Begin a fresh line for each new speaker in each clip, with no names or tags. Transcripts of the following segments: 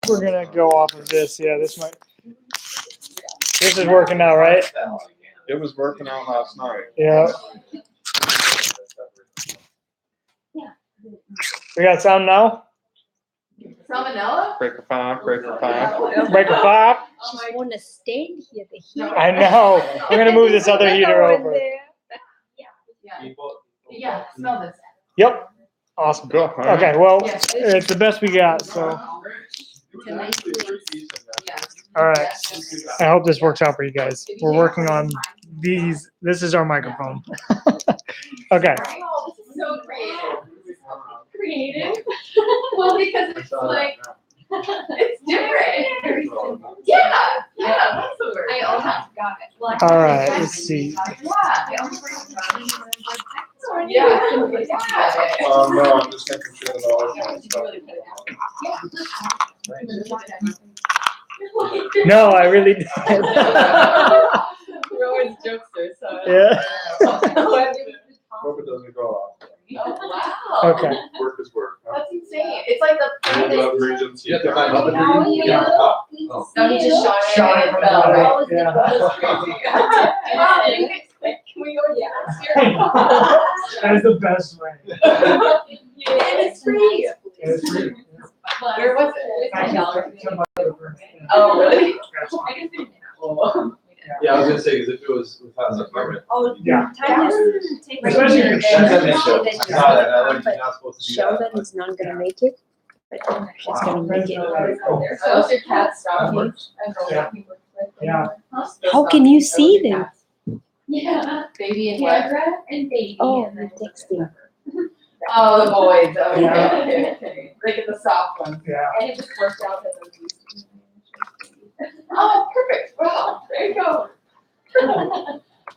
we're gonna go off of this. Yeah, this is working now, right?
It was working out last night.
Yeah. We got sound now?
Salmonella?
Breaker 5, breaker 5.
Breaker 5.
Just want to stand here. The heat.
I know. I'm gonna move this other heater over.
Yeah, smell this.
Yep. Awesome.
Cool.
Okay, well, it's the best we got, so. All right. I hope this works out for you guys. We're working on these. This is our microphone. Okay.
Oh, this is so creative. Creative? Well, because it's like, it's different. Yeah, that's the word. I almost got it.
All right, let's see.
Yeah.
No, I'm just making sure that all.
No, I really did.
We're always jokesters, so.
Yeah.
Hope it doesn't go off.
Oh, wow.
Okay.
Work is work. Huh?
That's insane. It's like the.
Love Regency.
You have to find other
Oh,
reasons.
yeah.
Oh.
No, he just shot it.
Shot it from the bottom. Yeah.
Wow, can we go next year?
That is the best way.
And it's free.
It's free.
Where was it?
Oh,
Oh, really?
Yeah, I was gonna say, because if it was without an apartment.
Oh,
Yeah.
Especially
if it's
That doesn't show. I saw that, I learned you're not supposed to do
show
that.
that he's not gonna make it, but she's gonna make it.
So is your cat stopping?
Yeah.
How can you see them?
Yeah. Baby and what?
And baby.
Oh,
and
you're
then
texting.
Oh, the boys, okay.
Yeah.
They get the soft ones.
Yeah.
And it just worked out that those used to be. Oh, perfect, wow, there you go.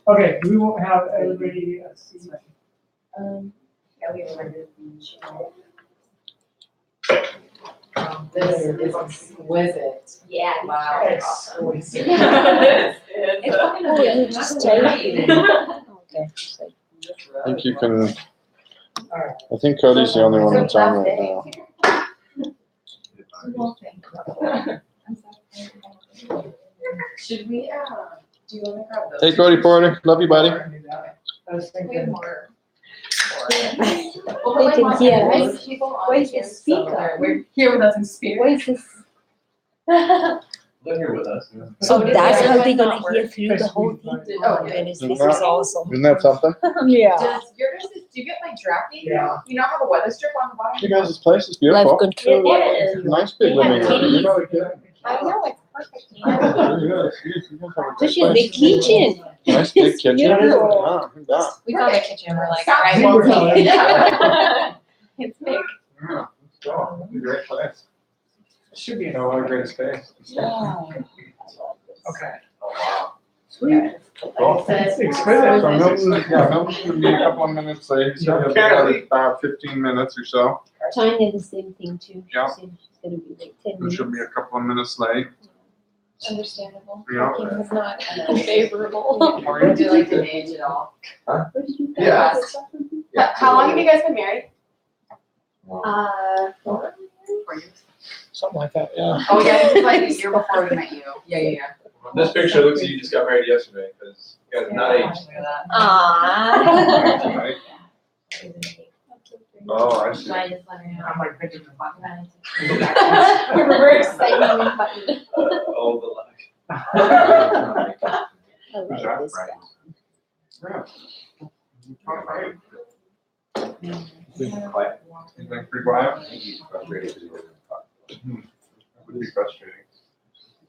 Okay, we won't have everybody see.
Yeah, we have This is exquisite.
Yeah.
Wow.
Exquisite.
It's fucking
Oh, you just take. Okay.
I think you can. I think Cody's the only one that's on right now.
Should we, do you wanna grab those?
Hey, Cody Porter. Love you, buddy.
I was
We have
thinking.
more.
They can hear us.
Where's the speaker? We're here with us in spirit.
Where's this?
They're here with us. Yeah.
So
Oh, did
that's
the
how
other
they're
one
gonna
not
hear
work?
through the whole thing.
Oh,
Oh, goodness, this is
Yeah.
awesome.
Isn't that something?
Yeah.
Does your guys, do you get like drafting?
Yeah.
You not have a weather strip on the bottom?
You guys, this place is
Life
beautiful.
control.
Nice big living room. You're not kidding.
I know, it's perfect.
You guys have a good
This is the
place.
kitchen.
Nice big kitchen.
Beautiful.
Yeah, who's that?
We found a kitchen, we're like,
Stop
alright,
it.
well,
Yeah.
it's big.
Yeah, it's cool. It's a great place.
Should be.
No, what a great space.
Okay.
Oh, wow.
Sweet.
Cool.
It's
So
exquisite.
Milton's gonna be a couple of minutes late. He's gonna be about 15 minutes or so.
China the same thing too.
Yeah.
She said she's gonna be like 10
We
minutes.
should be a couple of minutes late.
Understandable.
Yeah.
Parking was not unfavorable.
Would
you like to manage it all?
What did you
Yeah.
How long have you guys been married?
4
years.
Something like that, yeah.
Oh, yeah, it was like a year before we met you. Yeah.
This picture looks like you just got married yesterday, because you guys are not aged.
Aww.
Right? Oh, I see.
I'm like thinking
We were very excited when we met you.
Oh, the luck.
I
Who's
like
that?
this
Right.
guy.
Yeah.
Quiet.
You think pretty quiet?
Frustrated.
That would be frustrating.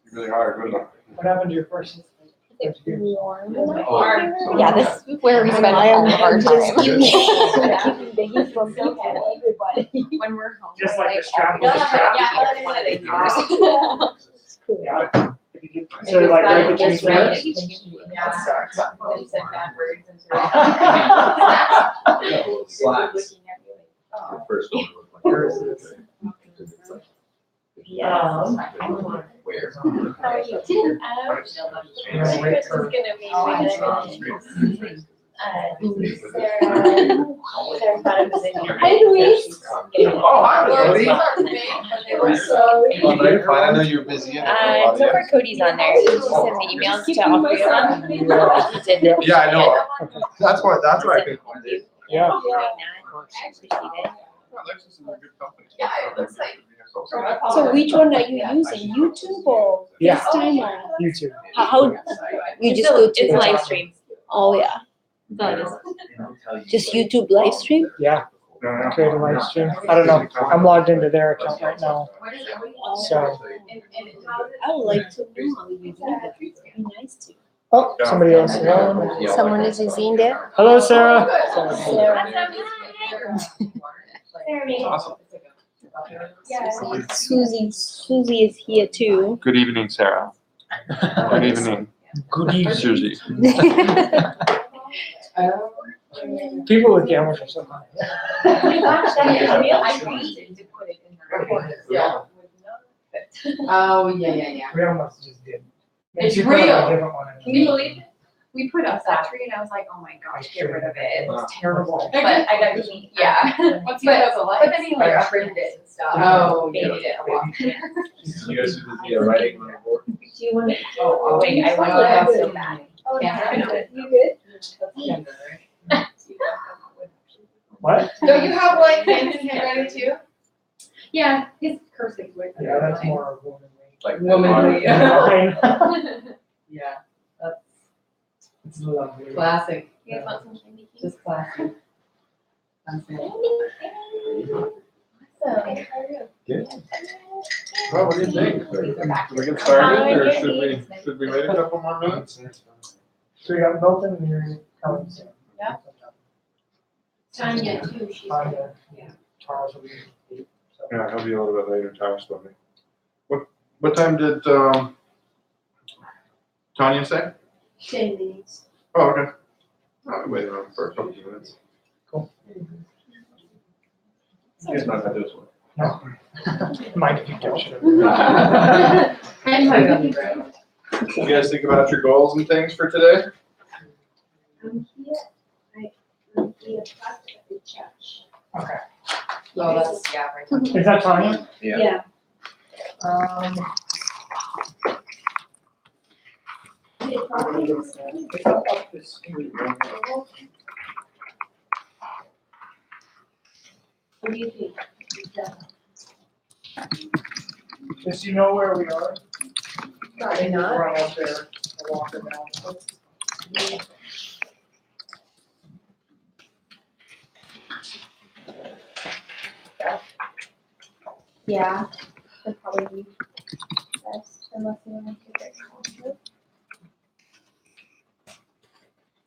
It's really hard, wouldn't it?
What happened to your first?
Oh,
Yeah, this is where we spend
I am
all of our time.
keeping the heat from everybody.
When we're home.
Just like
we're
the strap
"Oh,
was a strap.
yeah, one of the years.
Yeah. So like right between
Right.
those?
Yeah.
That sucks.
They said bad words and
Slacks.
Oh.
The first one was like.
Yours is-
Yeah.
Where?
How are you? This is gonna be
Sarah thought it was in here.
Hi, Luis.
Oh, hi,
Well,
Cody.
these aren't big, but they were
I'm sorry.
Oh, no, you're fine. I know you were busy.
So far Cody's on there. He sent the emails to all three of them. He did.
Yeah, I know. That's why I couldn't find it.
Yeah.
Appreciate it.
Alexis is a good company.
Yeah, it looks like.
So which one are you using? YouTube or
Yeah.
FaceTime or?
YouTube.
How, you just go to
It's
the.
live stream.
Oh, yeah.
That is.
Just YouTube live stream?
Yeah. Create a live stream. I don't know. I'm logged into their account right now. So.
I would like to know how you do that. It'd be nice to.
Oh, somebody else. Hello,
Someone is in there?
Hello, Sarah.
Sarah.
Awesome.
Susie is here too.
Good evening, Sarah. Good evening,
Good evening.
Susie.
People with cameras are so funny.
Oh, yeah.
We almost just did.
It's
She put up a
real.
different one in
Can you believe it? We put up that tree and I was like, oh my gosh, get rid of it. It looks terrible. But I got, yeah. But then he like trimmed it and stuff. Oh, made it a lot.
You guys did the writing on the board.
Do you want to?
Oh, wait, I want to have so bad.
Oh,
Yeah.
You good?
What?
Don't you have like Hampton handwriting too? Yeah, his cursing's way
Yeah, that's more womanly.
Like
Womanly.
Mine.
Yeah, that's
It's lovely.
classic.
You guys want some candy?
Just classic. That's it.
Well, what do you think? Should we get started or should we wait a couple more minutes?
So we got Milton and you're coming soon.
Yeah. Tanya too, she's.
Tanya,
Yeah.
Charles will be. So.
Yeah, he'll be a little bit later, Tyler's with me. What time did, Tanya say?
10 minutes.
Oh, okay. I'll wait around for a couple of minutes.
You guys might have this one.
No. Mind if you touch it.
And hug on the ground.
You guys think about your goals and things for today?
I'm here at the church.
Okay.
Oh, that's, yeah, right.
Is that Tanya?
Yeah. What do you think?
Does you know where we are?
Probably not.
Run up there and walk around.
Yeah, that'd probably be best unless you want to get it.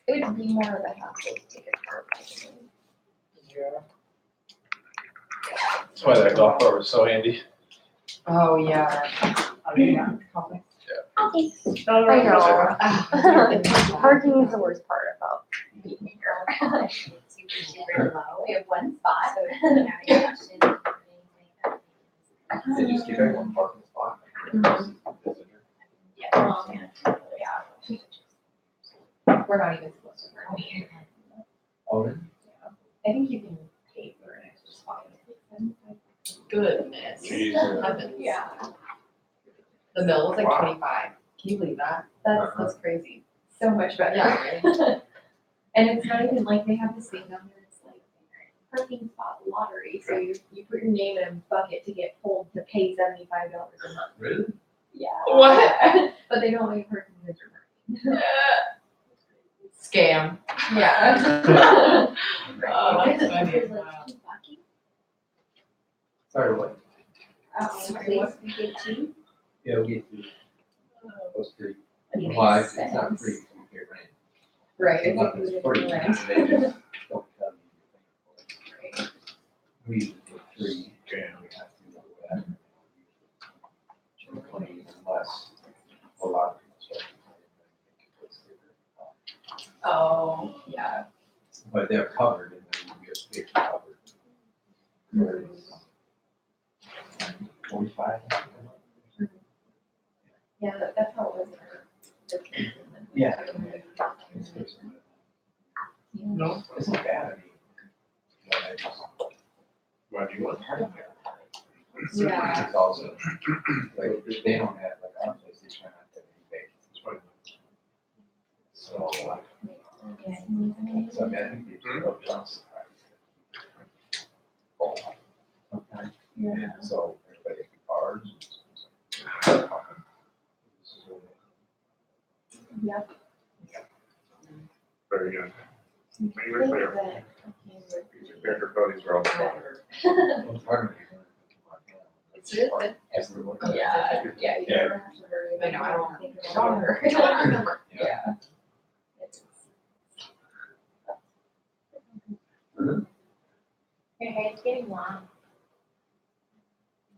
It would be more of a hassle to take a car ride.
Yeah.
That's why that golf cart was so handy.
Oh, yeah.
Yeah.
Okay.
I
know. Parking is the worst part about being here.
We have one spot.
They just keep everyone parking spot.
We're not even supposed to. Park.
Oh,
I think you can pay for an extra spot. Goodness.
Jesus.
Heavens. Yeah. The mill was like 25. Can you believe that? That's crazy. So much better. Yeah, right. And it's not even like they have this thing down there. It's like parking spot lottery. So you put your name in a bucket to get pulled to pay $75 a month.
Really?
Yeah. What? But they don't let you park in your parking. Scam. Yeah. Oh, that's funny. Wow.
Sorry, what?
Please,
Yeah, we get to. Those three.
I mean,
Why?
makes
It's not
sense.
free. You pay rent.
Right.
It's not- it's for you.
Rent.
They just don't tell you. We usually get free. We have to do that. 20 unless a lot of people start.
Oh, yeah.
But they're covered and then you get paid covered. Whereas 45.
Yeah, that's how it was. For the kids.
Yeah. No, it's not bad, I mean. But I just,
Why do you want?
part of it.
Yeah.
It's also, like, they don't have, like, our place, they try not to have any vacancies. So, so I mean, I think they do go just. Sometimes, yeah, so everybody has cars.
Yep.
Very good. Make it clear. Clear for Cody's world.
It's hard to
It's really
Everyone.
Yeah, yeah, you
Yeah.
never have to worry. I know, I don't remember. Yeah.
Your hair's getting long.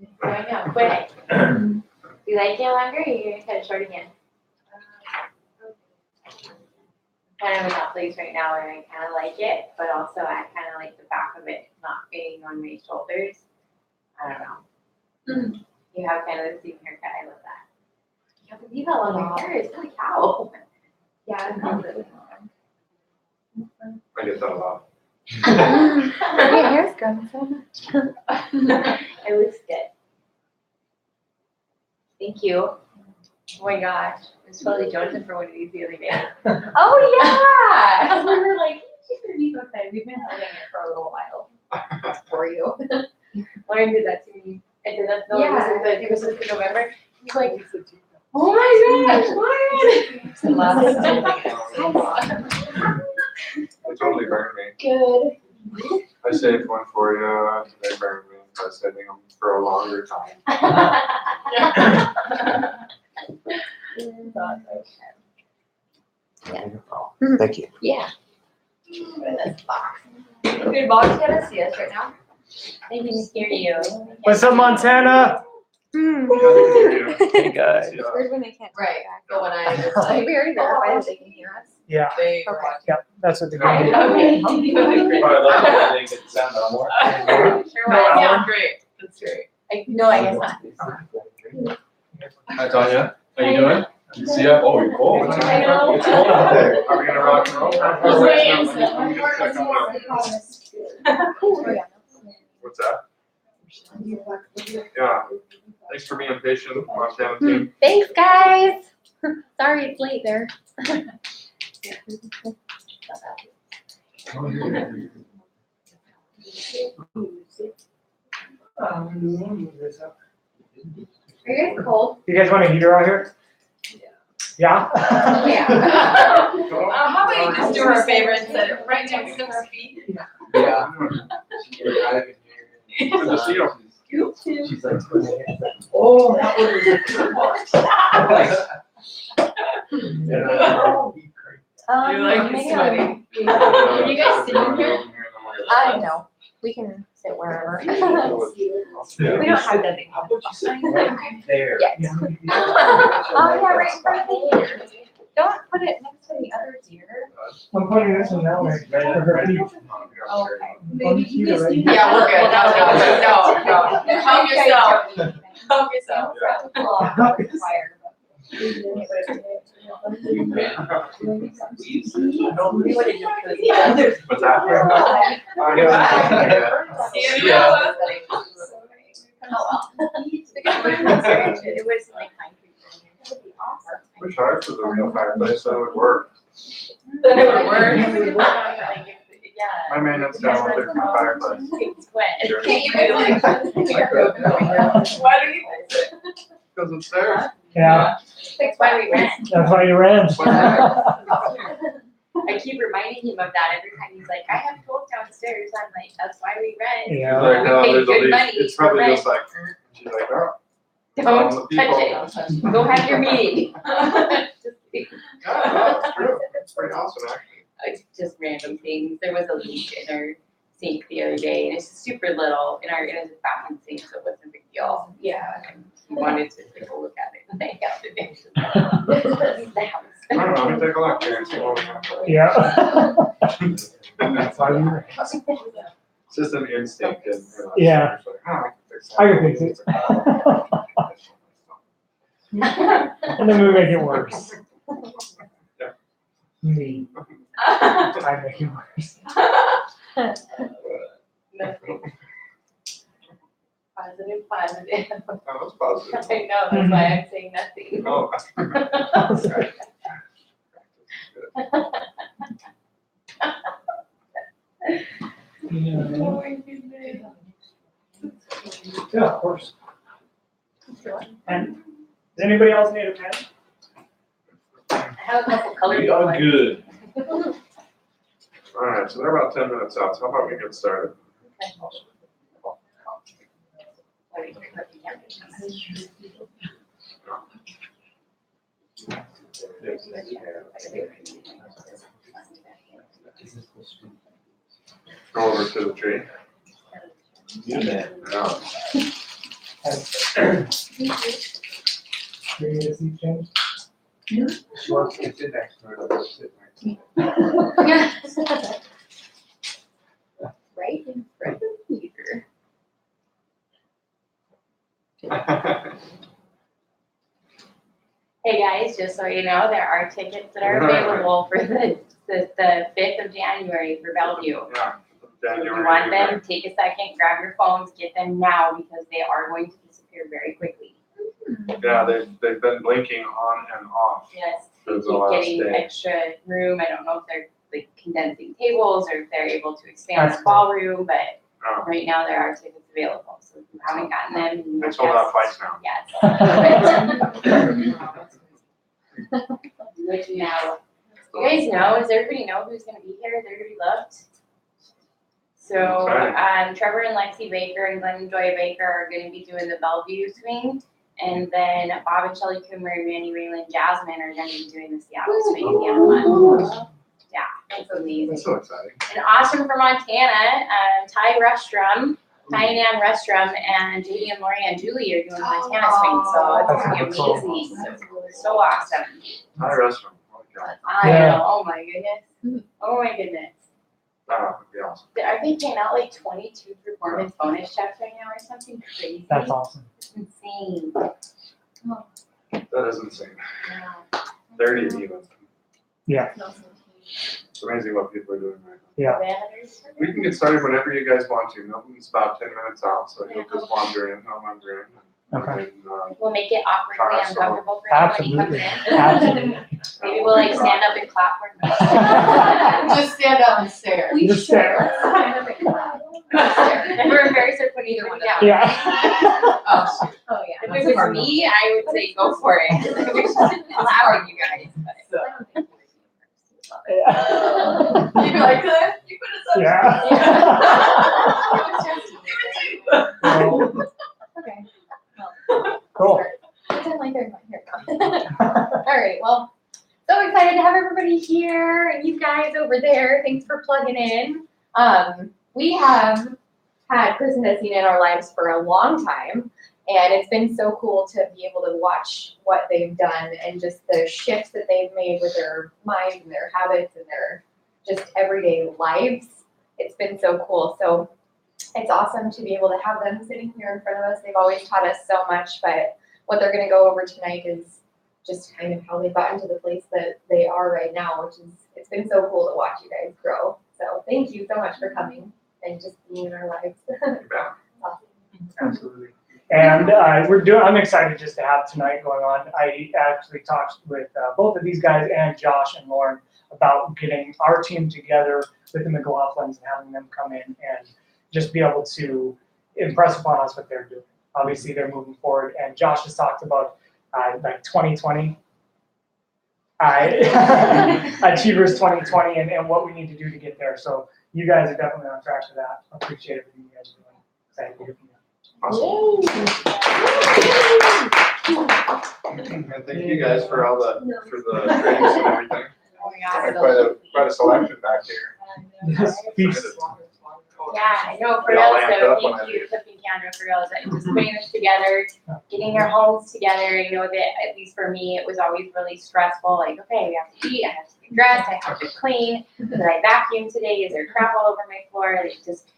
It's growing out quick. Do you like it longer or you're gonna cut it short again? Kind of in that place right now where I kind of like it, but also I kind of like the back of it not fitting on my shoulders. I don't know. You have kind of the same haircut. I love that. Yeah, but you got long hair. It's like cow. Yeah, it's not really long.
I get that a lot.
Your hair's growing so much. It looks good. Thank you. Oh my gosh. I was totally Jonathan for one of these the other day. Oh yeah! We were like, she's gonna be so excited. We've been holding it for a little while. For you. Lauren did that to me. I did that. No, it was in November. He's like, oh my gosh, Lauren!
They totally burned me.
Good.
I saved one for you. They burned me by saving them for a longer time.
Thank you.
Yeah.
Good box, you gotta see us right now.
They can hear you.
What's up, Montana?
Hey, guys.
Yeah.
Weird when they can't.
Right, but when I was like,
We already verified that they can hear us.
Yeah,
they were watching.
yeah, that's what they're
Right,
doing.
okay.
They get sound on more.
Sure was, yeah, great, that's great.
No, I guess not.
Hi, Tanya. How you doing? Good to see you. Oh, you're cold.
I know.
It's cold out there.
Are we gonna rock and roll? What's that? Yeah. Thanks for being patient, Montana team.
Thanks, guys. Sorry it's late there. Are you guys cold?
You guys want a heater out here? Yeah?
Yeah.
How about you just do her a favor and set it right next to her feet?
Yeah.
Good to see you.
She's like, oh, that
You're like
maybe
sweating.
Can you guys sit in here?
I know. We can sit wherever.
We don't have that big.
How about you sit right there?
Yes. Oh, yeah, right in front of the ear. Don't put it next to the other ear.
I'm putting this in that way. For her feet.
Maybe
you guys need-
Yeah, we're good, no. Help yourself, help yourself.
What's that?
Yeah.
Oh, well. It was like pine tree.
Wish ours was a real fireplace, so it would work.
Then it would work.
My maintenance guy won't fix my fireplace.
It's wet.
Can't you do like? Why do you fix it?
Because it's theirs.
Yeah,
That's why we rent.
that's why you ran.
I keep reminding him of that every time he's like, I have tools downstairs. I'm like, that's why we rent.
She's
Yeah.
like, no,
Pay
there's a
good
leak.
money
It's
for
probably
rent.
just like, she's like, oh.
Don't
the
touch
people.
it. Go have your meeting.
Yeah, no, it's true. It's pretty awesome, actually.
It's just random things. There was a leak in our sink the other day, and it's super little in our bathroom sink, so it wasn't a big deal. Yeah, and he wanted to take a look at it, and they got it. The house.
I don't know, let me take a look here and see what we have.
Yeah. That's why you ran.
It's just an instinct. And,
Yeah.
it's like, oh,
I can fix it. And then we make it worse. Me. I'm making worse.
Nothing. Positive.
That was positive.
I know, that's why I'm saying nothing.
Oh.
Oh my goodness.
Yeah, of course. And does anybody else need a pen?
I have a couple colors.
We are good.
All right, so they're about 10 minutes out, so how about we get started? Go over to the tree.
You bet.
Yeah.
Do you need a seat change?
Sure, sit next to her. I'll sit next to her.
Right in front of here. Hey guys, just so you know, there are tickets that are available for the 5th of January for Bellevue.
Yeah,
So if you
January.
want them, take a second, grab your phones, get them now because they are going to disappear very quickly.
Yeah, they've been blinking on and off.
Yes, they
For
keep
the last
getting
day.
extra room. I don't know if they're like condensing tables or if they're able to expand
That's
the ballroom, but
Oh,
right now there are tickets available. So if you haven't gotten them, you
they sold out
just-
twice now.
Yes. Which now, you guys know, does everybody know who's gonna be here? Is everybody loved? So,
Exciting.
Trevor and Lexi Baker and Glenn Joy Baker are gonna be doing the Bellevue swing. And then Bob and Shelley Coomer, Randy Raylan, Jasmine are gonna be doing the Seattle swing at the end of the month. Yeah, it's amazing.
That's so exciting.
And awesome for Montana, Ty Rustrum, Ty and Ann Rustrum, and JD and Lori and Julie are doing Montana swing, so it's gonna be amazing. So awesome.
Hi, restaurant. Oh, my God.
I
Yeah.
know, oh my goodness. Oh my goodness.
That would be awesome.
Are they paying out like 22 performance bonus checks right now or something crazy?
That's awesome.
It's insane.
That is insane.
Yeah.
30 even.
Yeah,
It's amazing what people are doing right
yeah.
now. We can get started whenever you guys want to. Nothing's about 10 minutes out, so you'll just wander in, I'll wander in.
Okay.
And,
We'll make it awkwardly
Awesome.
uncomfortable for anyone who
Absolutely.
comes in.
Absolutely.
Maybe we'll like stand up and clap for them.
Just stand up and stare.
We
Just
should.
stare.
Let's stand up and clap. Never embarrass her putting either one down.
Yeah.
Oh, shoot.
Oh, yeah. If
That's
it was
hard.
me, I would say go for it. We should allow you guys, but.
Yeah.
You'd be like, Cliff, you put us up.
Yeah.
Okay.
Cool.
Pretend like they're not here. All right, well, so excited to have everybody here and you guys over there. Thanks for plugging in. We have had Chris and Destiny in our lives for a long time, and it's been so cool to be able to watch what they've done and just the shifts that they've made with their minds and their habits and their just everyday lives. It's been so cool. So it's awesome to be able to have them sitting here in front of us. They've always taught us so much, but what they're going to go over tonight is just kind of how they got into the place that they are right now, which is, it's been so cool to watch you guys grow. So thank you so much for coming and just being in our lives.
Absolutely. And I'm excited just to have tonight going on. I actually talked with both of these guys and Josh and Lauren about getting our team together with the McLaughlins and having them come in and just be able to impress upon us what they're doing. Obviously, they're moving forward, and Josh has talked about like 2020, Achievers 2020, and what we need to do to get there. So you guys are definitely on track for that. I appreciate everything you guys are doing. Excited to hear from you.
And thank you guys for all the drinks and everything.
Oh my
Quite a selection back here.
Yes, peace.
Yeah, I know, for
They all
real,
amped
so
up when I
thank you,
leave.
Cliff and Kendra, for real, that just putting this together, getting our homes together. You know that, at least for me, it was always really stressful, like, okay, we have to eat, I have to get dressed, I have to clean, did I vacuum today, is there crap all over my floor, like, just,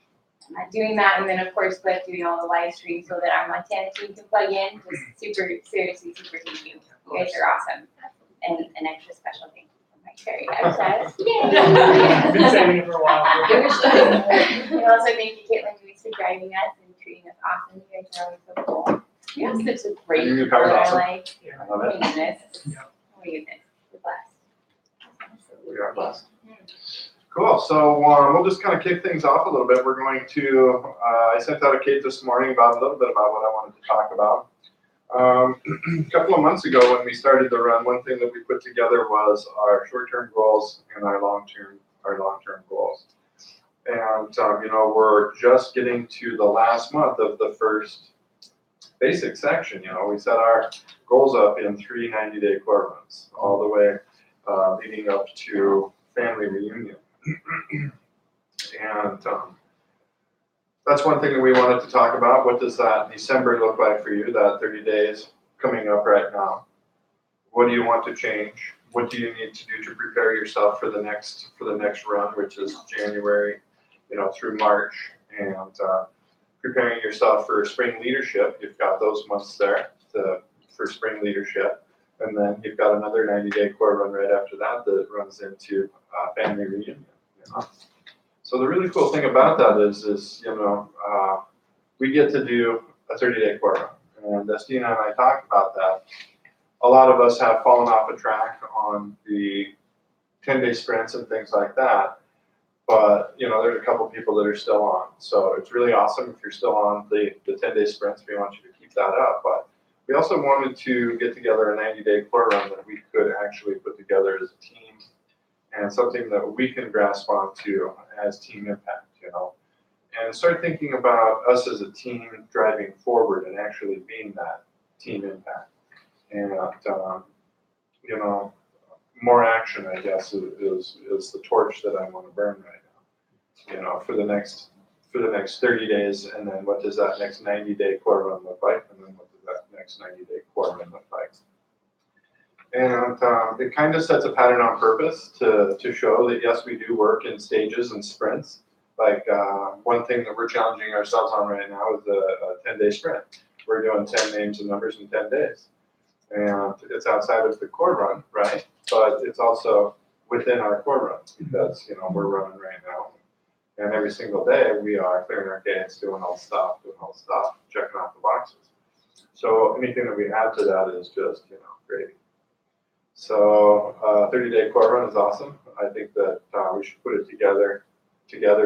I'm not doing that, and then, of course, Cliff doing all the live streams so that our Montana team can plug in, just super, seriously, super thank you. You guys are awesome, and an extra special thank you for my cherry obsessed.
I've been saying it for a while.
And also thank you, Caitlin, Louise, for driving us and treating us awesome. You guys are always so cool. You have such a great
Your new
people
car's
that
awesome.
I like.
Yeah.
I love
Oh
it.
my goodness.
Yeah.
Oh my goodness. We're blessed.
We are blessed. Cool, so we'll just kind of kick things off a little bit. We're going to, I sent out a Kate this morning about a little bit about what I wanted to talk about. A couple of months ago when we started the run, one thing that we put together was our short-term goals and our long-term goals. And, we're just getting to the last month of the first basic section. We set our goals up in 3 90-day core runs, all the way leading up to family reunion. And that's one thing that we wanted to talk about. What does that December look like for you, that 30 days coming up right now? What do you want to change? What do you need to do to prepare yourself for the next run, which is January, through March, and preparing yourself for spring leadership. You've got those months there for spring leadership. And then you've got another 90-day core run right after that runs into family reunion. So the really cool thing about that is we get to do a 30-day core run. And as Dina and I talked about that, a lot of us have fallen off a track on the 10-day sprints and things like that. But, there's a couple people that are still on. So it's really awesome if you're still on the 10-day sprints. We want you to keep that up. But we also wanted to get together a 90-day core run that we could actually put together as a team, and something that we can grasp onto as team impact, and start thinking about us as a team driving forward and actually being that team impact. And, more action, I guess, is the torch that I want to burn right now, for the next 30 days, and then what does that next 90-day core run look like, and then what does that next 90-day core run look like. And it kind of sets a pattern on purpose to show that, yes, we do work in stages and sprints. Like one thing that we're challenging ourselves on right now is a 10-day sprint. We're doing 10 names and numbers in 10 days. And it's outside of the core run, right? But it's also within our core run because, we're running right now. And every single day we are clearing our gates, doing all the stuff, checking off the boxes. So anything that we add to that is just, gravy. So 30-day core run is awesome. I think that we should put it together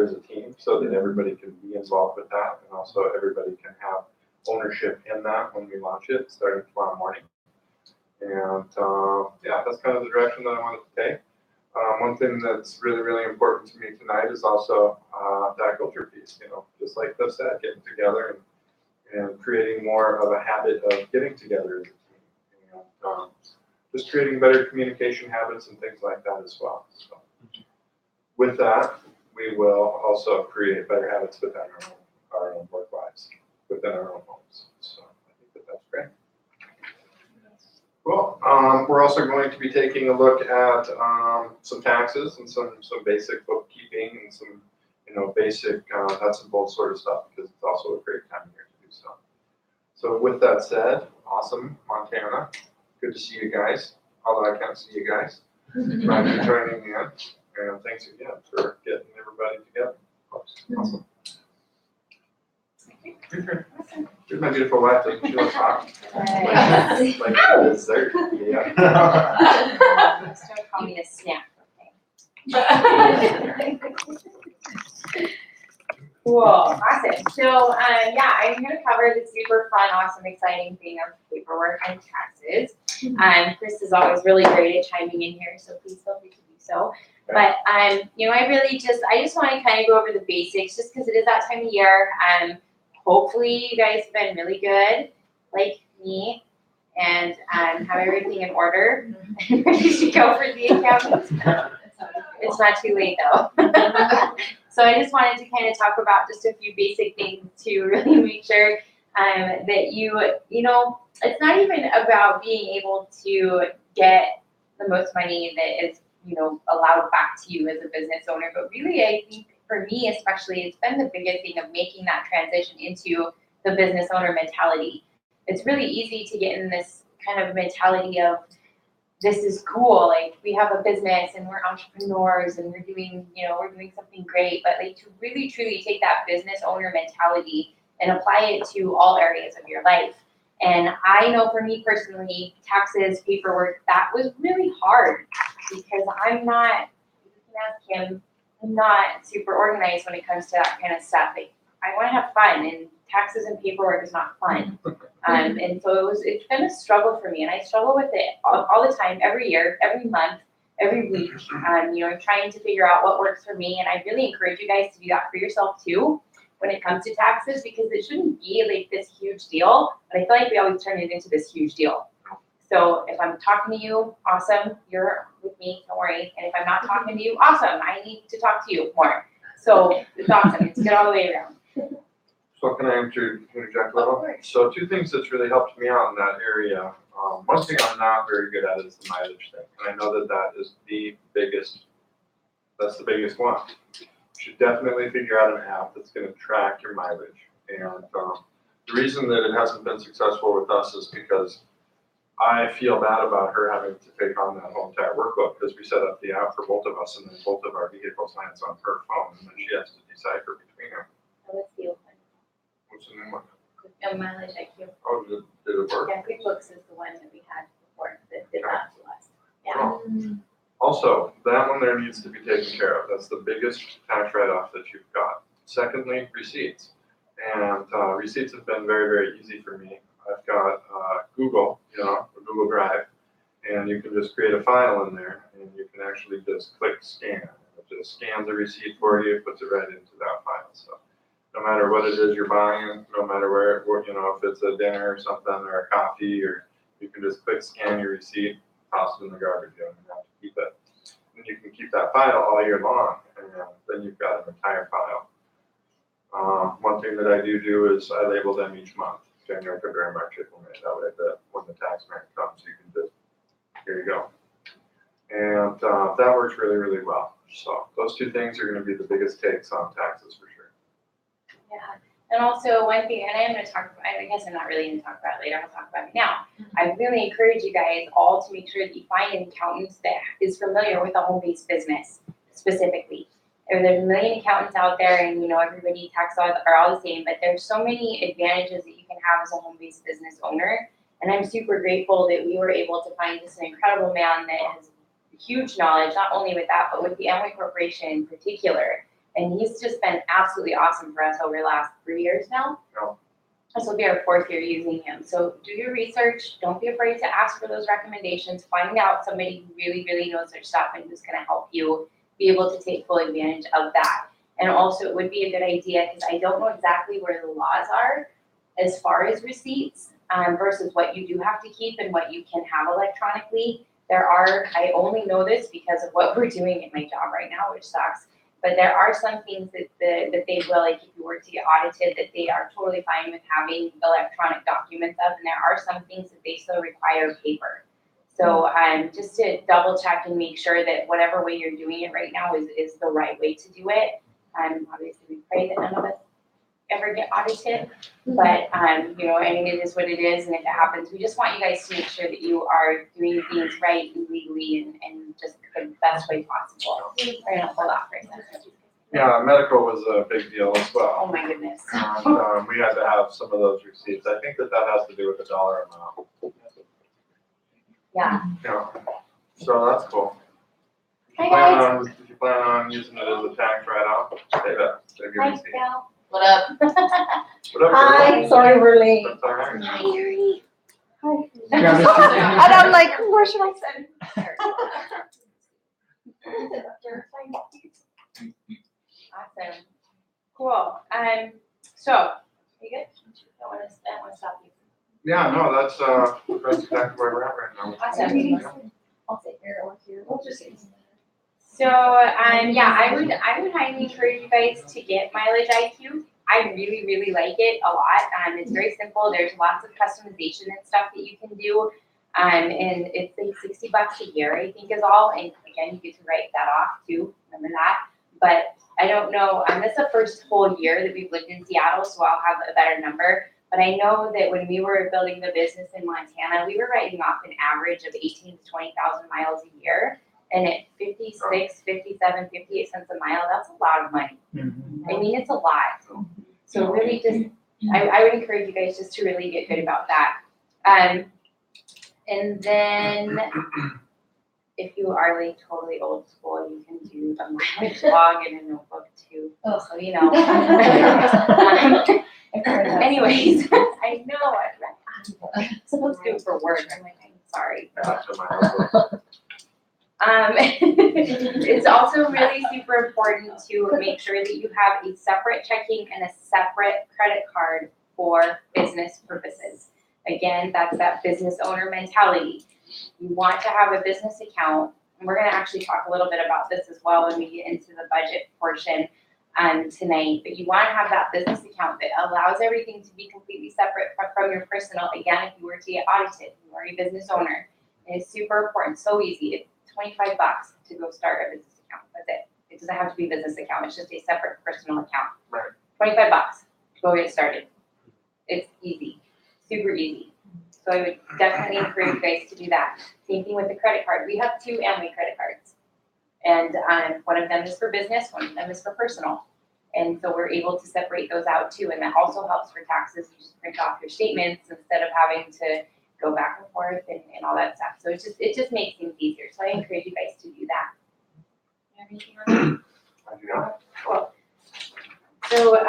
as a team so that everybody can be involved with that, and also everybody can have ownership in that when we launch it starting tomorrow morning. And that's kind of the direction that I wanted to take. One thing that's really, really important to me tonight is also that culture piece, just like Cliff said, getting together and creating more of a habit of getting together as a team. And just creating better communication habits and things like that as well. So with that, we will also create better habits within our own work lives, within our own homes. So I think that's great. Cool. We're also going to be taking a look at some taxes and some basic bookkeeping and some basic nuts and bolts sort of stuff, because it's also a great time here to do so. So with that said, awesome, Montana. Good to see you guys. Although I can't see you guys. Glad you're joining in, and thanks again for getting everybody together. Awesome. Here's my beautiful wife. Doesn't she look hot? Like dessert. Yeah.
Just don't call me a snack, okay? Cool, awesome. So, I'm going to cover the super fun, awesome, exciting thing of paperwork and taxes. Chris is always really great at chiming in here, so please feel free to do so. But, I just want to kind of go over the basics, just because it is that time of year. Hopefully you guys have been really good, like me, and have everything in order and ready to go for the accountants. It's not too late though. So I just wanted to kind of talk about just a few basic things to really make sure that it's not even about being able to get the most money that is, allowed back to you as a business owner, but really I think for me especially, it's been the biggest thing of making that transition into the business owner mentality. It's really easy to get in this kind of mentality of this is cool, like, we have a business and we're entrepreneurs and we're doing, we're doing something great, but like to really truly take that business owner mentality and apply it to all areas of your life. And I know for me personally, taxes, paperwork, that was really hard because I'm not, you can ask Kim, I'm not super organized when it comes to that kind of stuff. Like, I want to have fun, and taxes and paperwork is not fun. And so it's been a struggle for me, and I struggle with it all the time, every year, every month, every week. I'm trying to figure out what works for me, and I really encourage you guys to do that for yourself too when it comes to taxes, because it shouldn't be like this huge deal, but I feel like we always turn it into this huge deal. So if I'm talking to you, awesome, you're with me, don't worry. And if I'm not talking to you, awesome, I need to talk to you more. So it's awesome, it's good all the way around.
So can I interject a little?
Of course.
So two things that's really helped me out in that area. One thing I'm not very good at is the mileage thing. And I know that that is that's the biggest one. You should definitely figure out an app that's going to track your mileage. And the reason that it hasn't been successful with us is because I feel bad about her having to take on that whole entire workload, because we set up the app for both of us, and then both of our vehicles lands on her phone, and then she has to decipher between them.
Let's see.
What's the name of it?
Mileage IQ.
Oh, did it work?
Yeah, QuickBooks is the one that we had before that did that to us. Yeah.
Oh. Also, that one there needs to be taken care of. That's the biggest tax write-off that you've got. Secondly, receipts. And receipts have been very, very easy for me. I've got Google, Google Drive, and you can just create a file in there, and you can actually just click scan. It just scans the receipt for you, puts it right into that file. So no matter what it is you're buying, no matter where, if it's a dinner or something, or a coffee, or you can just click scan your receipt, toss it in the garbage, you don't have to keep it. And you can keep that file all year long, and then you've got an entire file. One thing that I do is I label them each month. January, February, March, April, May. That way that when the tax man comes, you can just, here you go. And that works really, really well. So those two things are going to be the biggest takes on taxes for sure.
Yeah. And also one thing, and I'm going to talk about, I guess I'm not really going to talk about it later, I'll talk about it now. I really encourage you guys all to make sure that you find an accountant that is familiar with a home-based business specifically. There's a million accountants out there, and everybody tax laws are all the same, but there's so many advantages that you can have as a home-based business owner. And I'm super grateful that we were able to find just an incredible man that has huge knowledge, not only with that, but with the Amway Corporation in particular. And he's just been absolutely awesome for us over the last 3 years now.
Oh.
This will be our 4th year using him. So do your research. Don't be afraid to ask for those recommendations. Find out somebody who really, really knows their stuff and who's going to help you be able to take full advantage of that. And also, it would be a good idea, because I don't know exactly where the laws are as far as receipts versus what you do have to keep and what you can have electronically. I only know this because of what we're doing in my job right now, which sucks. But there are some things that they will, like if you were to get audited, that they are totally fine with having electronic documents of, and there are some things that they still require paper. So just to double check and make sure that whatever way you're doing it right now is the right way to do it. Obviously we pray that none of us ever get audited, but it is what it is, and if it happens, we just want you guys to make sure that you are doing things right and legally and just the best way possible. We're gonna hold off for a second.
Yeah, medical was a big deal as well.
Oh my goodness.
And we had to have some of those receipts. I think that has to do with the dollar amount.
Yeah.
Yeah, so that's cool.
Hi guys.
If you plan on using it as a tax write-off, say that. Save your
Hi
receipt.
Gal. What up?
What up,
Hi.
girl?
Sorry we're late.
That's all right.
Hi, Yuri. Hi.
Yeah, this-
And I'm like, where should I send? Awesome. Cool. So, you good? I want to stop you.
Yeah, no, that's exactly where we're at right now.
Awesome.
I'll sit here or here. We'll just see.
So, I would highly encourage you guys to get Mileage IQ. I really, really like it a lot. It's very simple. There's lots of customization and stuff that you can do. And it's like $60 a year, I think is all. And again, you get to write that off too. Remember that. But I don't know. This is the first whole year that we've lived in Seattle, so I'll have a better number. But I know that when we were building the business in Montana, we were writing off an average of 18 to 20,000 miles a year. And at 56, 57, 58 cents a mile, that's a lot of money. I mean, it's a lot. So really just, I would encourage you guys just to really get good about that. And then if you are like totally old school, you can do a mileage log in a notebook too.
Oh.
So, you know. Anyways, I know, I'm supposed to do it for work. I'm like, I'm sorry.
Not to my
It's also really super important to make sure that you have a separate checking and a separate credit card for business purposes. Again, that's that business owner mentality. You want to have a business account, and we're gonna actually talk a little bit about this as well when we get into the budget portion tonight, but you wanna have that business account that allows everything to be completely separate from your personal. Again, if you were to get audited, you are a business owner. It's super important, so easy. It's $25 to go start a business account, that's it. It doesn't have to be a business account, it's just a separate personal account.
Right.
$25 to go get started. It's easy, super easy. So I would definitely encourage you guys to do that. Same thing with the credit card. We have 2 Amway credit cards. And one of them is for business, one of them is for personal. And so we're able to separate those out too. And that also helps for taxes. You just print off your statements instead of having to go back and forth and all that stuff. So it just makes things easier. So I encourage you guys to do that. You have anything on that?
I do not.
Cool. So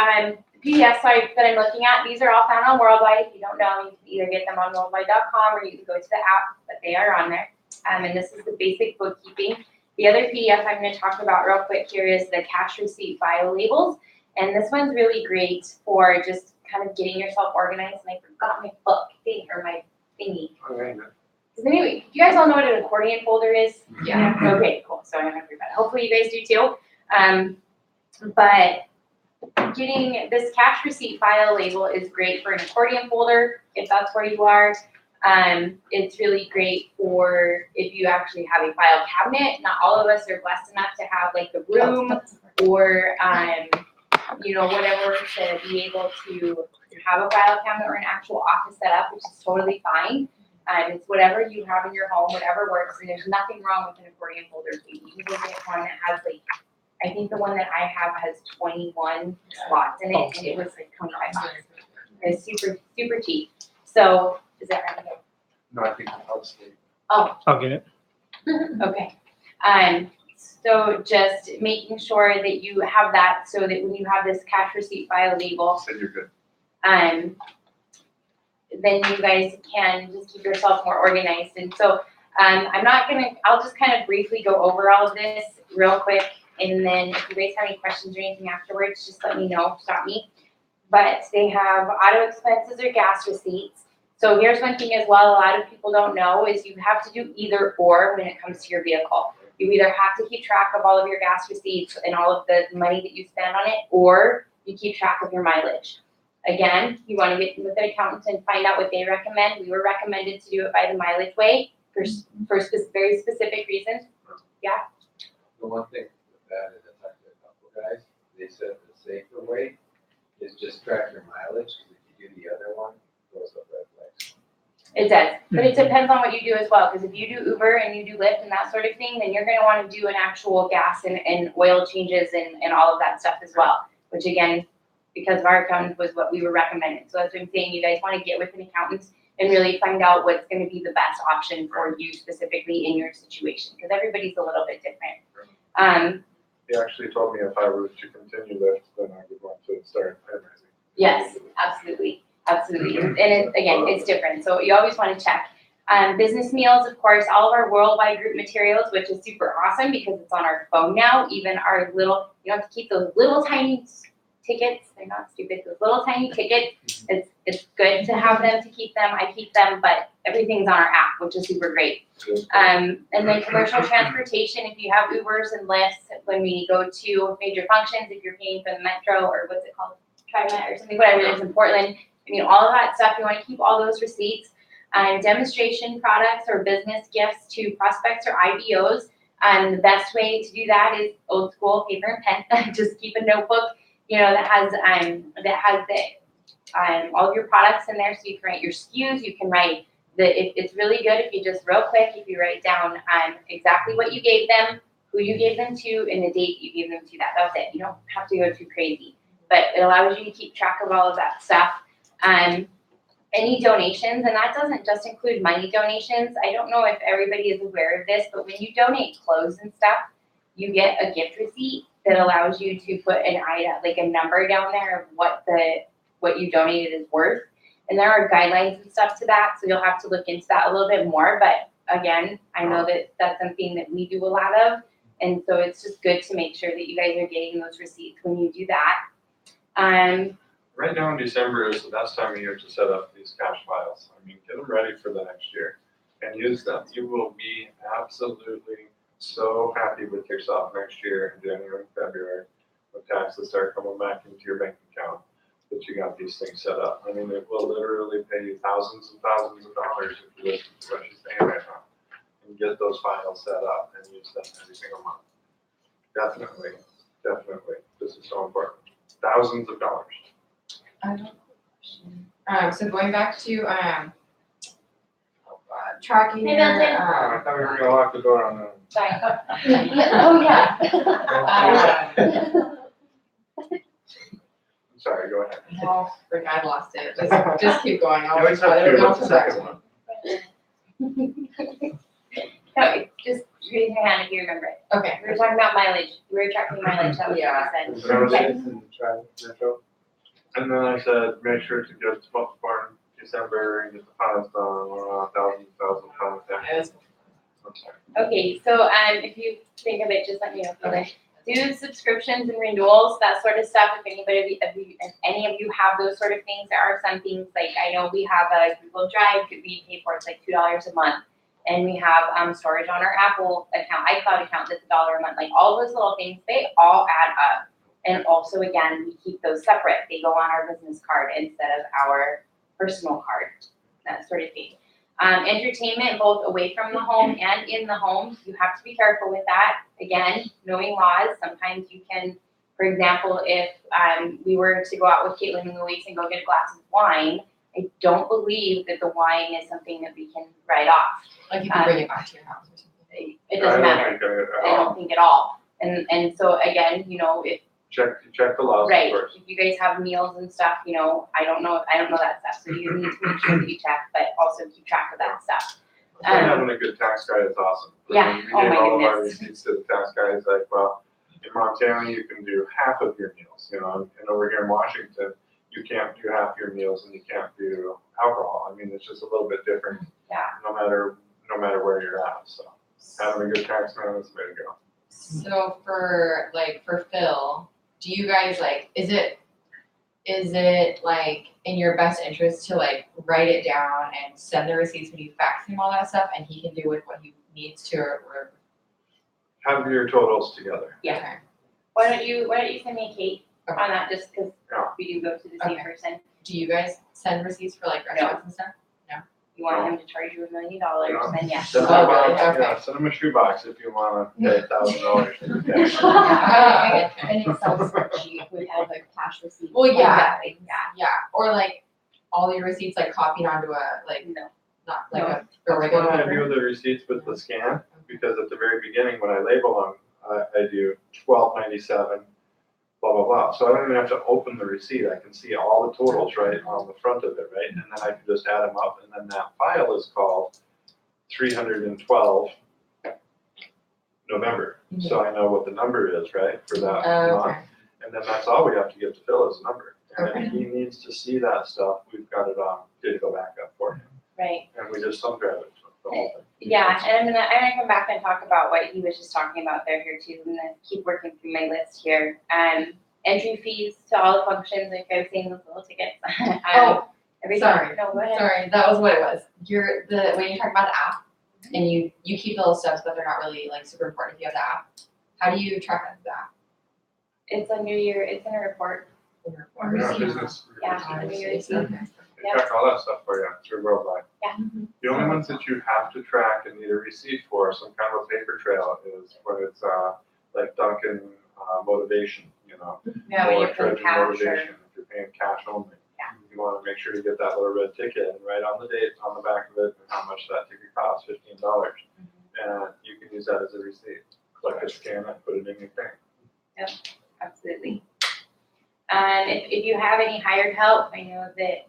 PDFs that I'm looking at, these are all found on Worldwide. If you don't know, you can either get them on worldwide.com or you can go to the app, but they are on there. And this is the basic bookkeeping. The other PDF I'm going to talk about real quick here is the cash receipt file labels. And this one's really great for just kind of getting yourself organized. And I forgot my book thing or my thingy.
Okay.
Does anyway, do you guys all know what an accordion folder is?
Yeah.
Okay, cool. So I don't have to worry about it. Hopefully you guys do too. But getting this cash receipt file label is great for an accordion folder if that's where you are. It's really great for if you actually have a file cabinet. Not all of us are blessed enough to have like the room or whatever to be able to have a file cabinet or an actual office set up, which is totally fine. It's whatever you have in your home, whatever works, and there's nothing wrong with an accordion folder. You can go get one that has like, I think the one that I have has 21 slots in it, and it was like $25. It's super, super cheap. So, is that right?
No, I think I'll stay.
Oh,
I'll get it.
okay. So just making sure that you have that so that when you have this cash receipt file label,
Said you're good.
then you guys can just keep yourself more organized. And so I'll just kind of briefly go over all of this real quick. And then if you guys have any questions or anything afterwards, just let me know, stop me. But they have auto expenses or gas receipts. So here's one thing as well, a lot of people don't know is you have to do either or when it comes to your vehicle. You either have to keep track of all of your gas receipts and all of the money that you spend on it, or you keep track of your mileage. Again, you want to get with an accountant and find out what they recommend. We were recommended to do it by the mileage way for very specific reasons. Yeah.
The one thing with that is I talked to a couple guys, they said the safer way is just track your mileage, because if you do the other one, it goes up red flags.
It does, but it depends on what you do as well, because if you do Uber and you do Lyft and that sort of thing, then you're going to want to do an actual gas and oil changes and all of that stuff as well, which again, because of our accountant was what we were recommended. So that's what I'm saying, you guys want to get with an accountant and really find out what's going to be the best option for you specifically in your situation, because everybody's a little bit different.
He actually told me if I were to continue Lyft, then I would want to start itemizing.
Yes, absolutely. Absolutely. And again, it's different. So you always want to check. Business meals, of course, all of our worldwide group materials, which is super awesome because it's on our phone now. Even our little, you don't have to keep those little tiny tickets. They're not stupid. Those little tiny tickets. It's good to have them, to keep them. I keep them, but everything's on our app, which is super great. And then commercial transportation, if you have Ubers and Lyfts, when we go to major functions, if you're paying for the Metro or what's it called, TriMet or something, whatever it is in Portland, I mean, all of that stuff, you want to keep all those receipts. Demonstration products or business gifts to prospects or IBOs. The best way to do that is old school paper and pen. Just keep a notebook, that has the all of your products in there, so you can write your SKUs, you can write it's really good if you just real quick, if you write down exactly what you gave them, who you gave them to, and the date you gave them to. That's it. You don't have to go too crazy, but it allows you to keep track of all of that stuff. Any donations, and that doesn't just include money donations. I don't know if everybody is aware of this, but when you donate clothes and stuff, you get a gift receipt that allows you to put an item, like a number down there of what you donated is worth. And there are guidelines and stuff to that, so you'll have to look into that a little bit more. But again, I know that that's something that we do a lot of, and so it's just good to make sure that you guys are getting those receipts when you do that.
Right now in December is the best time of year to set up these cash files. I mean, get them ready for the next year and use them. You will be absolutely so happy with yourself next year in January and February when taxes start coming back into your bank account that you got these things set up. I mean, it will literally pay you thousands and thousands of dollars if you listen to what she's saying right now and get those files set up and use them every single month. Definitely. This is so important. Thousands of dollars.
I have a question. So going back to tracking
Hey,
your
Milton.
I thought we were gonna lock the door on them.
Sorry.
oh yeah.
Sorry, go ahead.
Oh, frick, I lost it. Just keep going.
You always have to, what's the second one?
No, just raise your hand if you remember it.
Okay.
We were talking about mileage. We were tracking mileage. That was what you said. Okay.
And then I said, make sure to get smoked for December and get the files done, thousand pounds. I'm sorry.
Okay, so if you think of it, just let me know. Okay. Do subscriptions and renewals, that sort of stuff. If any of you have those sort of things, there are some things like I know we have a Google Drive we pay for. It's like $2 a month, and we have storage on our Apple account, iCloud account that's $1 a month. Like all those little things, they all add up. And also, again, we keep those separate. They go on our business card instead of our personal card, that sort of thing. Entertainment, both away from the home and in the home, you have to be careful with that. Again, knowing laws, sometimes you can, for example, if we were to go out with Caitlin and Louise and go get a glass of wine, I don't believe that the wine is something that we can write off.
Like you can bring it back to your house or something.
It doesn't matter. I don't think at all. And so again, if
Check the laws,
right,
of course.
if you guys have meals and stuff, I don't know that stuff, so you need to make sure that you check, but also keep track of that stuff.
Having a good tax guy is awesome.
Yeah,
We
oh
gave
my
all of our
goodness.
receipts to the tax guy. He's like, well, in Montana, you can do half of your meals, and over here in Washington, you can't do half your meals and you can't do alcohol. I mean, it's just a little bit different.
Yeah.
No matter where you're at, so having a good tax man is the way to go.
So for Phil, do you guys is it like in your best interest to write it down and send the receipts when you fax him all that stuff and he can do with what he needs to or
Have your totals together.
Yeah.
Okay.
Why don't you send me a cake
Okay.
on that, just because
Yeah.
we do go to the same
Okay.
person.
Do you guys send receipts for restaurants and stuff?
You want him to charge you $1 million, then yes.
Send
Oh,
them a
really?
box,
Okay.
yeah, send them a shoebox if you wanna pay $1,000.
And it sells cheap with all the cash receipts.
Well, yeah.
Exactly, yeah.
Yeah, or all your receipts copied onto a
No.
not
No.
a
That's when
regular
I
paper?
do the receipts with the scan, because at the very beginning, when I label them, I do $12.97, blah, blah, blah. So I don't even have to open the receipt. I can see all the totals right on the front of it, right? And then I can just add them up, and then that file is called 312 November. So I know what the number is, right, for that
Oh,
month.
okay.
And then that's all we have to give to Phil is a number. And
Okay.
if he needs to see that stuff, we've got it on digital backup for him.
Right.
And we just thumb drive it, the whole thing.
Yeah, and I'm gonna come back and talk about what he was just talking about there here too. I'm gonna keep working through my list here. Entry fees to all the functions, like I was saying, those little tickets.
Oh,
everything.
sorry.
No, go ahead.
Sorry, that was what it was. When you talk about the app and you keep the little steps, but they're not really super important if you have the app. How do you track the app?
It's in a report.
In your
Yeah,
report?
business.
Yeah.
receipts.
Okay.
They track all that stuff for you through Worldwide.
Yeah.
The only ones that you have to track and need a receipt for, some kind of a paper trail, is when it's like Dunkin' motivation,
Yeah, when
or
you're paying
Trojan
cash or.
motivation, if you're paying cash only.
Yeah.
You want make sure you get that little red ticket and write on the date on the back of it and how much that ticket costs, $15. And you can use that as a receipt. Click a scan and put it in your thing.
Absolutely. If you have any hired help, I know that,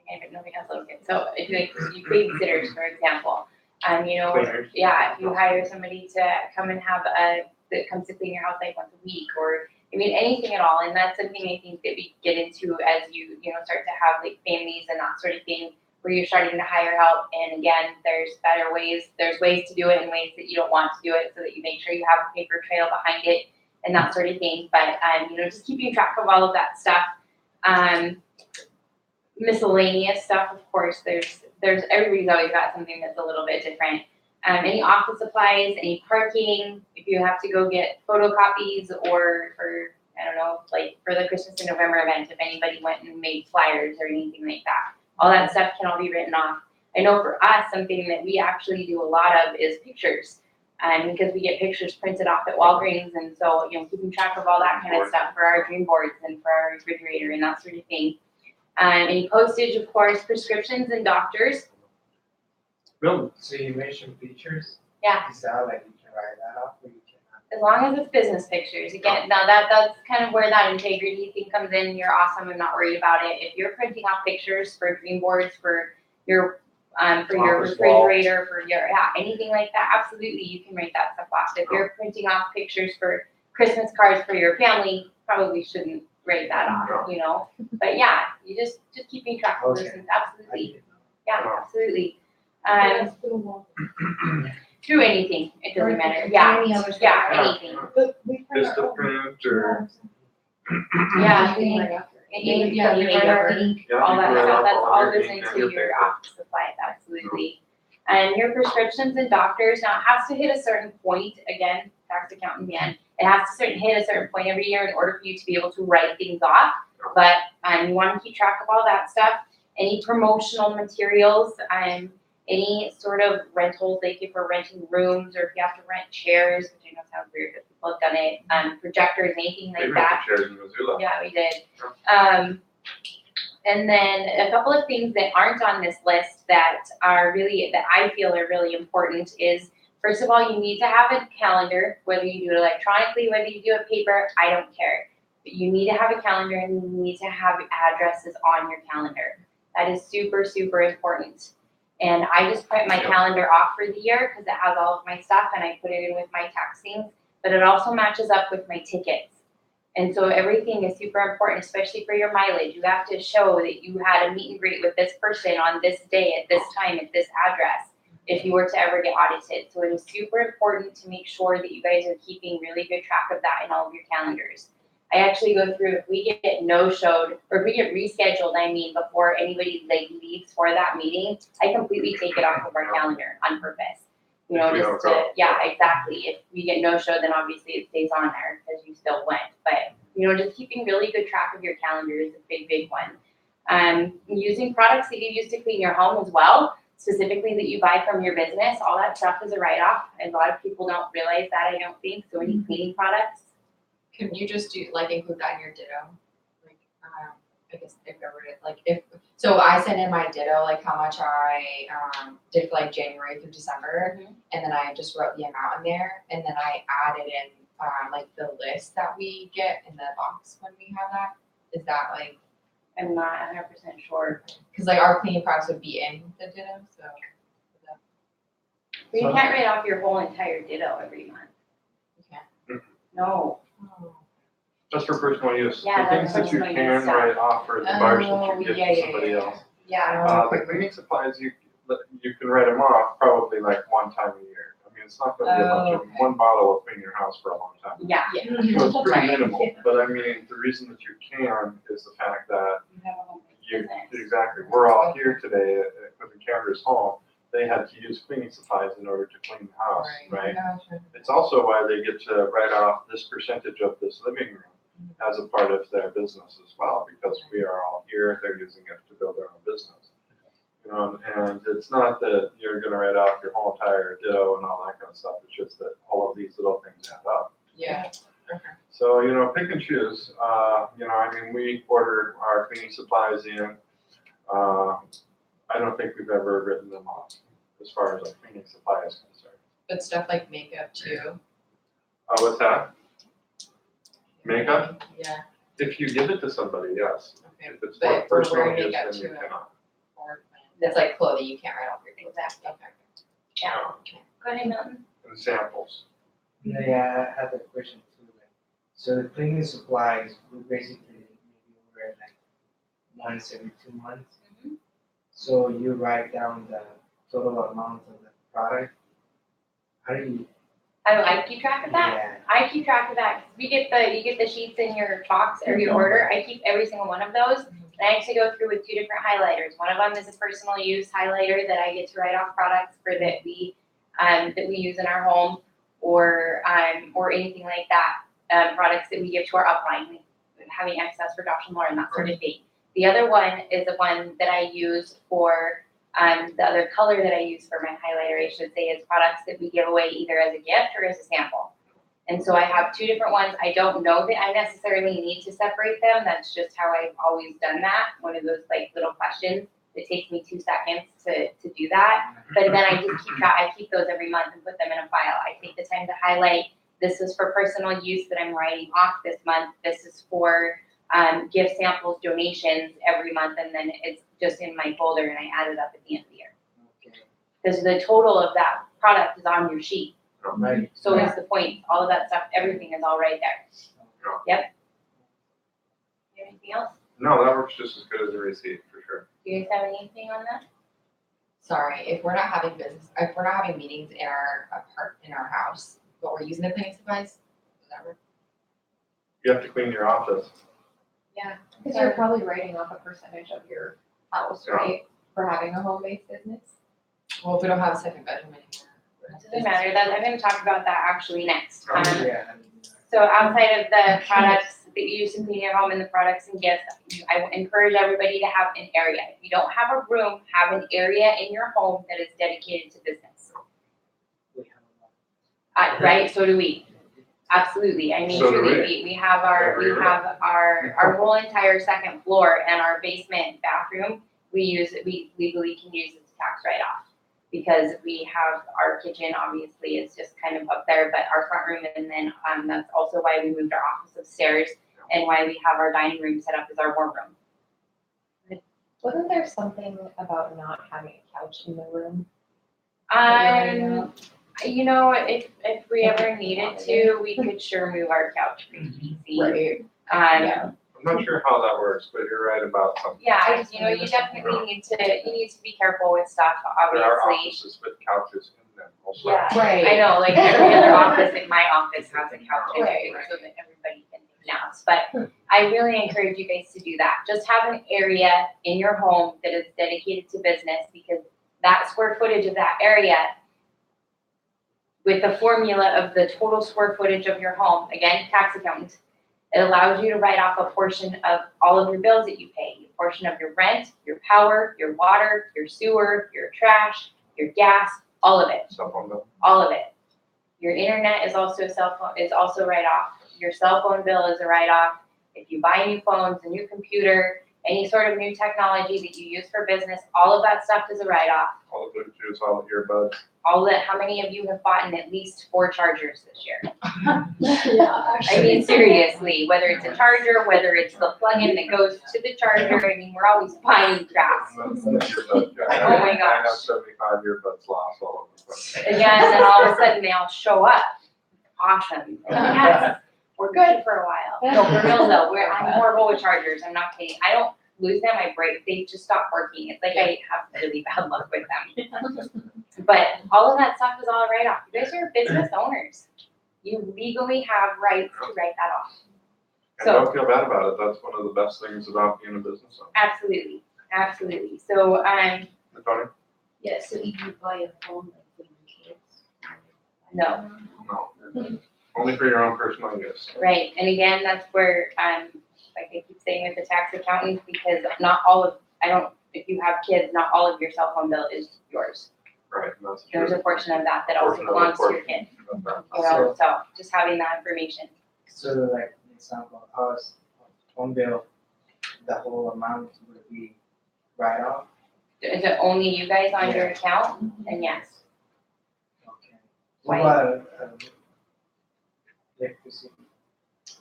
I don't know if else look at. So if you babysitters, for example, you know,
Cleaners.
yeah, if you hire somebody to come and have that comes to clean your house like once a week, or I mean anything at all, and that's something I think that we get into as you start to have like families and that sort of thing, where you're starting to hire help. And again, there's better ways. There's ways to do it and ways that you don't want to do it, so that you make sure you have a paper trail behind it and that sort of thing. But just keeping track of all of that stuff. Miscellaneous stuff, of course. There's everybody's always got something that's a little bit different. Any office supplies, any parking, if you have to go get photocopies, or for, I don't know, like for the Christmas in November event, if anybody went and made flyers or anything like that, all that stuff can all be written off. I know for us, something that we actually do a lot of is pictures, because we get pictures printed off at Walgreens, and so, keeping track of all that kind of stuff for our dream boards and for our refrigerator and that sort of thing. Any postage, of course, prescriptions and doctors.
Really?
So you mentioned features?
Yeah.
Is that like you can write that off or you cannot?
As long as it's business pictures. Again, now that's kind of where that integrity thing comes in. You're awesome. I'm not worried about it. If you're printing off pictures for dream boards, for your
Office
refrigerator, for your anything like that, absolutely you can write that stuff off. If you're printing off pictures for Christmas cards for your family, probably shouldn't write that off, But yeah, you just keeping track of those things. Absolutely. Yeah, absolutely. Through anything, it doesn't matter. Yeah,
Any other
yeah, anything.
Just a print or.
Yeah,
you
anything,
you write our ink.
all that
you can
stuff,
write
that's
off
all
your
goes
ink and
into
your
your
paper.
office supplies, absolutely. And your prescriptions and doctors, now it has to hit a certain point, again, tax accountant again, it has to hit a certain point every year in order for you to be able to write things off. But you want to keep track of all that stuff. Any promotional materials, any sort of rentals, like if we're renting rooms or if you have to rent chairs, which I know sounds weird, but people have done it, projectors, anything
They
like
make
that.
the chairs in Missoula.
Yeah, we did. And then a couple of things that aren't on this list that I feel are really important is, first of all, you need to have a calendar, whether you do it electronically, whether you do it paper, I don't care. But you need to have a calendar and you need to have addresses on your calendar. That is super, super important. And I just print my calendar off for the year because it has all of my stuff and I put it in with my tax things, but it also matches up with my tickets. And so everything is super important, especially for your mileage. You have to show that you had a meet and greet with this person on this day, at this time, at this address, if you were to ever get audited. So it is super important to make sure that you guys are keeping really good track of that in all of your calendars. I actually go through, if we get no-showed, or if we get rescheduled, before anybody leaves for that meeting, I completely take it off of our calendar on purpose. Exactly. If we get no-showed, then obviously it stays on there because you still went. But, just keeping really good track of your calendar is a big, big one. Using products that you use to clean your home as well, specifically that you buy from your business, all that stuff is a write-off. And a lot of people don't realize that, I don't think. So any cleaning products.
Can you just include that in your ditto? I guess if I were to, so I sent in my ditto, how much I did for January through December, and then I just wrote the amount in there, and then I added in the list that we get in the box when we have that. Is that
I'm not 100% sure.
Because our cleaning products would be in the ditto, so.
But you can't write off your whole entire ditto every month.
You can't?
No.
Oh.
That's for personal use.
Yeah,
The things that you
personal
can
use stuff.
write off for the bars that you give to somebody
yeah.
else.
Yeah.
The cleaning supplies, you can write them off probably one time a year. I mean, it's not gonna be a bunch of, one bottle will clean your house for a long time.
Yeah.
So it's pretty minimal, but I mean, the reason that you can is the fact that
You have a home
you,
business.
exactly, we're all here today with the Canada's home. They had to use cleaning supplies in order to clean the house, right? It's also why they get to write off this percentage of this living room as a part of their business as well, because we are all here, they're using it to build their own business. And it's not that you're gonna write off your whole entire ditto and all that kind of stuff, it's just that all of these little things add up.
Yeah.
So, you know, pick and choose. You know, I mean, we order our cleaning supplies in. I don't think we've ever written them off as far as our cleaning supply is concerned.
But stuff like makeup too.
What's that? Makeup?
Yeah.
If you give it to somebody, yes.
Okay.
If it's
But
for
we're
personal
wearing
use,
makeup
then you
too.
cannot.
That's like clothing, you can't write off your clothes.
Exactly.
Okay.
Yeah. Go ahead, Milton.
And samples.
Yeah, I have a question too. Like, so the cleaning supplies, we basically maybe order it like once every 2 months.
Mhm.
So you write down the total amount of the product. How do you?
I keep track of that.
Yeah.
I keep track of that. 'Cause you get the sheets in your box or your order. I keep every single one of those. And I actually go through with 2 different highlighters. One of them is a personal use highlighter that I get to write off products for that we use in our home or anything like that. Products that we give to our upline, like having excess for Josh and Lauren, that sort of thing. The other one is the one that I use for the other color that I use for my highlighter, I should say, is products that we give away either as a gift or as a sample. And so I have 2 different ones. I don't know that I necessarily need to separate them. That's just how I've always done that. One of those like little questions. It takes me 2 seconds to do that. But then I just I keep those every month and put them in a file. I take the time to highlight, this is for personal use that I'm writing off this month. This is for gift samples, donations every month, and then it's just in my folder and I add it up at the end of the year.
Okay.
Because the total of that product is on your sheet.
Right.
So is the points, all of that stuff, everything is all right there. Yep. You have anything else?
No, that works just as good as a receipt, for sure.
Do you guys have anything on that?
Sorry, if we're not having meetings in our house, but we're using the cleaning supplies, does that work?
You have to clean your office.
Yeah, because you're probably writing off a percentage of your house,
Yeah.
right, for having a home-based business?
Well, if we don't have a second bedroom anymore.
Doesn't matter, I'm gonna talk about that actually next.
Yeah.
So outside of the products that you use to clean your home and the products and gifts, I encourage everybody to have an area. If you don't have a room, have an area in your home that is dedicated to business.
We have a lot.
Right, so do we. Absolutely, I mean,
So do
truly, we have our whole entire second floor and our basement bathroom, we legally can use as a tax write-off. Because we have, our kitchen obviously is just kind of up there, but our front room, and then, that's also why we moved our office upstairs and why we have our dining room set up as our war room.
Wasn't there something about not having a couch in the room?
You know, if we ever needed to, we could sure move our couch pretty easy.
Right.
Yeah.
I'm not sure how that works, but you're right about something.
Yeah, you know, you definitely need to be careful with stuff,
There are
obviously.
offices with couches in them also.
Yeah.
Right.
I know, like every other office in my office has a couch in
Right,
it so that everybody can take naps. But I really encourage you guys to do that. Just have an area in your home that is dedicated to business, because that square footage of that area, with the formula of the total square footage of your home, again, tax accountant, it allows you to write off a portion of all of your bills that you pay, a portion of your rent, your power, your water, your sewer, your trash, your gas, all of it.
Cell phone bill.
All of it. Your internet is also write off. Your cell phone bill is a write off. If you buy new phones, a new computer, any sort of new technology that you use for business, all of that stuff is a write off.
All the Bluetooth, all the earbuds.
All that. How many of you have bought at least 4 chargers this year?
Yeah,
I mean, seriously, whether it's a charger, whether it's the plug-in that goes to the charger, I mean, we're always buying crap.
That's the earbud guy.
Oh my
I have
gosh.
75 earbuds lost all over the place.
Again, and then all of a sudden they all show up. Awesome. Yes, we're good for a while. No, for real though, I'm horrible with chargers. I'm not kidding. I don't lose them, I break. They just stop working. It's like I have really bad luck with them. But all of that stuff is all a write-off. You guys are business owners. You legally have rights to write that off.
And don't feel bad about it. That's one of the best things about being a business owner.
Absolutely, absolutely. So,
Tony?
Yeah, so if you buy a phone like for your kids.
no,
No. Only for your own personal use.
right. And again, that's where, like I keep saying with the tax accountant, because not all of, if you have kids, not all of your cell phone bill is yours.
Right, and that's
There's
true.
a portion of that that also
Portion of the
belongs to your
portion.
kid. You know, so just having that information.
So like, for example, ours, phone bill, the whole amount would be right off?
Is it only you guys on your account? And yes.
Okay. What about, electricity?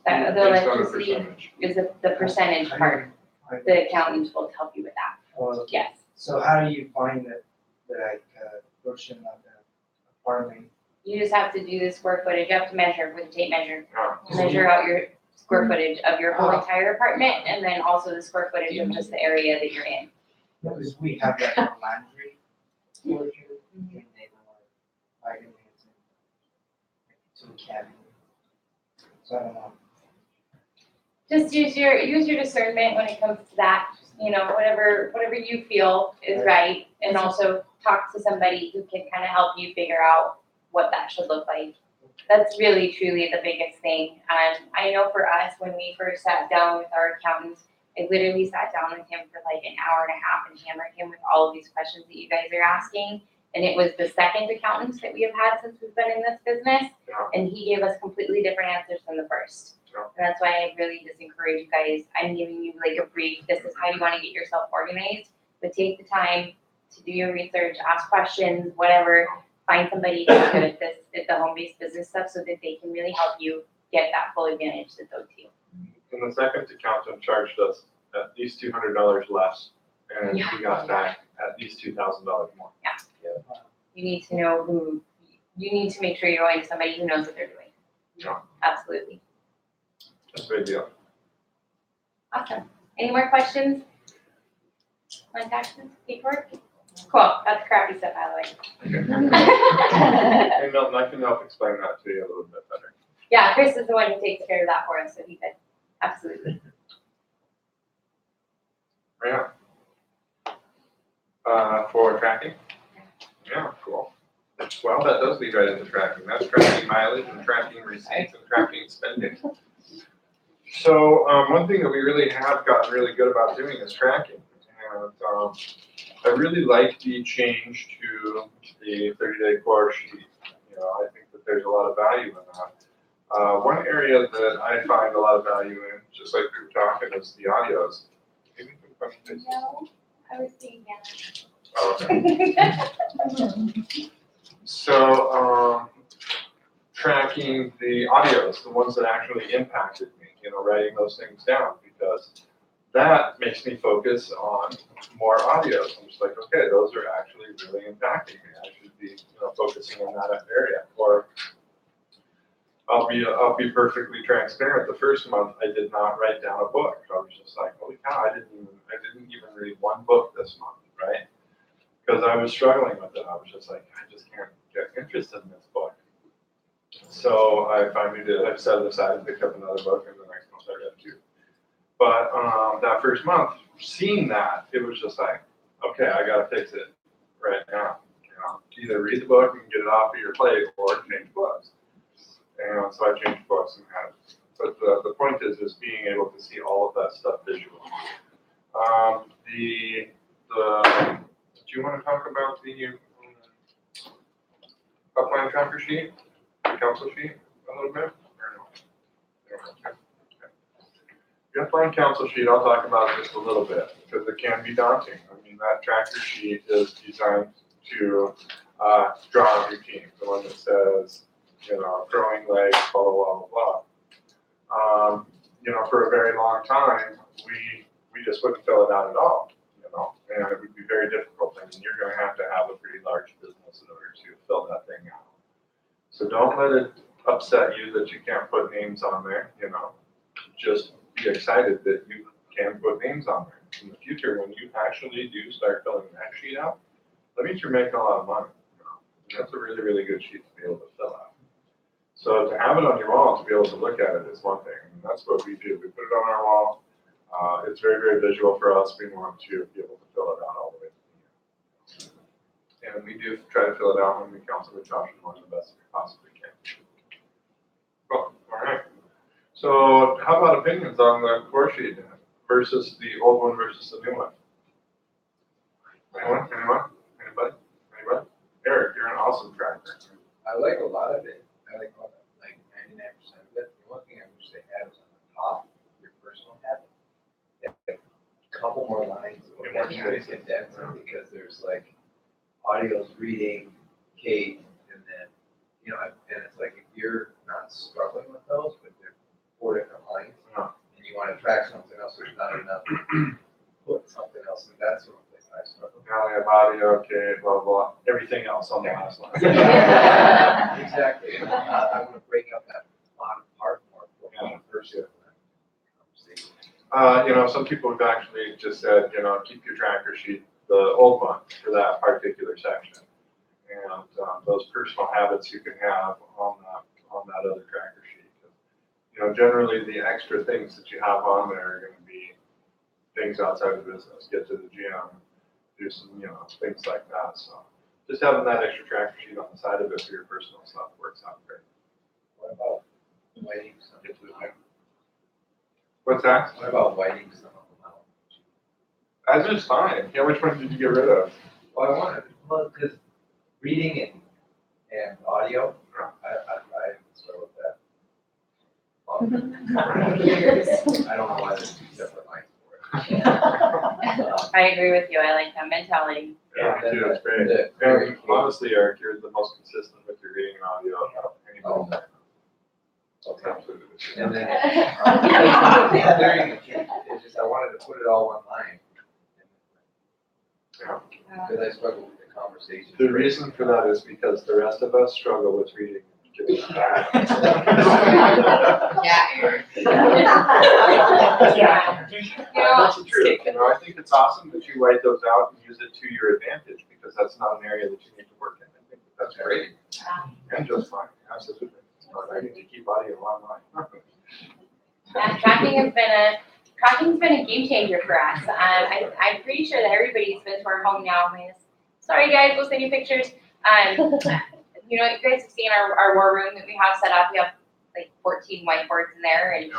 The
Based on a
electricity
percentage.
is the percentage part. The accountant will help you with that.
Oh,
Yes.
so how do you find the like, portion of the apartment?
You just have to do the square footage. You have to measure with a tape measure.
Yeah.
Measure out your square footage of your whole entire apartment and then also the square footage of just the area that you're in.
Because we have like a laundry portion, and then our vitamins and two cabinets. So I don't know.
Just use your discernment when it comes to that, you know, whatever you feel is right. And also talk to somebody who can kind of help you figure out what that should look like. That's really truly the biggest thing. I know for us, when we first sat down with our accountant, I literally sat down with him for like an hour and a half and hammered him with all of these questions that you guys are asking. And it was the second accountant that we have had since we've been in this business. And he gave us completely different answers than the first. And that's why I really just encourage you guys. I'm giving you like a brief. This is how you want to get yourself organized. But take the time to do your research, ask questions, whatever. Find somebody who's good at this, at the home-based business stuff, so that they can really help you get that full advantage that's owed to you.
And the second accountant charged us at least $200 less, and
Yeah.
we got back at least $2,000 more.
You need to know who. You need to make sure you're going to somebody who knows what they're doing.
Yeah.
Absolutely.
That's a big deal.
Awesome. Any more questions on taxes, paperwork? Cool. That's crappy stuff, by the way.
Hey Milton, I can help explain that to you a little bit better.
Yeah, Chris is the one who takes care of that for us, so he could. Absolutely.
Yeah. For tracking? Yeah, cool. Well, that does lead right into tracking. That's tracking mileage and tracking receipts and tracking spending. So, one thing that we really have gotten really good about doing is tracking. And I really like the change to the 30-day core sheet. You know, I think that there's a lot of value in that. One area that I find a lot of value in, just like we were talking, is the audios. Maybe you can question this.
No, I was saying yes.
Oh, okay. So, tracking the audios, the ones that actually impacted me, you know, writing those things down, because that makes me focus on more audios. I'm just like, okay, those are actually really impacting me. I should be, you know, focusing on that area. Or I'll be perfectly transparent. The first month I did not write down a book. I was just like, holy cow, I didn't even read one book this month, right? Because I was struggling with it. I was just like, I just can't get interested in this book. So I finally did. I set it aside and picked up another book, and the next month I read two. But that first month, seeing that, it was just like, okay, I gotta fix it right now. You know, either read the book and get it off of your plate, or change books. And so I changed books and had it. But the point is being able to see all of that stuff visually. Do you want to talk about the upline tracker sheet, the council sheet, a little bit? Or no? Okay. The upline council sheet, I'll talk about just a little bit, because it can be daunting. I mean, that tracker sheet is designed to draw a routine, the one that says, you know, throwing legs, blah, blah, blah, blah. You know, for a very long time, we just wouldn't fill it out at all, you know, and it would be very difficult. I mean, you're going to have a pretty large business in order to fill that thing out. So don't let it upset you that you can't put names on there, you know. Just be excited that you can put names on there. In the future, when you actually do start filling that sheet out, that means you're making a lot of money. You know? And that's a really, really good sheet to be able to fill out. So to have it on your wall, to be able to look at it is one thing. And that's what we do. We put it on our wall. It's very, very visual for us. We want to be able to fill it out all the way to the end. And we do try to fill it out when we counsel with Josh and Lauren the best we possibly can. Cool. All right. So how about opinions on the core sheet versus the old one versus the new one? Anyone? Anybody? Eric, you're an awesome tracker.
I like a lot of it. I like 99% of it. The one thing I wish more lines,
More
then you could
spaces.
condense it, because there's like audio's reading, Kate, and then, and it's like, if you're not struggling with those, but they're 4 different lines,
Yeah.
and you wanna track something else, there's not enough, put something else, and that's one place I struggle.
Now we have audio, okay, blah, blah, everything else on the last line.
Exactly, and I wanna break up that bottom part more for
Yeah.
the first conversation.
Some people have actually just said, keep your tracker sheet, the old one, for that particular section. And those personal habits you can have on that other tracker sheet. Generally the extra things that you have on there are going to be things outside of business. Get to the gym, do some, things like that. So just having that extra tracker sheet on the side of it for your personal stuff works out great.
What about whiting some?
Get to the gym. What's that?
What about whiting some of them out?
That's just fine. Yeah, which one did you get rid of?
Well, because reading and audio, I struggle with that. I don't know why there's 2 separate lines for it.
I agree with you. I like that mentality.
Yeah, me too, it's great.
The-
And honestly, Eric, you're the most consistent with your reading and audio of anybody.
Okay.
Absolutely.
And then, clearing the sheet, it's just, I wanted to put it all one line.
Yeah.
Because I struggle with the conversation.
The reason for that is because the rest of us struggle with reading.
Yeah.
Yeah.
That's the truth. I think it's awesome that you write those out and use it to your advantage, because that's not an area that you need to work in. I think that's great. And just fine, absolutely. I need to keep audio online.
Yeah, tracking's been a game changer for us. I'm pretty sure that everybody's been to our home now. Sorry guys, we'll send you pictures. You guys have seen our war room that we have set up. We have like 14 whiteboards in there, and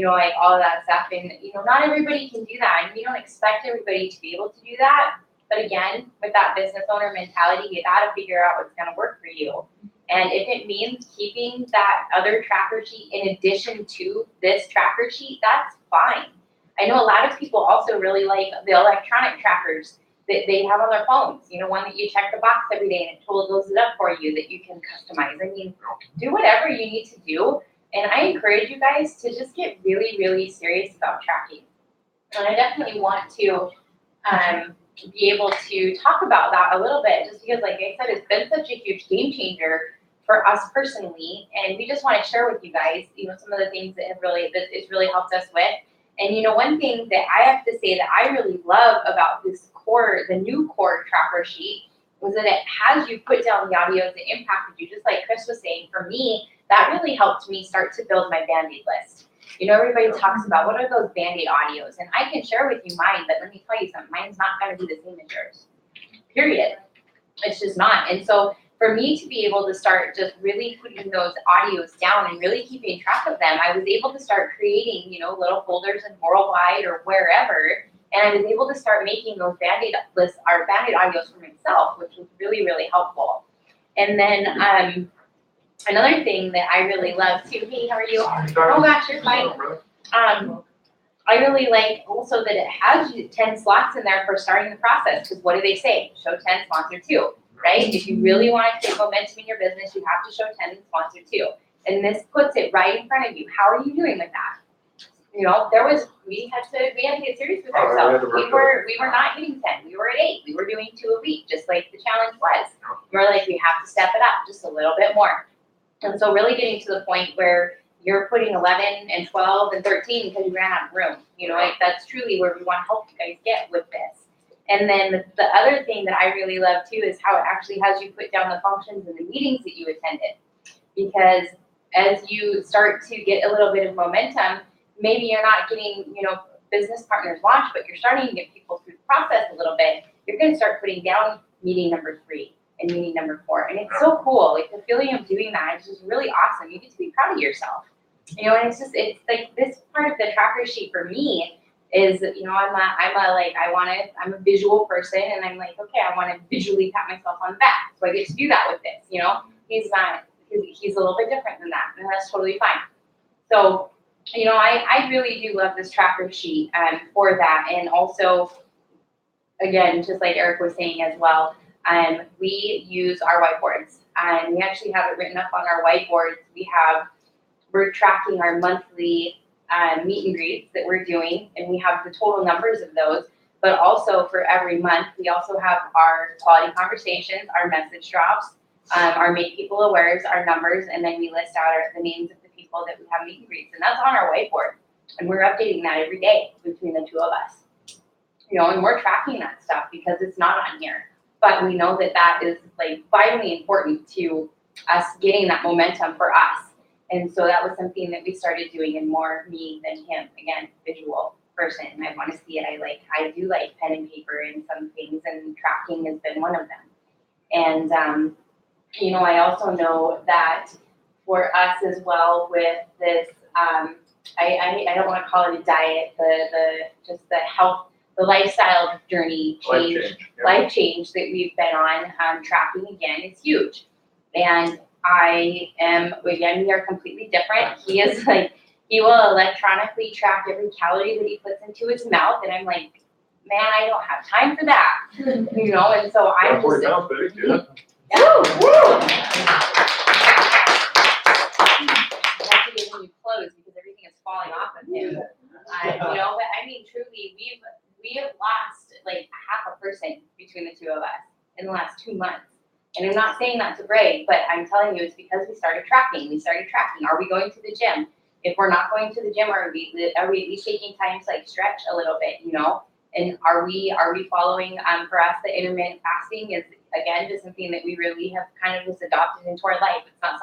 like all of that stuff. And not everybody can do that, and we don't expect everybody to be able to do that. But again, with that business owner mentality, you got to figure out what's going to work for you. And if it means keeping that other tracker sheet in addition to this tracker sheet, that's fine. I know a lot of people also really like the electronic trackers that they have on their phones. One that you check the box every day and it totally it up for you that you can customize. I mean, do whatever you need to do. And I encourage you guys to just get really, really serious about tracking. And I definitely want to be able to talk about that a little bit, just because, like I said, it's been such a huge game changer for us personally, and we just want to share with you guys, some of the things that it's really helped us with. And one thing that I have to say that I really love about the new core tracker sheet, was that it has you put down the audios that impacted you, just like Chris was saying. For me, that really helped me start to build my Band-Aid list. Everybody talks about what are those Band-Aid audios, and I can share with you mine, but let me tell you something, mine's not going to be the same as yours, period. It's just not. And so for me to be able to start just really putting those audios down and really keeping track of them, I was able to start creating, little folders in Worldwide or wherever, and I was able to start making those Band-Aid lists, or Band-Aid audios for myself, which was really, really helpful. And then another thing that I really love too, hey, how are you? Oh gosh, you're fine. I really like also that it has 10 slots in there for starting the process, because what do they say? Show 10, sponsor 2. Right? If you really want to get momentum in your business, you have to show 10 and sponsor 2. And this puts it right in front of you. How are you doing with that? We had to get serious with ourselves. We were not hitting 10. We were at 8. We were doing 2 a week, just like the challenge was. We're like, we have to step it up just a little bit more. And so really getting to the point where you're putting 11 and 12 and 13 because you ran out of room. That's truly where we want to help you guys get with this. And then the other thing that I really love too is how it actually has you put down the functions and the meetings that you attended. Because as you start to get a little bit of momentum, maybe you're not getting, business partners launched, but you're starting to get people through the process a little bit. You're going to start putting down meeting number 3 and meeting number 4. And it's so cool. Like the feeling of doing that is just really awesome. You get to be proud of yourself. And it's like this part of the tracker sheet for me is, I'm a visual person, and I'm like, okay, I want to visually pat myself on the back. So I get to do that with this, He's a little bit different than that, and that's totally fine. So you know, I really do love this tracker sheet for that. And also, again, just like Eric was saying as well, we use our whiteboards. And we actually have it written up on our whiteboards. We're tracking our monthly meet and greets that we're doing, and we have the total numbers of those. But also for every month, we also have our quality conversations, our message drops, our make people awares, our numbers, and then we list out the names of the people that we have meet and greets, and that's on our whiteboard. And we're updating that every day between the two of us. You know, and we're tracking that stuff because it's not on here. But we know that that is like vitally important to us getting that momentum for us. And so that was something that we started doing, and more me than him. Again, visual person. I want to see it. I do like pen and paper in some things, and tracking has been one of them. And you know, I also know that for us as well with this, I don't want to call it a diet, just the health, the lifestyle journey change, life change that we've been on, tracking again is huge. And again, we are completely different. He is like, he will electronically track every calorie that he puts into his mouth, and I'm like, man, I don't have time for that, you know. And so I'm just,
Yeah.
woo, woo. I have to give him new clothes because everything is falling off of him. You know, but I mean, truly, we have lost like half a person between the two of us in the last 2 months. And I'm not saying that to brag, but I'm telling you, it's because we started tracking. Are we going to the gym? If we're not going to the gym, are we at least taking time to like stretch a little bit, you know? And are we following, for us, the intermittent fasting is, again, just something that we really have kind of just adopted into our life. It's not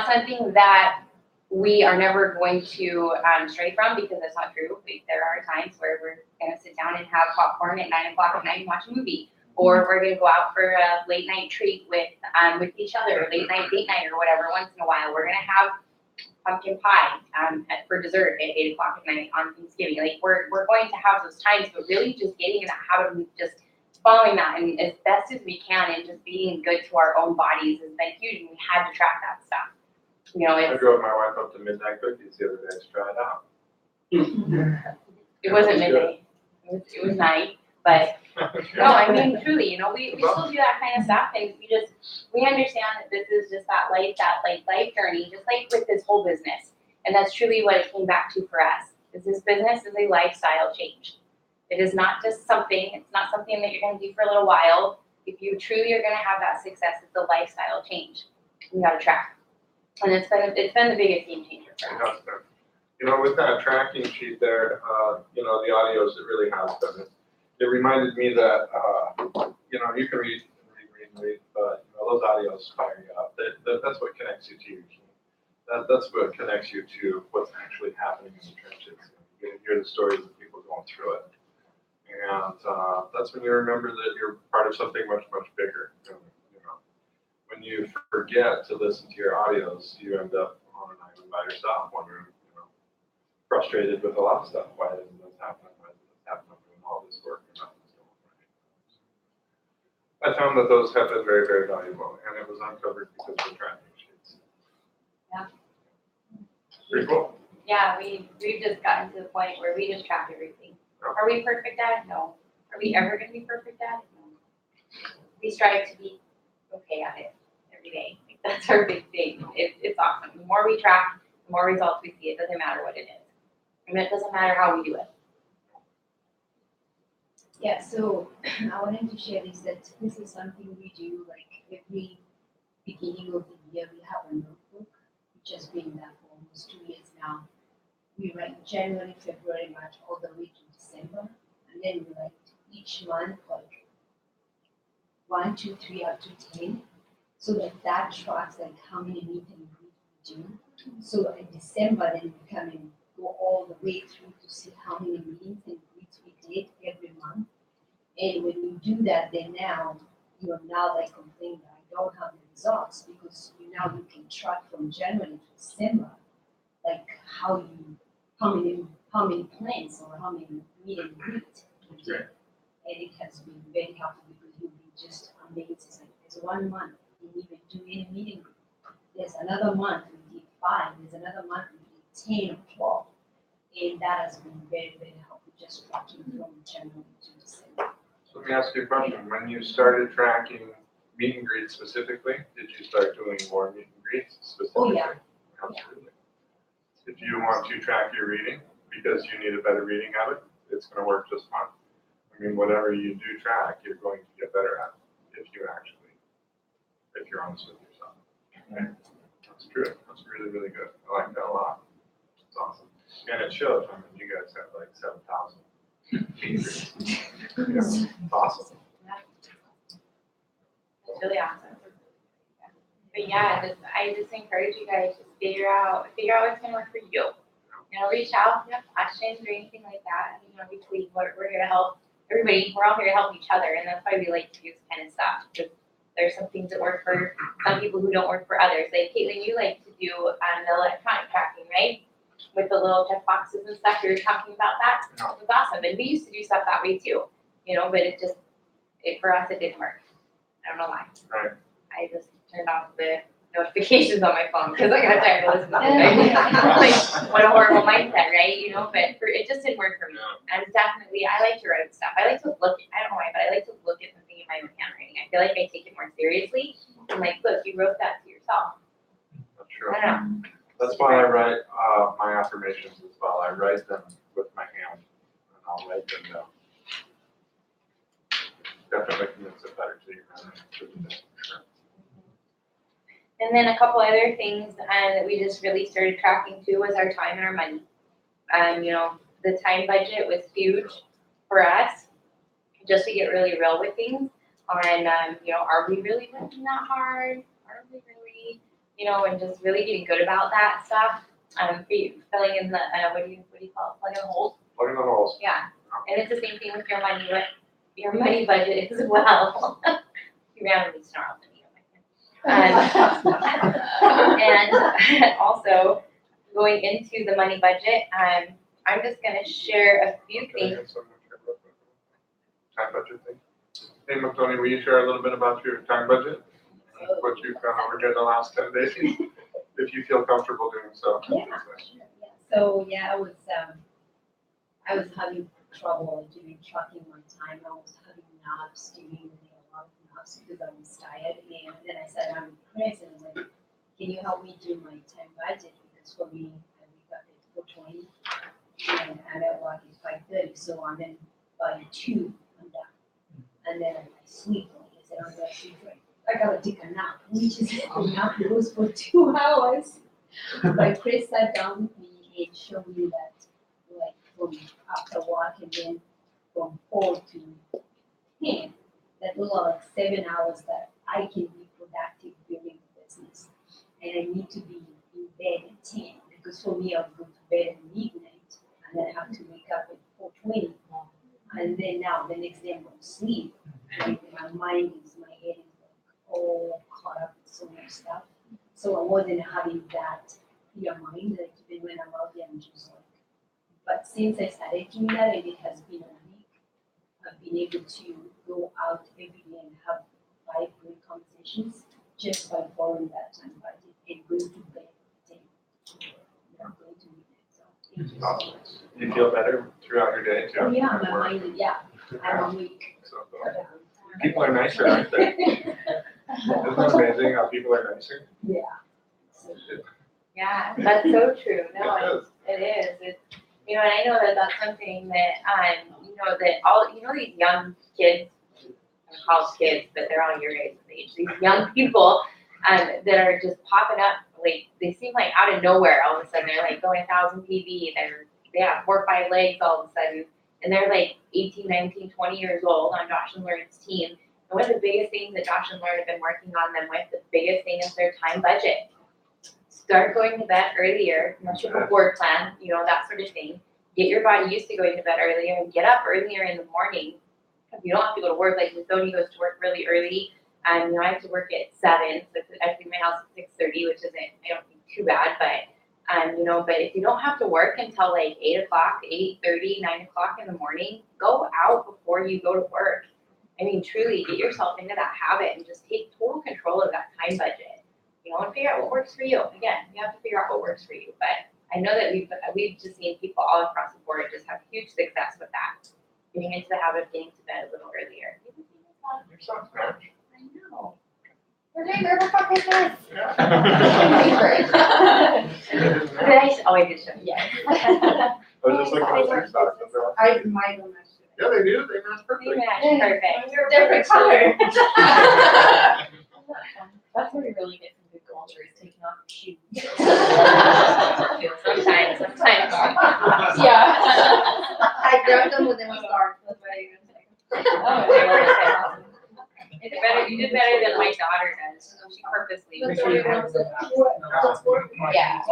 something that we are never going to stray from, because that's not true. There are times where we're going to sit down and have popcorn at 9 o'clock at night and watch a movie. Or we're going to go out for a late night treat with each other, late night, date night, or whatever. Once in a while, we're going to have pumpkin pie for dessert at 8 o'clock at night on Thanksgiving. Like we're going to have those times, but really just getting in the habit of just following that and as best as we can, and just being good to our own bodies has been huge. And we had to track that stuff. You know,
I drove my wife up to Midnight Cookies the other day to try it out.
It wasn't midnight. It was night, but. No, I mean, truly, you know, we still do that kind of stuff, and we understand that this is just that life journey, just like with this whole business. And that's truly what it came back to for us, is this business is a lifestyle change. It is not just something, it's not something that you're going to do for a little while. If you truly are going to have that success, it's a lifestyle change. You got to track. And it's been the biggest game changer for us.
You know, with that tracking sheet there, you know, the audios, it really has been. It reminded me that, you know, you can read, but you know, those audios fire you up. That's what connects you to your team. That's what connects you to what's actually happening in the trenches. You get to hear the stories of people going through it. And that's when you remember that you're part of something much, much bigger. You know, when you forget to listen to your audios, you end up on an island by yourself, wondering, you know, frustrated with a lot of stuff. Why isn't this happening? Why isn't this happening? All this work and nothing's going right. I found that those have been very, very valuable, and it was uncovered because of the tracking sheets.
Yeah.
Pretty cool.
Yeah, we've just gotten to the point where we just track everything. Are we perfect at it? No. Are we ever going to be perfect at it? No. We strive to be okay at it every day. That's our big thing. It's awesome. The more we track, the more results we see. It doesn't matter what it is. I mean, it doesn't matter how we do it.
Yeah, so I wanted to share that this is something we do like every beginning of the year. We have a notebook, which has been there for almost 2 years now. We write January, February, March, all the way to December, and then we write each month like 1, 2, 3 up to 10, so that tracks like how many meet and greet we do. So in December, then we come and go all the way through to see how many meetings and greets we did every month. And when you do that, then now you're now like complaining that I don't have the results, because you can track from January to December, like how many plans or how many meet and greet you did. And it has been very helpful, because you'll be just amazed. It's like there's 1 month we didn't even do any meet and greet. There's another month we did 5, there's another month we did 10 or 12. And that has been very, very helpful, just tracking from January to December.
So let me ask you a question. When you started tracking meet and greets specifically, did you start doing more meet and greets specifically?
Oh, yeah.
Absolutely. If you want to track your reading because you need a better reading habit, it's going to work just fine. I mean, whatever you do track, you're going to get better at it if you're honest with yourself. Okay? That's true. That's really, really good. I like that a lot. It's awesome. And it shows. I mean, you guys have like 7,000 fingers. It's awesome.
It's really awesome. But yeah, I just encourage you guys to figure out what's gonna work for you. You know, reach out if you have questions or anything like that. You know, we're here to help everybody. We're all here to help each other, and that's why we like to do this kind of stuff. Because there's some things that work for some people who don't work for others. Like Caitlin, you like to do the electronic tracking, right? With the little check boxes and stuff. You were talking about that.
Yeah.
It was awesome, and we used to do stuff that way too. You know, but for us it didn't work. I don't know why.
Right.
I just turned off the notifications on my phone because I got tired of listening to it. Like, what a horrible mindset, right? You know, but it just didn't work for me. And definitely, I like to write stuff. I like to look, I don't know why, but I like to look at something in my own handwriting. I feel like I take it more seriously. I'm like, look, you wrote that to yourself.
That's true.
I don't know.
That's why I write my affirmations as well. I write them with my hand, and I'll write them down. Definitely commits it better to your memory. Sure.
And then a couple other things that we just really started tracking too was our time and our money. You know, the time budget was huge for us, just to get really real with things. On, you know, are we really working that hard? Are we really, you know, and just really getting good about that stuff. Filling in the, what do you call it? Plugging the holes.
Plugging the holes.
Yeah, and it's the same thing with your money budget as well. You randomly snarled at me. And also going into the money budget, I'm just going to share a few things.
Time budget thing. Hey, McLaughlin, will you share a little bit about your time budget? What you've gone over here in the last 10 days? If you feel comfortable doing so.
Yeah. So yeah, I was having trouble doing tracking my time. I was having naps, doing a lot of naps because I was tired. And then I said, I'm present. I was like, can you help me do my time budget? Because for me, I wake up at 4:20 and I'm at work at 5:30. So I'm then by 2, I'm done. And then I sleep. Like I said, I'm going to sleep. I gotta take a nap, which is a nap goes for 2 hours. My Chris sat down with me and showed me that, like, from after work and then from 4 to 10, that those are like 7 hours that I can be productive building the business. And I need to be in bed at 10 because for me, I'll go to bed at midnight and then I have to wake up at 4:20. And then now the next day I'm going to sleep. Like my head is like all caught up with so much stuff. So I wasn't having that clear mind, like even when I'm out there, I'm just like, but since I started doing that, and it has been a week, I've been able to go out every day and have 5 great conversations just by following that time budget and going to bed at 10. I'm going to midnight, so it just
Awesome. You feel better throughout your day too?
oh yeah, my mind is, yeah, I'm awake.
So, people are nicer, aren't they? Isn't it amazing how people are nicer?
Yeah.
Yeah, that's so true. No,
It is.
it is. It's, you know, and I know that that's something that, you know, that all, you know, these young kids, I call kids, but they're all your guys' age. These young people that are just popping up, like, they seem like out of nowhere all of a sudden. They're like going 1,000 PB. They have 4 or 5 legs all of a sudden. And they're like 18, 19, 20 years old on Josh and Lauren's team. And one of the biggest things that Josh and Lauren have been working on them with, the biggest thing is their time budget. Start going to bed earlier, much of a board plan, you know, that sort of thing. Get your body used to going to bed earlier and get up earlier in the morning. You don't have to go to work, like Tony goes to work really early. You know, I have to work at 7, so I leave my house at 6:30, which isn't, I don't think, too bad, but you know, but if you don't have to work until like 8 o'clock, 8:30, 9 o'clock in the morning, go out before you go to work. I mean, truly get yourself into that habit and just take total control of that time budget. and figure out what works for you. Again, you have to figure out what works for you, but I know that we've just seen people all across the board just have huge success with that. Getting into the habit of getting to bed a little earlier.
Your son's married.
I know. We're doing River for Christmas. Oh, I did show you.
Yeah.
I was just looking at your socks.
I might have messed it
Yeah, they do, they match
You
perfectly.
match perfect.
You're
Different
different
color.
That's where we really get some good culture, is taking off your shoes.
Sometimes.
Yeah.
I grabbed them when they was dark, that's why I was like.
It's better, you did better than my daughter does. She purposely.
That's what it was.
Yeah.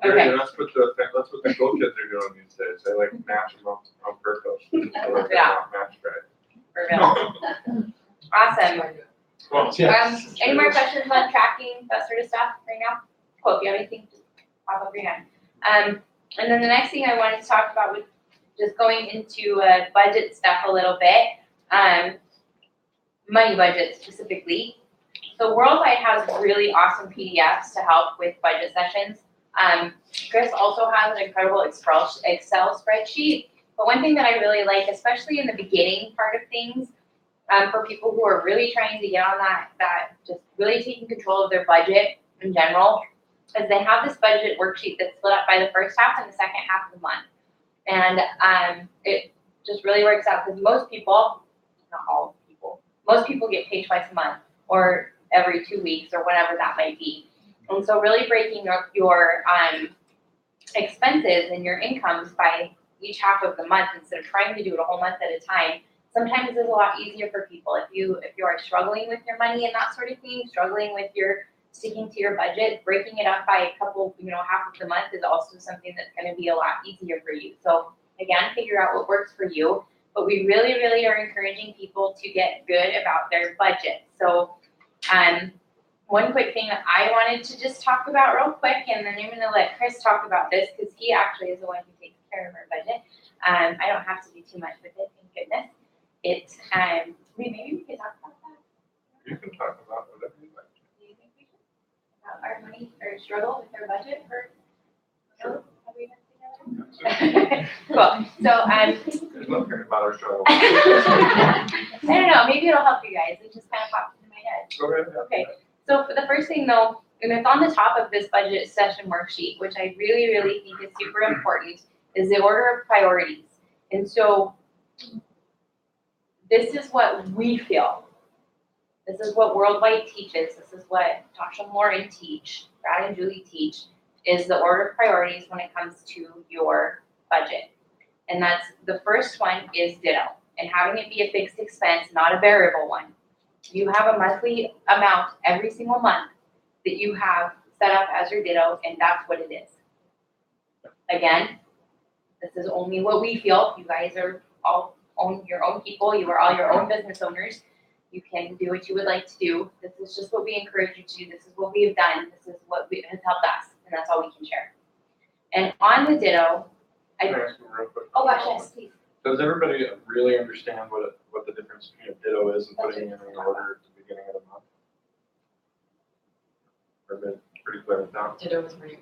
Okay.
Yeah, that's what the cool kids are doing these days, they like match them up on purpose. So they're
Yeah.
not matched right.
For real. Awesome.
Well,
Any more questions on tracking, that sort of stuff right now? Cool, if you have anything, just pop up your hand. And then the next thing I wanted to talk about was just going into budget stuff a little bit. Money budget specifically. So Worldwide has really awesome PDFs to help with budget sessions. Chris also has an incredible Excel spreadsheet. But one thing that I really like, especially in the beginning part of things, for people who are really trying to get on that just really taking control of their budget in general, is they have this budget worksheet that's split up by the first half and the second half of the month. And it just really works out because most people, not all people, most people get paid twice a month or every 2 weeks or whatever that might be. And so really breaking up your expenses and your incomes by each half of the month instead of trying to do it a whole month at a time, sometimes it's a lot easier for people. If you are struggling with your money and that sort of thing, struggling with your sticking to your budget, breaking it up by a couple, half of the month is also something that's going to be a lot easier for you. So again, figure out what works for you. But we really, really are encouraging people to get good about their budget. So one quick thing that I wanted to just talk about real quick, and then I'm going to let Chris talk about this because he actually is the one who takes care of our budget. I don't have to do too much with it, thank goodness. It's, maybe we could talk about that.
You can talk about whatever you like.
Do you think we should? About our money, or struggle with our budget for, have we done together? Cool, so,
There's no caring about our struggle.
I don't know, maybe it'll help you guys, it just kind of popped into my head.
Go ahead.
Okay, so for the first thing though, and it's on the top of this budget session worksheet, which I really, really think is super important, is the order of priorities. And so this is what we feel. This is what Worldwide teaches. This is what Josh and Lauren teach, Brad and Julie teach, is the order of priorities when it comes to your budget. And that's the first one is ditto, and having it be a fixed expense, not a variable one. You have a monthly amount every single month that you have set up as your ditto, and that's what it is. Again, this is only what we feel. You guys are all your own people. You are all your own business owners. You can do what you would like to do. This is just what we encourage you to do. This is what we have done. This is what has helped us, and that's all we can share. And on the ditto,
Can I ask you real quick?
oh gosh, yes, please.
Does everybody really understand what the difference between a ditto is and putting in an order at the beginning of the month? Or is it pretty clear with that?
Ditto is pretty,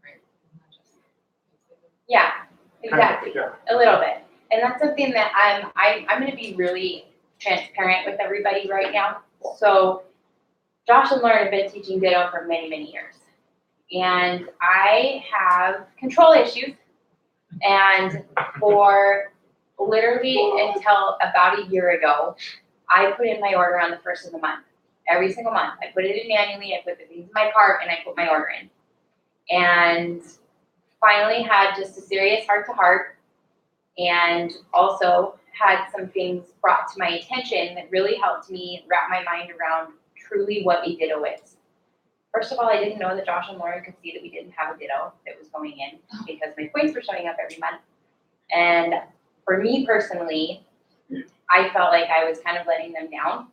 right? Not just-
Yeah, exactly.
Yeah.
A little bit. And that's something that I'm going to be really transparent with everybody right now. So Josh and Lauren have been teaching ditto for many, many years. And I have control issues. And for literally until about a year ago, I put in my order on the first of the month. Every single month. I put it in manually, I put the things in my cart, and I put my order in. And finally had just a serious heart-to-heart, and also had some things brought to my attention that really helped me wrap my mind around truly what a ditto is. First of all, I didn't know that Josh and Lauren could see that we didn't have a ditto that was going in because my points were showing up every month. And for me personally, I felt like I was kind of letting them down.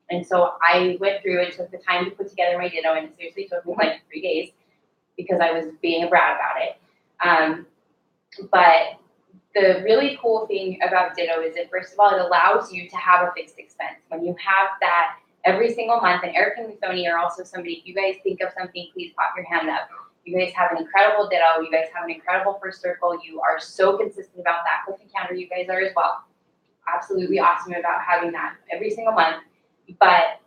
And so I went through and took the time to put together my ditto, and it seriously took me like 3 days because I was being a brat about it. But the really cool thing about ditto is that, first of all, it allows you to have a fixed expense. When you have that every single month, and Eric and Sony are also somebody, if you guys think of something, please pop your hand up. You guys have an incredible ditto. You guys have an incredible first circle. You are so consistent about that. Cliff and Counter, you guys are as well. Absolutely awesome about having that every single month. But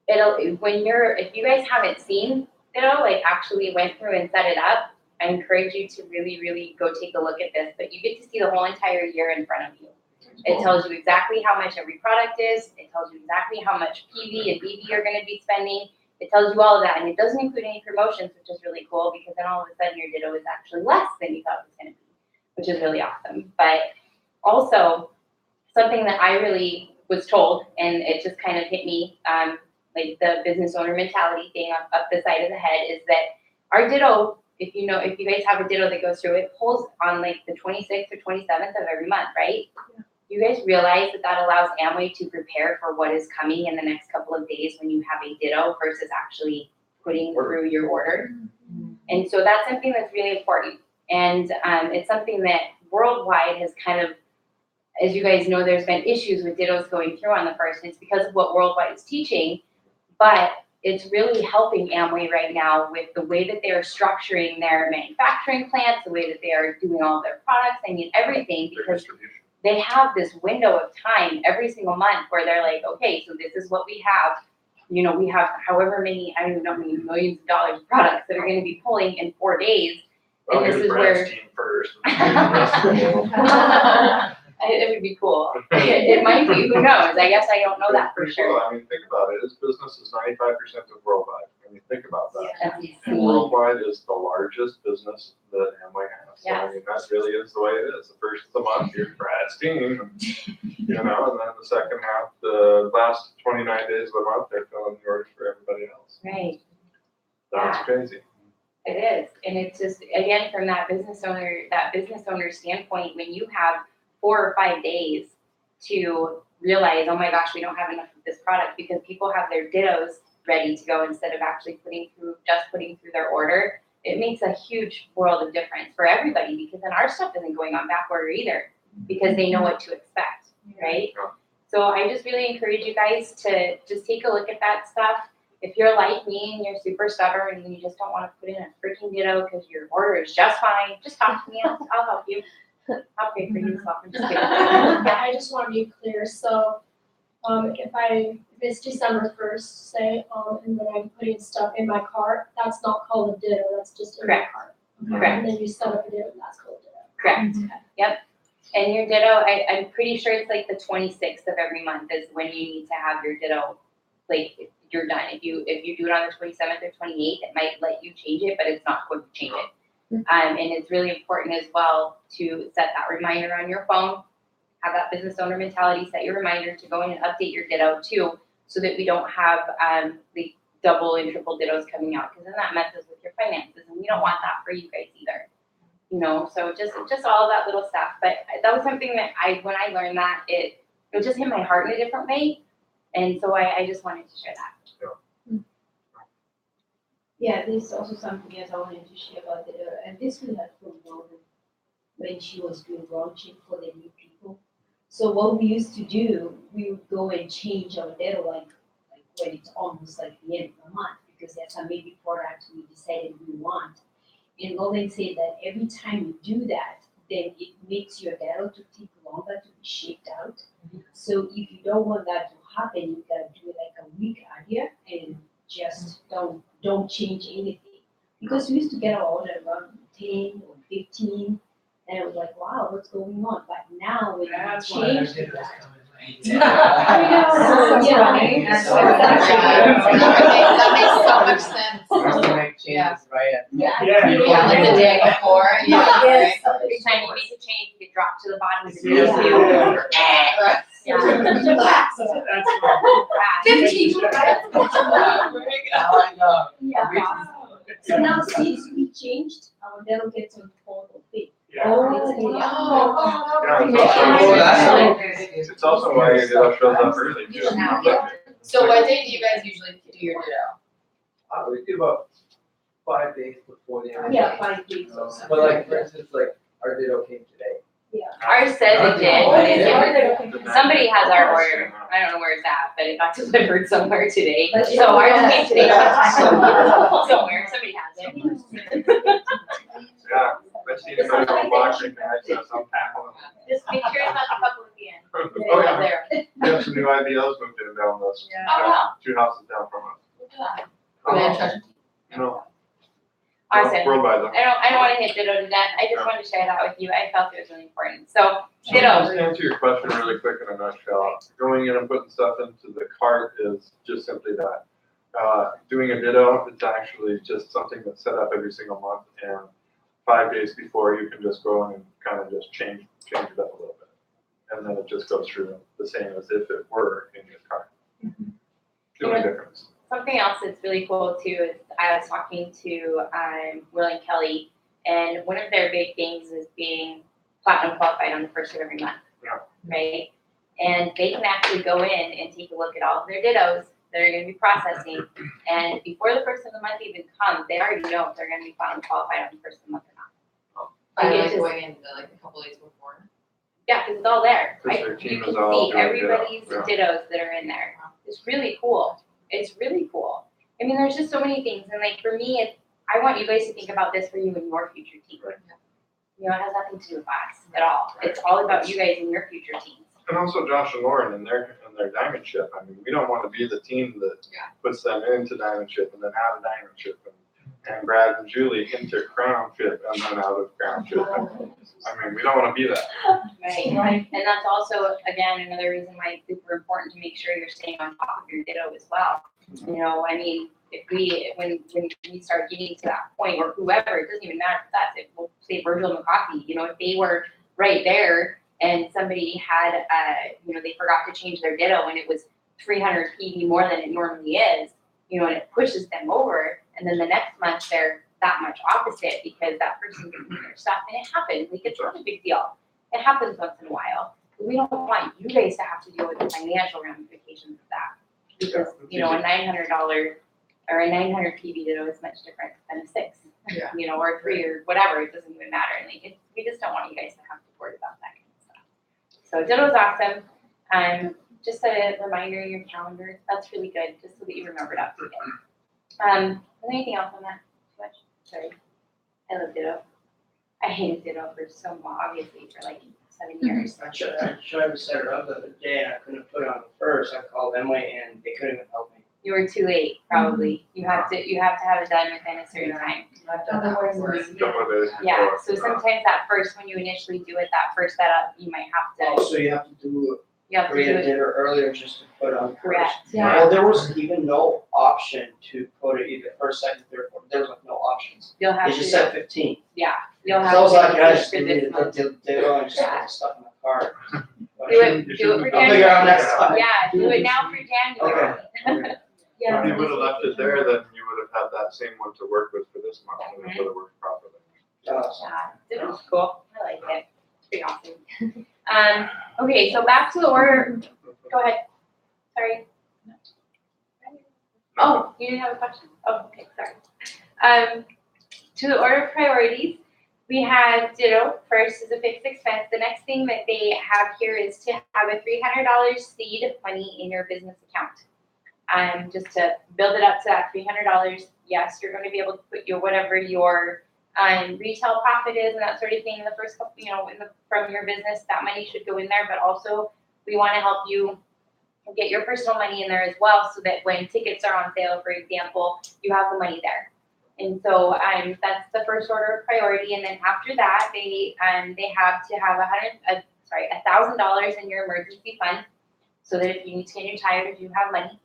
if you guys haven't seen ditto, like actually went through and set it up, I encourage you to really, really go take a look at this. But you get to see the whole entire year in front of you. It tells you exactly how much every product is. It tells you exactly how much PV and BV you're going to be spending. It tells you all of that, and it doesn't include any promotions, which is really cool because then all of a sudden your ditto is actually less than you thought it was going to be, which is really awesome. But also, something that I really was told, and it just kind of hit me, like the business owner mentality thing up the side of the head, is that our ditto, if you guys have a ditto that goes through, it pulls on like the 26th or 27th of every month, right? Yeah. You guys realize that allows Amway to prepare for what is coming in the next couple of days when you have a ditto versus actually putting through your order. Mm-hmm. And so that's something that's really important. And it's something that worldwide has kind of, as you guys know, there's been issues with dittos going through on the first, and it's because of what Worldwide is teaching, but it's really helping Amway right now with the way that they are structuring their manufacturing plants, the way that they are doing all of their products, I mean everything, because they have this window of time every single month where they're like, okay, so this is what we have. You know, we have however many, I don't even know how many millions of dollars of products that are going to be pulling in 4 days.
Well,
and this is where
first.
It would be cool. It might be. Who knows? I guess I don't know that for sure.
Cool. I mean, think about it. His business is 95% of Worldwide. I mean, think about that.
Yeah.
And Worldwide is the largest business that Amway has. So, I mean, that really is the way it is. The first of the month, you're Brad's team, and, you know, and then the second half, the last 29 days of the month, they're filling the orders for everybody else.
Right.
That's crazy.
It is. And it's just, again, from that business owner standpoint, when you have 4 or 5 days to realize, oh my gosh, we don't have enough of this product, because people have their dittos ready to go instead of actually putting through their order, it makes a huge world of difference for everybody, because then our stuff isn't going on back order either, because they know what to expect, right? Yeah. So I just really encourage you guys to just take a look at that stuff. If you're like me and you're super stubborn and you just don't want to put in a freaking ditto because your order is just fine, just talk to me. I'll help you. I'll pay for you. So I'm just kidding.
Yeah, I just want to be clear. So, if it's December 1st, say, and then I'm putting stuff in my cart, that's not called a ditto. That's just in my cart. Okay.
Correct.
And then you set up a ditto, and that's called a ditto.
Correct. Okay. Yep. And your ditto, I'm pretty sure it's like the 26th of every month is when you need to have your ditto. Like, you're done. If you do it on the 27th or 28th, it might let you change it, but it's not going to change it. And it's really important as well to set that reminder on your phone. Have that business owner mentality. Set your reminder to go in and update your ditto too, so that we don't have the double and triple dittos coming out, because then that messes with your finances, and we don't want that for you guys either. You know, so just all of that little stuff. But that was something that when I learned that, it just hit my heart in a different way. And so I just wanted to share that.
Yeah, this is also something else I wanted to share about and this we had from Norman when she was doing launching for the new people. So what we used to do, we would go and change our data like when it's almost like the end of the month, because there's some maybe products we decided we want. And Logan said that every time you do that, then it makes your data to take longer to be shipped out. Mm-hmm. So if you don't want that to happen, you gotta do it like a week earlier and just don't change anything. Because we used to get our order around 10 or 15, and it was like, wow, what's going on? But now when you change that,
That makes so much sense.
Make changes right at
Like the day before.
Yes. Every time you make a change, you get dropped to the bottom of the ditto too. Yeah.
That's
15.
Now I know.
yeah. So now since we changed, our data gets on total fee.
It's also why your ditto shows up early too.
So what day do you guys usually do your ditto?
We do about 5 days before the end.
Yeah, 5 days.
But like, for instance, like, our ditto came today.
Ours said it did, but it didn't.
Did not.
Somebody has our order. I don't know where it's at, but it got delivered somewhere today.
But
So ours came today.
Yeah.
Somewhere, somebody has it.
Yeah, let's see if I don't box it, access, I'm tackling.
Just make sure it's not the couple at the end.
Oh, yeah,
There.
we have some new IBLs moved in down this,
Oh, wow.
2 houses down from us.
Look at that.
No,
Awesome.
worldwide though.
I don't wanna hit ditto to death. I just wanted to share that with you. I felt it was really important. So,
So
ditto.
just to answer your question really quick in a nutshell, going in and putting stuff into the cart is just simply that. Doing a ditto, it's actually just something that's set up every single month, and 5 days before you can just go in and kind of just change it up a little bit. And then it just goes through the same as if it were in your cart. The only difference.
Something else that's really cool too is I was talking to Will and Kelly, and one of their big things is being platinum qualified on the first of every month.
Yeah.
Right? And they can actually go in and take a look at all of their dittos that are going to be processing, and before the first of the month even comes, they already know if they're going to be platinum qualified on the first of the month or not.
I
Like,
like
it's just-
going in like a couple days before.
Yeah, because it's all there.
Because
Right?
their team
You can
is all
see
doing
everybody's
ditto,
dittos that are in there. It's really cool. It's really cool. I mean, there's just so many things, and like for me, I want you guys to think about this for you and your future team.
Right.
You know, it has nothing to do with us at all. It's all about you guys and your future teams.
And also Josh and Lauren and their diamond ship. I mean, we don't want to be the team that puts them into diamond ship and then out of diamond ship, and Brad and Julie into crown ship and then out of crown ship. I mean, we don't want to be that.
Right. And that's also, again, another reason why it's super important to make sure you're staying on top of your ditto as well. You know, I mean, when we start getting to that point, or whoever, it doesn't even matter if that's it, we'll say Virgil and McLaughlin, you know, if they were right there and somebody had, you know, they forgot to change their ditto and it was 300 PV more than it normally is, you know, and it pushes them over, and then the next month they're that much opposite because that person didn't do their stuff, and it happens, like it's not a big deal. It happens once in a while. But we don't want you guys to have to deal with the financial ramifications of that. Because, you know, a $900 or a 900 PV ditto is much different than a 6,
Yeah.
you know, or a 3 or whatever, it doesn't even matter. And like, we just don't want you guys to have to worry about that kind of stuff. So ditto's awesome. Just a reminder in your calendar, that's really good, just so that you remember to update it. Is there anything else on that? Too much? Sorry. I love ditto. I hated ditto for so long, obviously, for like 7 years.
I tried to set her up the other day and I couldn't put it on the first. I called Emily and they couldn't even help me.
You were too late, probably. You have to have it done within a certain time.
I've done that before.
Couple of days
Yeah,
before.
so sometimes that first, when you initially do it, that first setup, you might have to,
So you have to do
you have to do
create a
it
dinner earlier just to put it on first.
correct.
Well, there was even no option to put it either first, second, third, fourth. There was like no options.
You'll have
They
to,
just said 15.
you'll
So
have
I was like,
to
guys,
for
give
this
me
month.
the ditto and just put the stuff in the cart.
Do it for
I'll figure out
January.
next time.
Yeah, do it now for January.
Okay.
Yeah.
If you would have left it there, then you would have had that same one to work with for this month, and it would have worked properly.
Yeah, it was cool. I like it. It's pretty awesome. Okay, so back to the order. Go ahead. Sorry. Oh, you didn't have a question? Oh, okay, sorry. To the order of priorities, we have ditto. First is a fixed expense. The next thing that they have here is to have a $300 seed money in your business account. Just to build it up to that $300. Yes, you're going to be able to put your whatever your retail profit is and that sort of thing in the first couple, you know, from your business. That money should go in there, but also we want to help you get your personal money in there as well, so that when tickets are on sale, for example, you have the money there. And so that's the first order of priority. And then after that, they have to have $1,000 in your emergency fund, so that if you need to get new tires, you have money.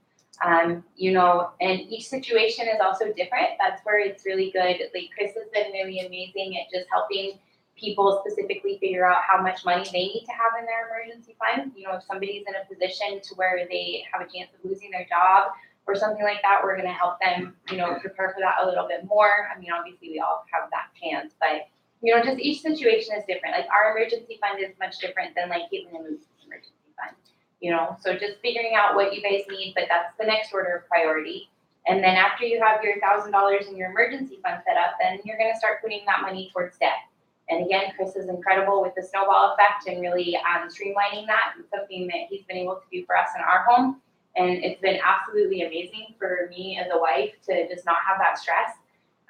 You know, and each situation is also different. That's where it's really good. Like Chris has been really amazing at just helping people specifically figure out how much money they need to have in their emergency fund. You know, if somebody's in a position to where they have a chance of losing their job or something like that, we're going to help them, you know, prepare for that a little bit more. I mean, obviously we all have that chance, but you know, just each situation is different. Like our emergency fund is much different than like Caitlin and Lucy's emergency fund. You know, so just figuring out what you guys need, but that's the next order of priority. And then after you have your $1,000 in your emergency fund set up, then you're going to start putting that money towards debt.
And again, Chris is incredible with the snowball effect and really streamlining that. It's something that he's been able to do for us in our home. And it's been absolutely amazing for me as a wife to just not have that stress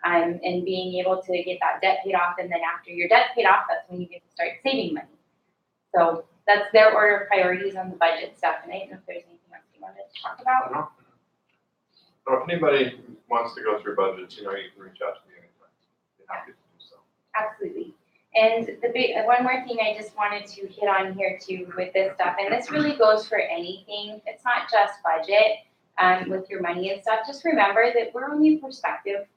and being able to get that debt paid off. And then after your debt's paid off, that's when you get to start saving money. So that's their order of priorities on the budget stuff. And I don't know if there's anything else you wanted to talk about.
So if anybody wants to go through budgets, you can reach out to me anytime. Be happy to do so.
Absolutely. And one more thing I just wanted to hit on here too with this stuff, and this really goes for anything. It's not just budget with your money and stuff. Just remember that we're only perspective.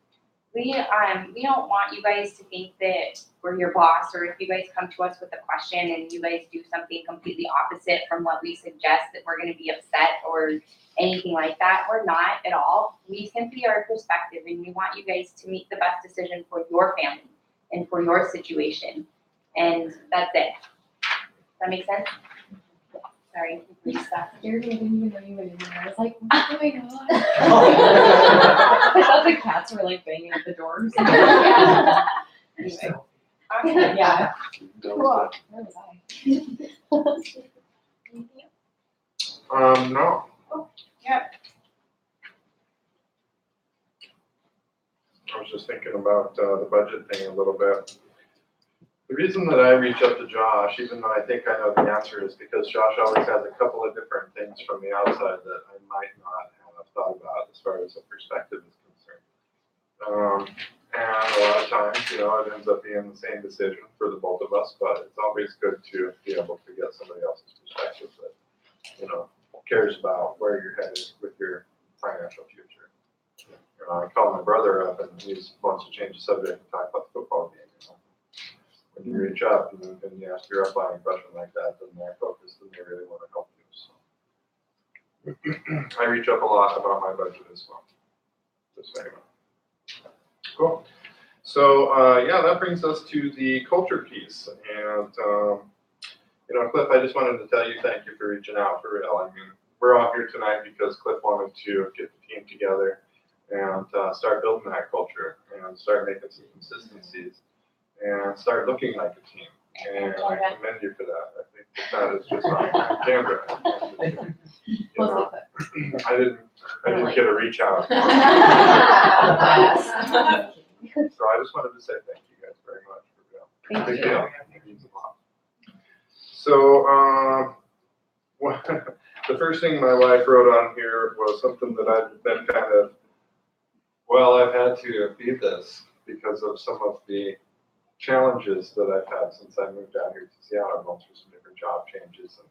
We don't want you guys to think that we're your boss, or if you guys come to us with a question and you guys do something completely opposite from what we suggest, that we're going to be upset or anything like that. We're not at all. We simply are a perspective, and we want you guys to make the best decision for your family and for your situation. And that's it. Does that make sense? Yeah. Sorry, Lisa.
Scared me, I didn't even know you went in there. I was like, what's going on? I thought the cats were like banging at the doors.
Yeah.
Anyway,
Awesome.
yeah.
Cool.
Where was I?
No.
Yep.
I was just thinking about the budget thing a little bit. The reason that I reach out to Josh, even though I think I know the answer, is because Josh always has a couple of different things from the outside that I might not have thought about as far as a perspective is concerned. And a lot of times, it ends up being the same decision for the both of us, but it's always good to be able to get somebody else's perspective that, cares about where you're headed with your financial future. I call my brother up and he wants to change the subject and talk about the football game. When you reach out and you ask your upline a question like that, then they're focused and they really want to help you. So I reach up a lot about my budget as well. Just saying. Cool. So that brings us to the culture piece. And Cliff, I just wanted to tell you thank you for reaching out for real. I mean, we're all here tonight because Cliff wanted to get the team together and start building that culture and start making some consistencies and start looking like a team. And I commend you for that. I think that is just on camera. I didn't get a reach out. So I just wanted to say thank you guys very much for
Thank
big
you.
deal. It means a lot. So the first thing my wife wrote on here was something that I've been I've had to feed this because of some of the challenges that I've had since I moved down here to Seattle. I've gone through some different job changes, and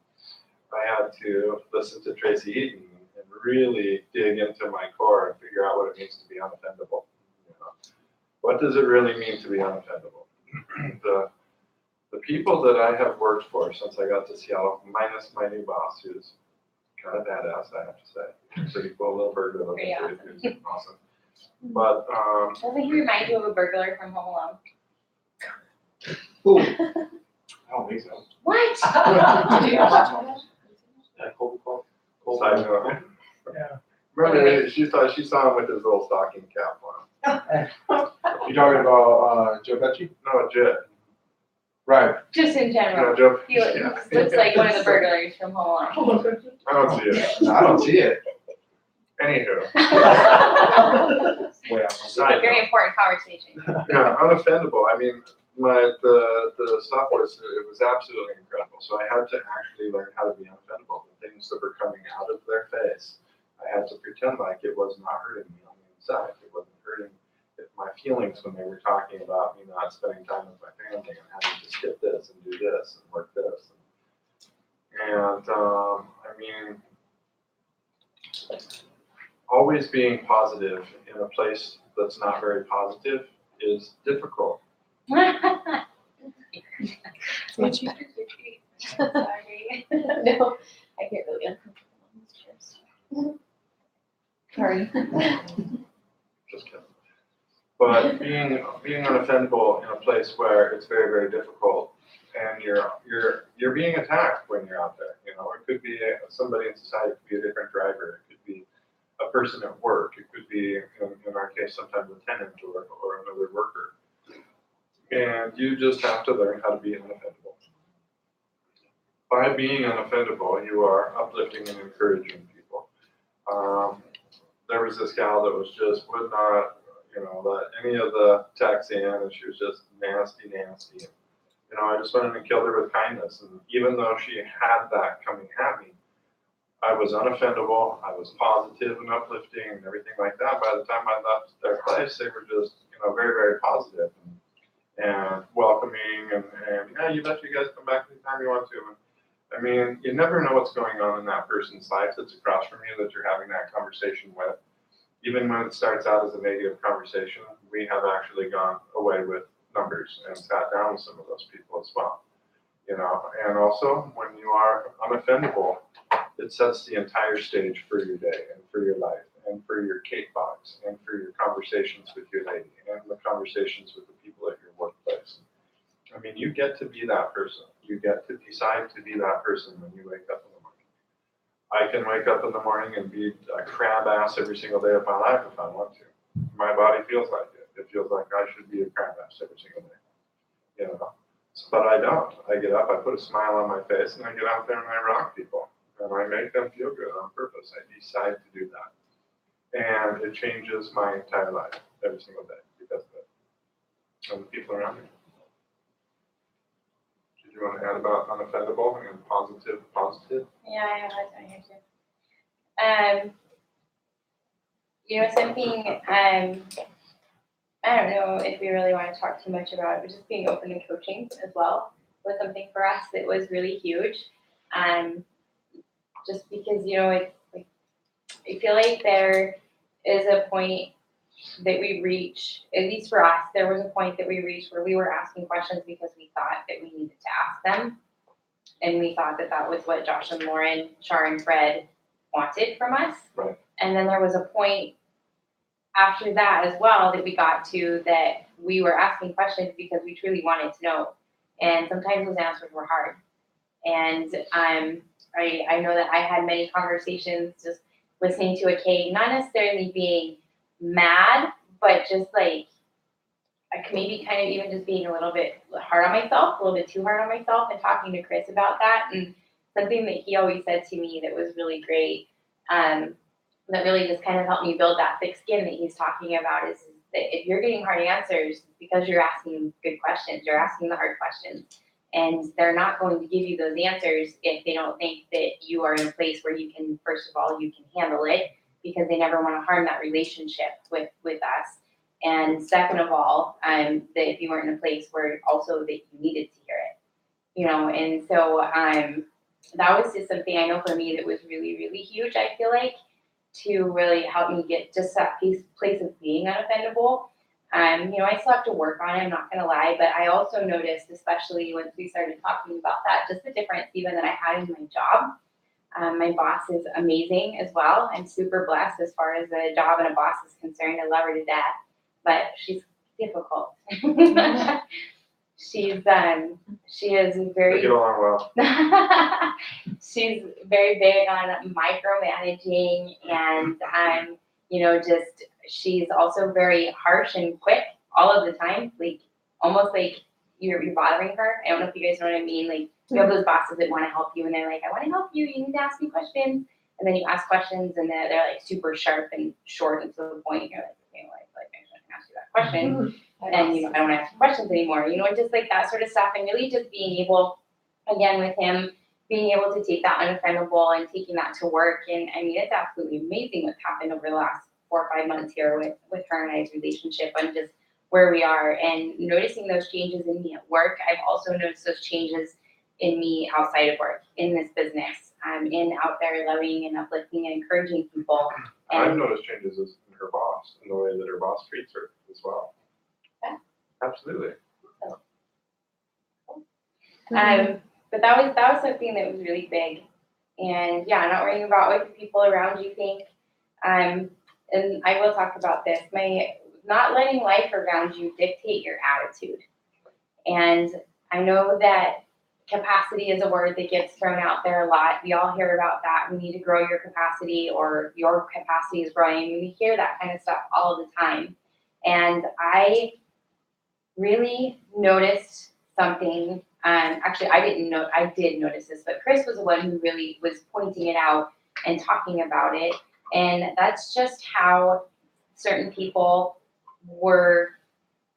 I had to listen to Tracy Eaton and really dig into my core and figure out what it means to be unoffendable. What does it really mean to be unoffendable? The people that I have worked for since I got to Seattle, minus my new boss, who's kind of badass, I have to say. Pretty cool little burglar.
Pretty
Who's awesome. But
Doesn't he remind you of a burglar from Home Alone?
Ooh. I don't think so.
What?
side note.
Yeah.
Remember, she saw him with his little stocking cap on.
You talking about Joe Becci?
No, Jed.
Right.
Just in general.
Joe.
He looks like one of the burglars from Home Alone.
I don't see it.
No, I don't see it.
Anywho.
Way
It's a very important conversation.
Yeah, unoffendable. I mean, the stuff was absolutely incredible. So I had to actually learn how to be unoffendable. The things that were coming out of their face, I had to pretend like it was not hurting me on the inside. It wasn't hurting my feelings when they were talking about me not spending time with my family and having to skip this and do this and work this. And I mean, always being positive in a place that's not very positive is difficult.
Sorry.
No, I get really uncomfortable on these trips. Sorry.
Just kidding. But being unoffendable in a place where it's very, very difficult, and you're being attacked when you're out there. It could be somebody in society. It could be a different driver. It could be a person at work. It could be, in our case, sometimes a tenant or another worker. And you just have to learn how to be unoffendable. By being unoffendable, you are uplifting and encouraging people. There was this gal that was just would not, let any of the texts in, and she was just nasty. I just went in and killed her with kindness. And even though she had that coming at me, I was unoffendable, I was positive and uplifting and everything like that. By the time I left their place, they were just, very, very positive and welcoming and yeah, you bet you guys come back anytime you want to. And, I mean, you never know what's going on in that person's life that's across from you that you're having that conversation with. Even when it starts out as a negative conversation, we have actually gone away with numbers and sat down with some of those people as well. And also when you are unoffendable, it sets the entire stage for your day and for your life and for your cake box and for your conversations with your lady and the conversations with the people at your workplace. I mean, you get to be that person. You get to decide to be that person when you wake up in the morning. I can wake up in the morning and be a crab ass every single day of my life if I want to. My body feels like it. It feels like I should be a crab ass every single day. But I don't. I get up, I put a smile on my face, and I get out there and I rock people. And I make them feel good on purpose. I decide to do that. And it changes my entire life every single day because of it. And the people around me. Did you want to add about unoffendable and positive?
Yeah, I have that down here too. Something, I don't know if we really want to talk too much about it, but just being open to coaching as well was something for us that was really huge. Just because, it's like, I feel like there is a point that we reach, at least for us, there was a point that we reached where we were asking questions because we thought that we needed to ask them. And we thought that that was what Josh and Lauren, Char and Fred wanted from us.
Right.
And then there was a point after that as well that we got to that we were asking questions because we truly wanted to know. And sometimes those answers were hard. And I know that I had many conversations just listening to a Kay, not necessarily being mad, but just like maybe kind of even just being a little bit hard on myself, a little bit too hard on myself, and talking to Chris about that. And something that he always said to me that was really great, that really just kind of helped me build that thick skin that he's talking about is that if you're getting hard answers, because you're asking good questions, you're asking the hard questions. And they're not going to give you those answers if they don't think that you are in a place where you can, first of all, you can handle it, because they never want to harm that relationship with us. And second of all, that if you weren't in a place where also that you needed to hear it, and so that was just something I know for me that was really, really huge, I feel like, to really help me get just that place of being unoffendable. I still have to work on it, I'm not gonna lie, but I also noticed, especially once we started talking about that, just the difference even that I had in my job. My boss is amazing as well. I'm super blessed as far as a job and a boss is concerned. I love her to death, but she's difficult. She is very.
They get along well.
She's very big on micromanaging, and she's also very harsh and quick all of the time. Like almost like you're bothering her. I don't know if you guys know what I mean. Like you have those bosses that want to help you, and they're like, "I want to help you. You need to ask me questions." And then you ask questions, and they're like super sharp and short and to the point. You're like, "Okay, well, I shouldn't ask you that question." And I don't want to ask questions anymore. Just like that sort of stuff, and really just being able, again with him, being able to take that unoffendable and taking that to work. And I mean, it's absolutely amazing what's happened over the last 4 or 5 months here with her and I's relationship and just where we are, and noticing those changes in me at work. I've also noticed those changes in me outside of work, in this business. I'm out there loving and uplifting and encouraging people. And
I've noticed changes in her boss, in the way that her boss treats her as well.
Yeah.
Absolutely.
But that was something that was really big. And yeah, not worrying about what the people around you think. And I will talk about this. Not letting life around you dictate your attitude. And I know that capacity is a word that gets thrown out there a lot. We all hear about that. We need to grow your capacity, or your capacity is growing. We hear that kind of stuff all the time. And I really noticed something. Actually, I did notice this, but Chris was the one who really was pointing it out and talking about it. And that's just how certain people were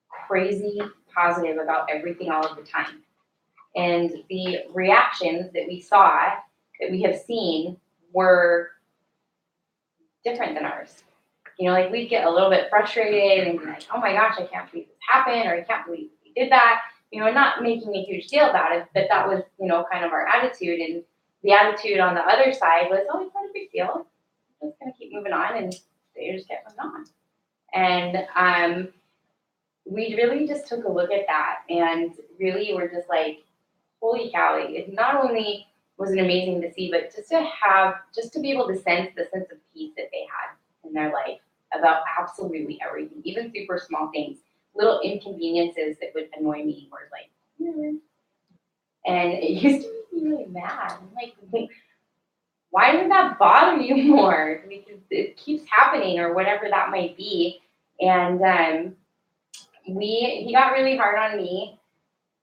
crazy positive about everything all of the time. And the reactions that we saw, that we have seen, were different than ours. You know, like we'd get a little bit frustrated and be like, oh my gosh, I can't believe this happened, or I can't believe we did that. You know, not making a huge deal about it, but that was, you know, kind of our attitude. And the attitude on the other side was, oh, it's not a big deal. I'm just gonna keep moving on, and they just kept moving on. And we really just took a look at that and really were just like, holy cow, like, it not only was it amazing to see, but just to be able to sense the sense of peace that they had in their life about absolutely everything, even super small things, little inconveniences that would annoy me were like, and it used to make me really mad. I'm like, why did that bother you more? Because it keeps happening or whatever that might be. And he got really hard on me,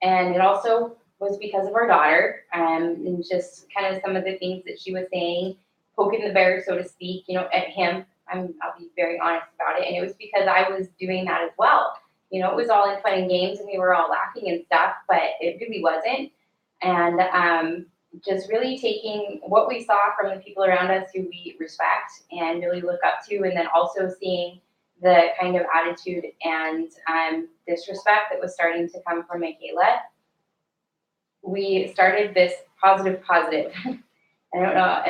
and it also was because of our daughter, and just kind of some of the things that she was saying, poking the bear, so to speak, you know, at him. I'll be very honest about it, and it was because I was doing that as well. You know, it was all in fun and games, and we were all laughing and stuff, but it really wasn't. And just really taking what we saw from the people around us who we respect and really look up to, and then also seeing the kind of attitude and disrespect that was starting to come from Michaela. We started this positive. I don't know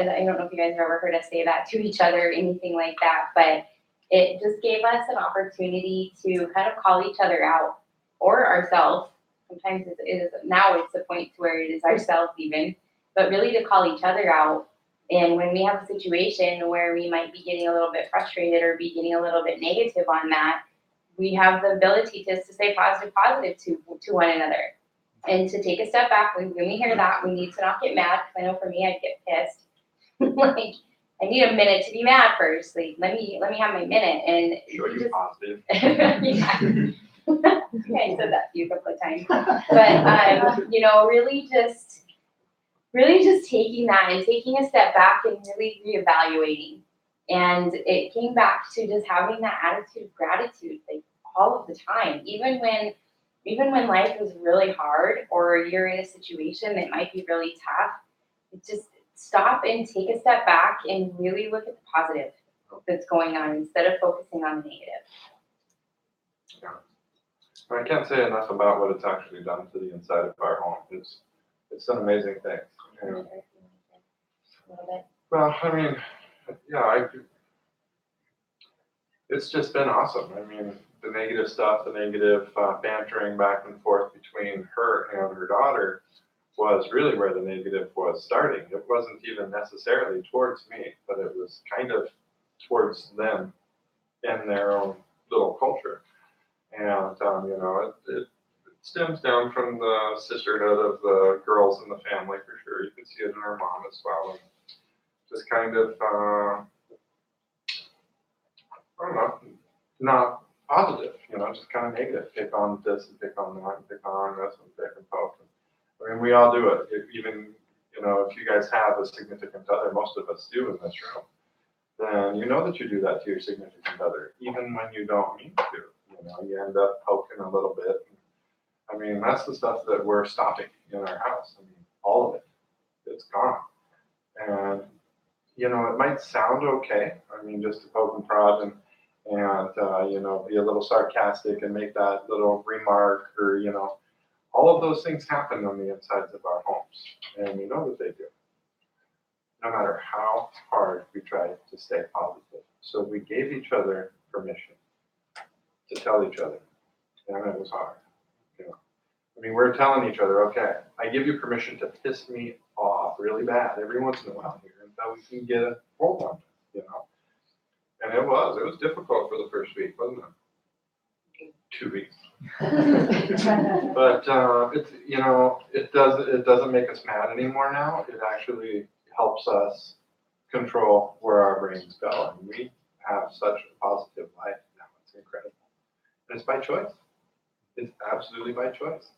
if you guys have ever heard us say that to each other or anything like that, but it just gave us an opportunity to kind of call each other out, or ourselves. Sometimes now it's the point to where it is ourselves even, but really to call each other out. And when we have a situation where we might be getting a little bit frustrated or be getting a little bit negative on that, we have the ability to say positive to one another. And to take a step back, when we hear that, we need to not get mad, because I know for me, I'd get pissed. Like, I need a minute to be mad first. Like, let me have my minute. And
Show you positive.
Yeah. I said that to you a couple of times. But you know, really just taking that and taking a step back and really reevaluating. And it came back to just having that attitude of gratitude, like all of the time, even when life is really hard or you're in a situation that might be really tough, just stop and take a step back and really look at the positive that's going on instead of focusing on the negative.
Yeah. I can't say enough about what it's actually done to the inside of our home. It's an amazing thing.
A little bit.
Well, I mean, yeah, it's just been awesome. I mean, the negative stuff, the negative bantering back and forth between her and her daughter was really where the negative was starting. It wasn't even necessarily towards me, but it was kind of towards them and their own little culture. And, you know, it stems down from the sisterhood of the girls in the family, for sure. You can see it in her mom as well. And just kind of, I don't know, not positive, you know, just kind of negative. Pick on this and pick on that and pick on this and pick and poke. I mean, we all do it. Even, you know, if you guys have a significant other, most of us do in this room, then you know that you do that to your significant other, even when you don't mean to. You know, you end up poking a little bit. I mean, that's the stuff that we're stopping in our house. I mean, all of it. It's gone. And, you know, it might sound okay. I mean, just to poke and prod and you know, be a little sarcastic and make that little remark, or, you know, all of those things happen on the insides of our homes. And we know that they do. No matter how hard we try to stay positive. So we gave each other permission to tell each other. And it was hard. You know, I mean, we're telling each other, okay, I give you permission to piss me off really bad every once in a while here until we can get a hold on it, you know. And it was difficult for the first week, wasn't it? 2 weeks. But it's, you know, it doesn't make us mad anymore now. It actually helps us control where our brains go, and we have such a positive life now. It's incredible. And it's by choice. It's absolutely by choice.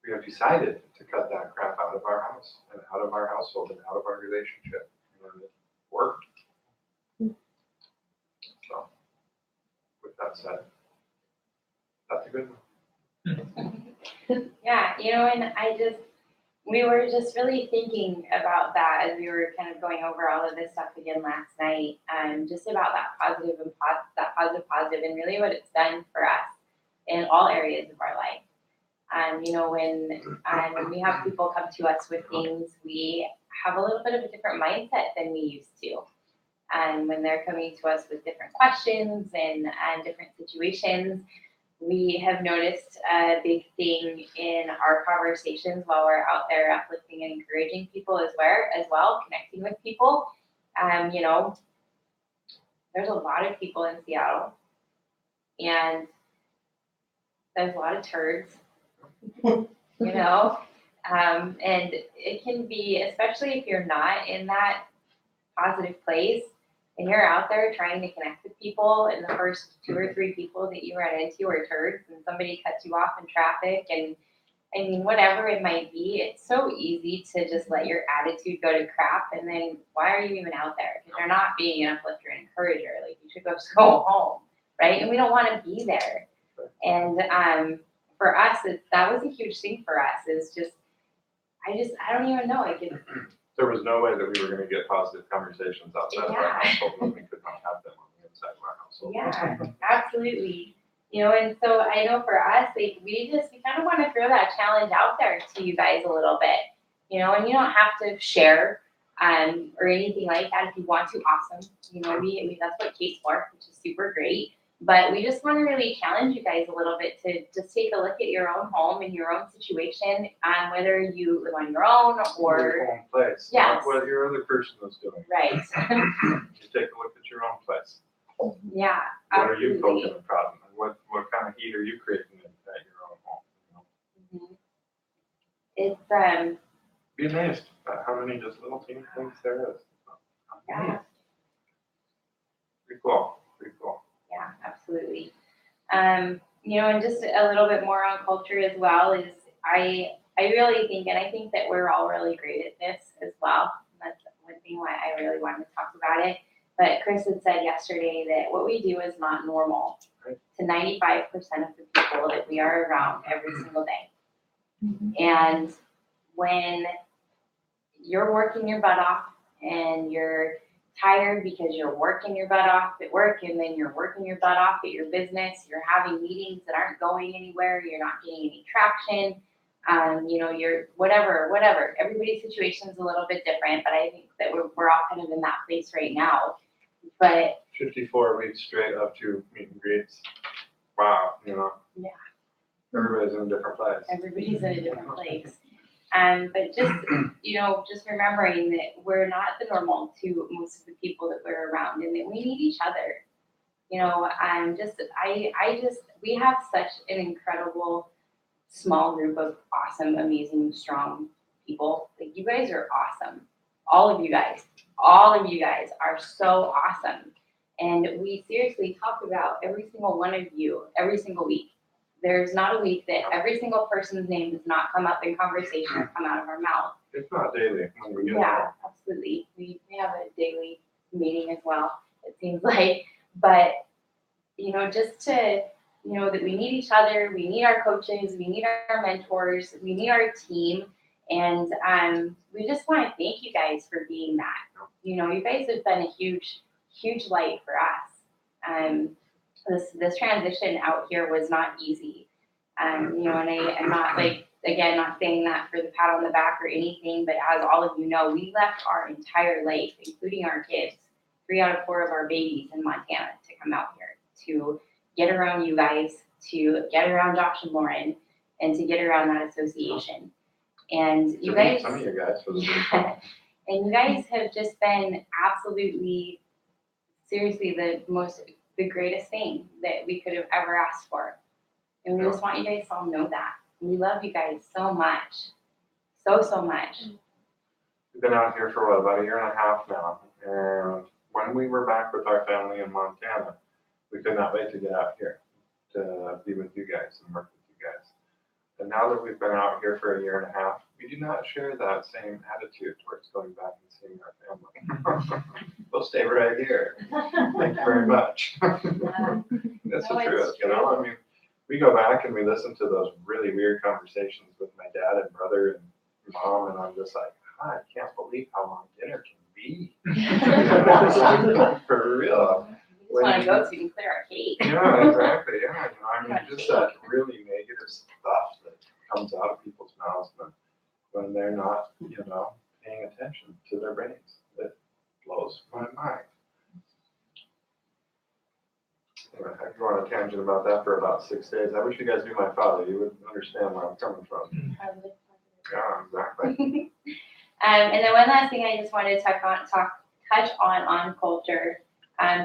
We have decided to cut that crap out of our house and out of our household and out of our relationship. And it worked. So, with that said, that's a good one.
Yeah, and we were just really thinking about that as we were kind of going over all of this stuff again last night, just about that positive and really what it's done for us in all areas of our life. When we have people come to us with things, we have a little bit of a different mindset than we used to. And when they're coming to us with different questions and different situations, we have noticed a big thing in our conversations while we're out there uplifting and encouraging people as well, connecting with people. There's a lot of people in Seattle, and there's a lot of turds, and it can be, especially if you're not in that positive place and you're out there trying to connect with people, and the first 2 or 3 people that you run into are turds, and somebody cuts you off in traffic, and I mean, whatever it might be, it's so easy to just let your attitude go to crap, and then why are you even out there? Because you're not being an uplifter and encourager. Like, you should just go home, right? And we don't want to be there. And for us, that was a huge thing for us. Is just, I don't even know.
There was no way that we were going to get positive conversations outside of our household when we could not have them on the inside of our household.
Yeah, absolutely. And so I know for us, like, we kind of want to throw that challenge out there to you guys a little bit, and you don't have to share or anything like that. If you want to, awesome. That's what Kate's for, which is super great. But we just want to really challenge you guys a little bit to just take a look at your own home and your own situation, whether you live on your own or
your own place.
Yes.
Not what your other person is doing.
Right.
You take a look at your own place.
Yeah.
What are you
absolutely.
poking the problem? What kind of heat are you creating at your own home?
It's
Be amazed at how many just little teeny things there is.
yeah.
Pretty cool. Pretty cool.
Yeah, absolutely. And just a little bit more on culture as well is I really think, and I think that we're all really great at this as well. That's one thing why I really wanted to talk about it. But Chris had said yesterday that what we do is not normal to 95% of the people that we are around every single day.
Mm-hmm.
And when you're working your butt off and you're tired because you're working your butt off at work, and then you're working your butt off at your business, you're having meetings that aren't going anywhere, you're not getting any traction, you're whatever. Everybody's situation is a little bit different, but I think that we're all kind of in that place right now. But
54 weeks straight up to meet and greets. Wow,
yeah,
everybody's in a different place.
everybody's in a different place. But just remembering that we're not the normal to most of the people that we're around, and that we need each other. We have such an incredible small group of awesome, amazing, strong people. Like, you guys are awesome. All of you guys are so awesome. And we seriously talk about every single one of you every single week. There's not a week that every single person's name does not come up in conversation or come out of our mouth.
It's not daily when we get
Yeah, absolutely. We have a daily meeting as well, it seems like. But, just to know that we need each other, we need our coaches, we need our mentors, we need our team. And we just want to thank you guys for being that. You guys have been a huge, huge light for us. This transition out here was not easy. And I'm not not saying that for the pat on the back or anything, but as all of you know, we left our entire life, including our kids, 3 out of 4 of our babies in Montana, to come out here to get around you guys, to get around Josh and Lauren, and to get around that association. And you guys,
some of you guys for the
and you guys have just been absolutely, seriously, the greatest thing that we could have ever asked for. And we just want you guys to all know that. We love you guys so much. So much.
We've been out here for about 1.5 years now. And when we were back with our family in Montana, we could not wait to get out here to be with you guys and work with you And now that we've been out here for a year and a half, we do not share that same attitude towards going back and seeing our family. We'll stay right here. Thank you very much. That's the
No, it's
truth, you know, I mean, we go back and we listen to those really weird conversations with my dad and brother and mom, and I'm just like, I can't believe how long dinner can be. For real.
We just wanna go so you can clear our cake.
Yeah, exactly, yeah, you know, I mean, just that really negative stuff that comes out of people's mouths when they're not, you know, paying attention to their brains. It blows my mind. Anyway, I could go on a tangent about that for about 6 days. I wish you guys knew my father. You would understand where I'm coming from. Yeah, exactly.
And then one last thing I just wanted to touch on culture,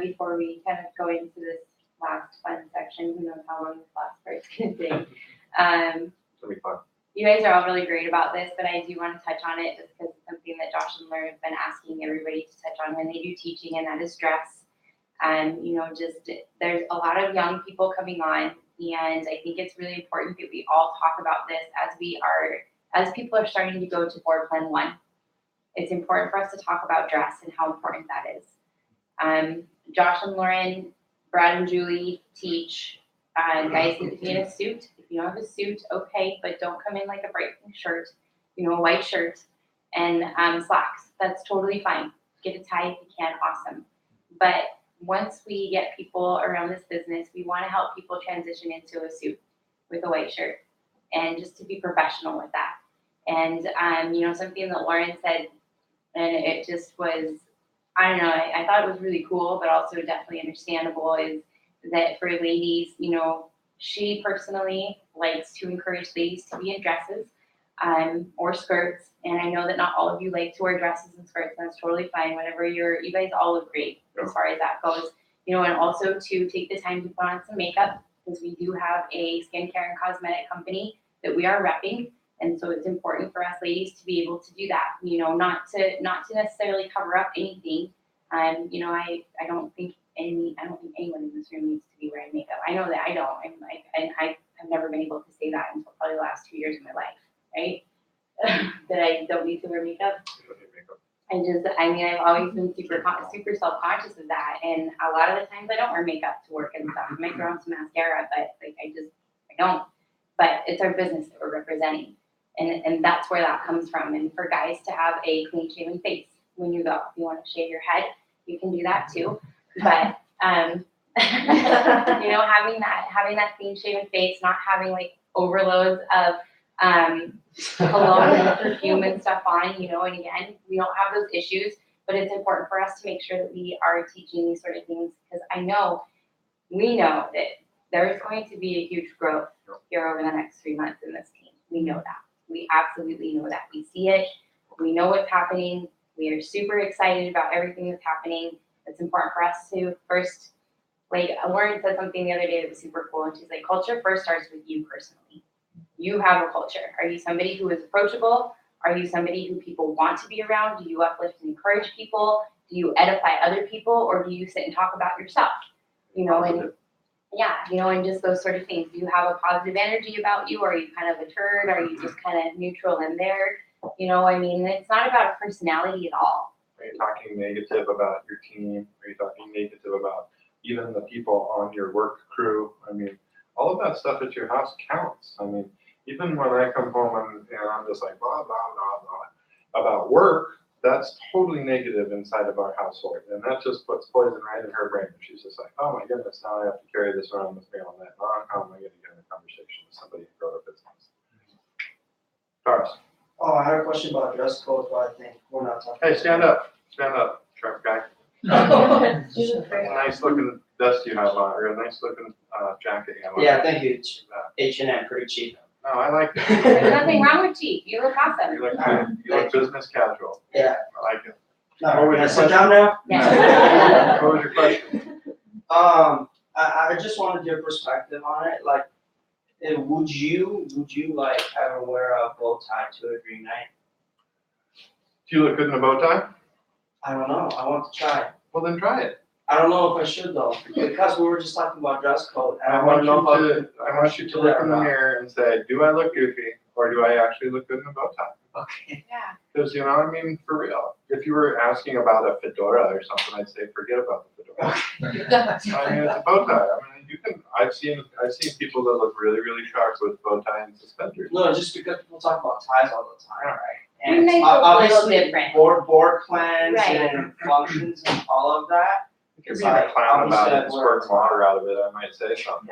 before we kind of go into this last fun section. Who knows how long this last part's gonna take.
It'll be fun.
You guys are all really great about this, but I do want to touch on it just because it's something that Josh and Lauren have been asking everybody to touch on when they do teaching, and that is dress. You know, just there's a lot of young people coming on, and I think it's really important that we all talk about this as people are starting to go to board plan 1. It's important for us to talk about dress and how important that is. Josh and Lauren, Brad and Julie teach. Guys need to be in a suit. If you don't have a suit, okay, but don't come in like a bright pink shirt, you know, a white shirt and slacks. That's totally fine. Get a tie if you can, awesome. But once we get people around this business, we want to help people transition into a suit with a white shirt and just to be professional with that. And, you know, something that Lauren said, and it just was, I don't know, I thought it was really cool, but also definitely understandable, is that for ladies, you know, she personally likes to encourage ladies to be in dresses or skirts. And I know that not all of you like to wear dresses and skirts, and that's totally fine. Whenever you guys all look great as far as that goes. You know, and also to take the time to put on some makeup, because we do have a skincare and cosmetic company that we are repping. And so it's important for us ladies to be able to do that, you know, not to necessarily cover up anything. You know, I don't think anyone in this room needs to be wearing makeup. I know that I don't, and I have never been able to say that until probably the last 2 years of my life, right? That I don't need to wear makeup. I've always been super self-conscious of that, and a lot of the times I don't wear makeup to work and stuff. I might throw on some mascara, but like I don't. But it's our business that we're representing, and that's where that comes from. And for guys to have a clean shaven face when you go, if you want to shave your head, you can do that too. But you know, having that clean shaven face, not having like overloads of cologne and perfume and stuff on, you know, and again, we don't have those issues, but it's important for us to make sure that we are teaching these sort of things, because we know that there's going to be a huge growth here over the next 3 months in this team. We know that. We absolutely know that. We see it. We know what's happening. We are super excited about everything that's happening. It's important for us to first, like Lauren said something the other day that was super cool, and she's like, culture first starts with you personally. You have a culture. Are you somebody who is approachable? Are you somebody who people want to be around? Do you uplift and encourage people? Do you edify other people? Or do you sit and talk about yourself? You know, and yeah, you know, and just those sort of things. Do you have a positive energy about you? Or are you kind of a turd? Are you just kind of neutral in there? You know, I mean, it's not about a personality at all.
Are you talking negative about your team? Are you talking negative about even the people on your work crew? I mean, all of that stuff at your house counts. I mean, even when I come home and I'm just like, blah, blah, blah, blah, about work, that's totally negative inside of our household. And that just puts poison right in her brain. She's just like, oh my goodness, now I have to carry this around with me all night long. How am I going to get in a conversation with somebody who grow a business? Taurus.
Oh, I had a question about dress code, but I think we're not talking.
Hey, stand up, truck guy. Nice looking vest you have on, or a nice looking jacket you have on.
Yeah, thank you. H&M, pretty cheap.
No, I like it.
There's nothing wrong with cheap. You look awesome.
You look good. You look business casual.
Yeah.
I like it.
No, we're gonna sit down now?
Yeah.
What was your question?
I just wanted your perspective on it. Like, would you like ever wear a bow tie to a dream night?
Do you look good in a bow tie?
I don't know. I want to try.
Well, then try it.
I don't know if I should though, because we were just talking about dress code, and
I
I wanna
want
know
you
how.
to, I want you to look in the mirror and say, do I look goofy, or do I actually look good in a bow tie?
Okay.
Yeah.
Because, you know, I mean, for real, if you were asking about a fedora or something, I'd say, forget about the fedora. I mean, it's a bow tie. I mean, you can, I've seen people that look really, really sharp with bow tie and suspenders.
No, just because people talk about ties all the time, right?
We
And
might look a little
obviously,
different.
board plans
Right.
and functions and all of that.
You can be a clown about it and squirt water out of it, I might say something.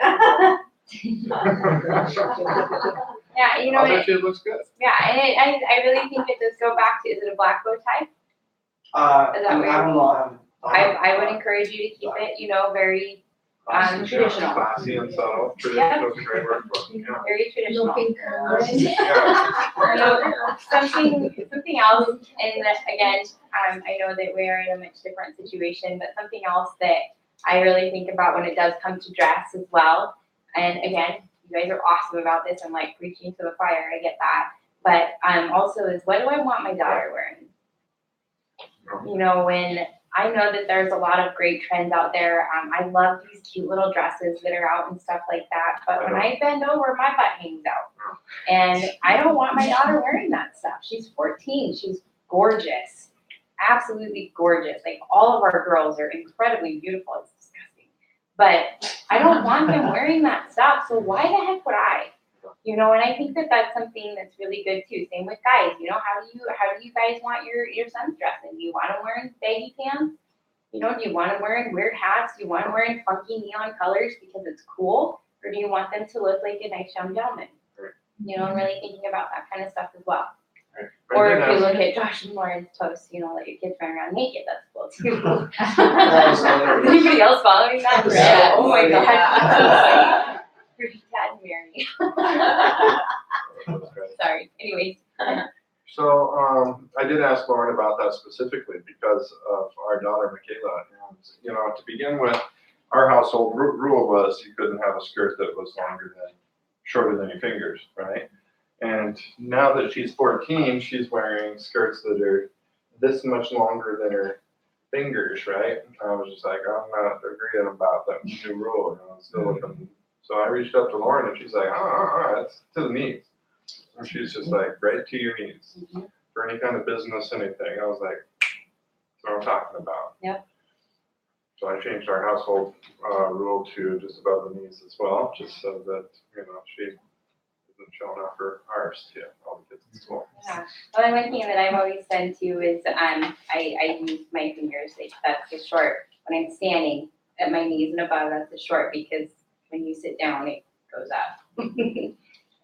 Yeah, you know,
I bet you it looks good.
yeah, and I really think it does go back to, is it a black bow tie? Is that
I
weird?
don't know,
I would encourage you to keep it, you know, very, traditional.
Classy and subtle, traditional is a great word for it, yeah.
Very traditional.
Looking curls.
Yeah.
You know, something else, and that, again, I know that we are in a much different situation, but something else that I really think about when it does come to dress as well. And again, you guys are awesome about this and like preaching to the choir, I get that. But also is, what do I want my daughter wearing? You know, when I know that there's a lot of great trends out there. I love these cute little dresses that are out and stuff like that. But when I bend over, my butt hangs out. And I don't want my daughter wearing that stuff. She's 14. She's gorgeous. Absolutely gorgeous. Like, all of our girls are incredibly beautiful. It's disgusting. But I don't want them wearing that stuff. So why the heck would I? You know, and I think that that's something that's really good too. Same with guys. You know, how do you guys want your sons dressing? Do you want them wearing baggy pants? You know, do you want them wearing weird hats? Do you want them wearing funky neon colors because it's cool? Or do you want them to look like a nice young gentleman? You know, I'm really thinking about that kind of stuff as well. Or if you look at Josh and Lauren's posts, you know, let your kids run around naked, that's cool too. Anybody else following that?
Yeah.
Oh my god.
Yeah.
Your dad married. Sorry, anyways.
So, I did ask Lauren about that specifically because of our daughter Michaela. And, you know, to begin with, our household rule was you couldn't have a skirt that was shorter than your fingers, right? And now that she's 14, she's wearing skirts that are this much longer than her fingers, right? And I was just like, I'm not agreeing about that new rule. You know, I'm still looking. So I reached up to Lauren and she's like, it's to the knees. And she's just like, right to your knees. For any kind of business, anything. I was like, that's what I'm talking about.
Yep.
So I changed our household rule to just above the knees as well, just so that, you know, she isn't showing off her arse to all the kids in school.
Yeah. Well, one thing that I've always said too is I use my fingers, like, that's the short. When I'm standing at my knees and above, that's the short, because when you sit down, it goes up.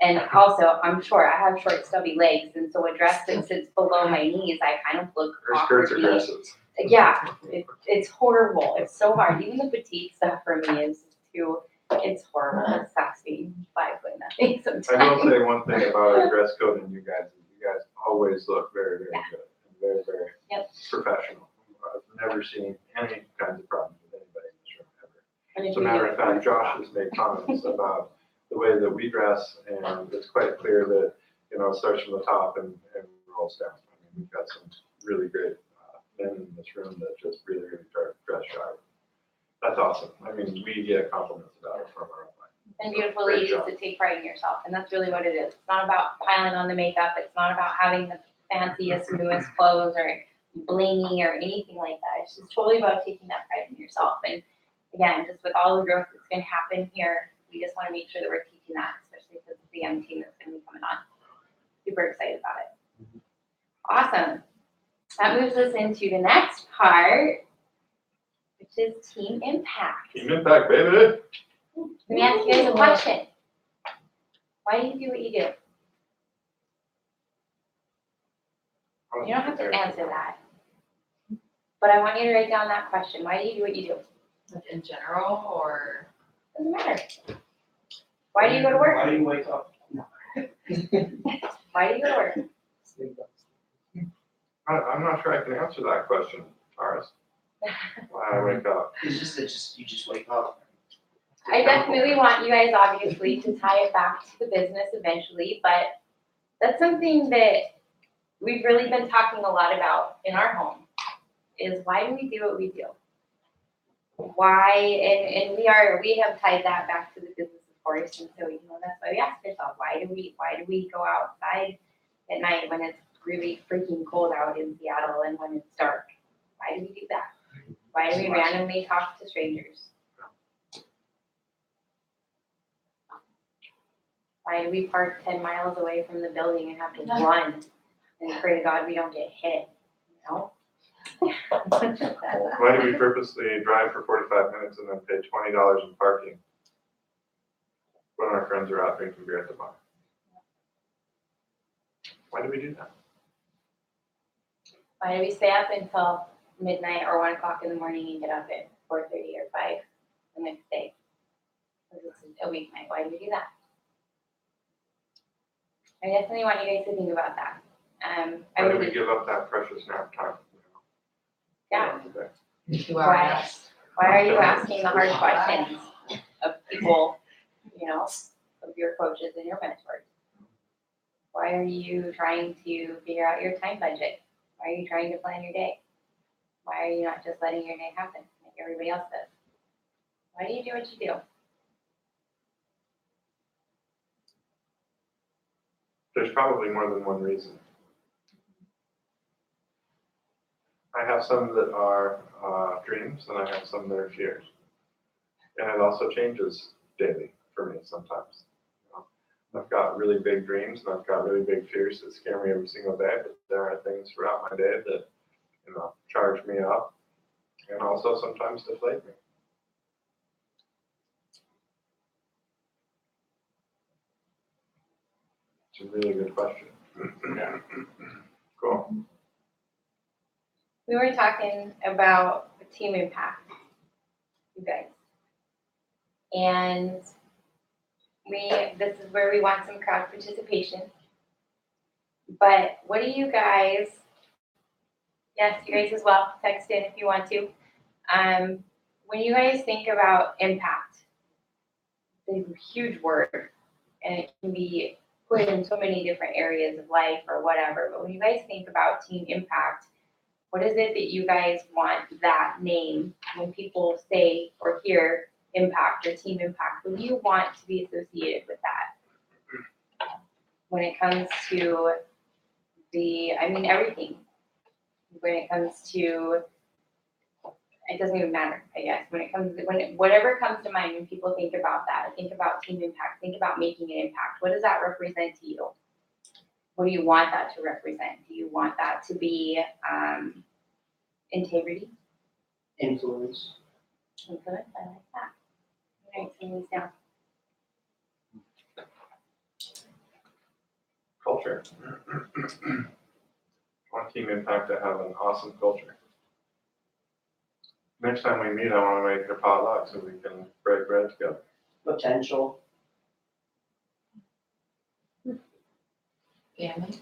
And also, I'm short. I have short, stubby legs, and so a dress that sits below my knees, I kind of look
Her skirts are
awkwardly.
dresses.
Yeah, it's horrible. It's so hard. Even the petite stuff for me is too. It's horrible. It sucks being 5 foot nothing sometimes.
I will say one thing about our dress code and you guys is you guys always look very, very good and very, very professional. I've never seen any kinds of problems with anybody in this room ever. As a matter of fact, Josh has made comments about the way that we dress, and it's quite clear that, you know, it starts from the top and rolls down. I mean, we've got some really great men in this room that just really, really dress sharp. That's awesome. I mean, we get compliments about it from our own life.
And beautiful ladies that take pride in yourself, and that's really what it is. It's not about piling on the makeup. It's not about having the fanciest, newest clothes or blingy or anything like that. It's just totally about taking that pride in yourself. And again, just with all the growth that's going to happen here, we just want to make sure that we're teaching that, especially because of the young team that's going to be coming on. Super excited about it. Awesome. That moves us into the next part, which is team impact.
Team impact, baby.
Let me ask you guys a question. Why do you do what you do? You don't have to answer that. But I want you to write down that question. Why do you do what you do?
Like in general, or?
Doesn't matter. Why do you go to work?
Why do you wake up?
Why do you go to work?
I'm not sure I can answer that question, Taurus. Why I wake up.
It's just that you just wake up.
I definitely want you guys, obviously, to tie it back to the business eventually, but that's something that we've really been talking a lot about in our home, is why do we do what we do? why, and we have tied that back to the business, of course, and so, that's why we ask ourselves, why do we go outside at night when it's really freaking cold out in Seattle and when it's dark? Why do we do that? Why do we randomly talk to strangers? Why do we park 10 miles away from the building and have to run and pray to God we don't get hit,
Why do we purposely drive for 45 minutes and then pay $20 in parking when our friends are out drinking beer at the bar? Why do we do that?
Why do we stay up until midnight or 1 o'clock in the morning and get up at 4:30 or 5 the next day? Because it's a weeknight. Why do we do that? I definitely want you guys to think about that.
Why do we give up that precious nap time?
Yeah.
Why?
Why are you asking the hard questions of people, of your coaches and your mentors? Why are you trying to figure out your time budget? Why are you trying to plan your day? Why are you not just letting your day happen like everybody else does? Why do you do what you do?
There's probably more than one reason. I have some that are dreams and I have some that are fears. And it also changes daily for me sometimes. I've got really big dreams and I've got really big fears that scare me every single day, but there are things throughout my day that, charge me up and also sometimes deflate me. It's a really good question. Cool.
We were talking about team impact, you guys. And this is where we want some crowd participation. But what do you guys, yes, you guys as well, text in if you want to. When you guys think about impact, it's a huge word and it can be put in so many different areas of life or whatever. But when you guys think about team impact, what is it that you guys want that name when people say or hear impact or team impact? What do you want to be associated with that? When it comes to everything. When it comes to, it doesn't even matter, I guess. Whatever comes to mind when people think about that, think about team impact, think about making an impact. What does that represent to you? What do you want that to represent? Do you want that to be integrity?
Influence.
Influence, I like that. I'm writing these down.
Culture. I want team impact to have an awesome culture. Next time we meet, I want to make a potluck so we can break bread together.
Potential.
Family.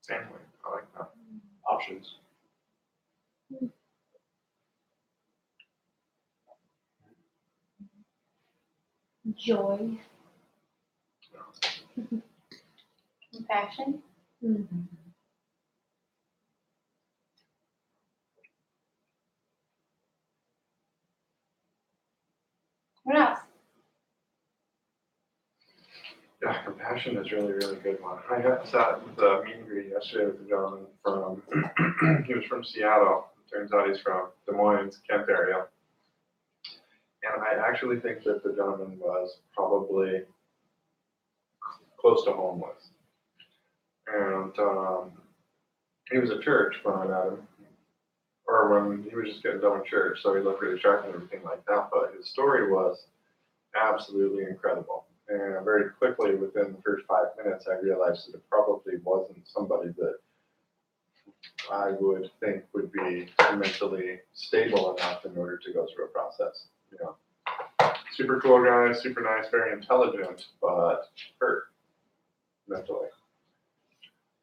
Family, I like that.
Options.
Joy.
Compassion.
Mm-hmm.
What else?
Yeah, compassion is really, really good one. I sat with a meet and greet yesterday with a gentleman from, he was from Seattle. Turns out he's from Des Moines, Kent area. And I actually think that the gentleman was probably close to homeless. And he was at church when I met him, or when he was just getting done with church, so he looked really sharp and everything like that. But his story was absolutely incredible. And very quickly, within the first 5 minutes, I realized that it probably wasn't somebody that I would think would be mentally stable enough in order to go through a process. Super cool guy, super nice, very intelligent, but hurt mentally.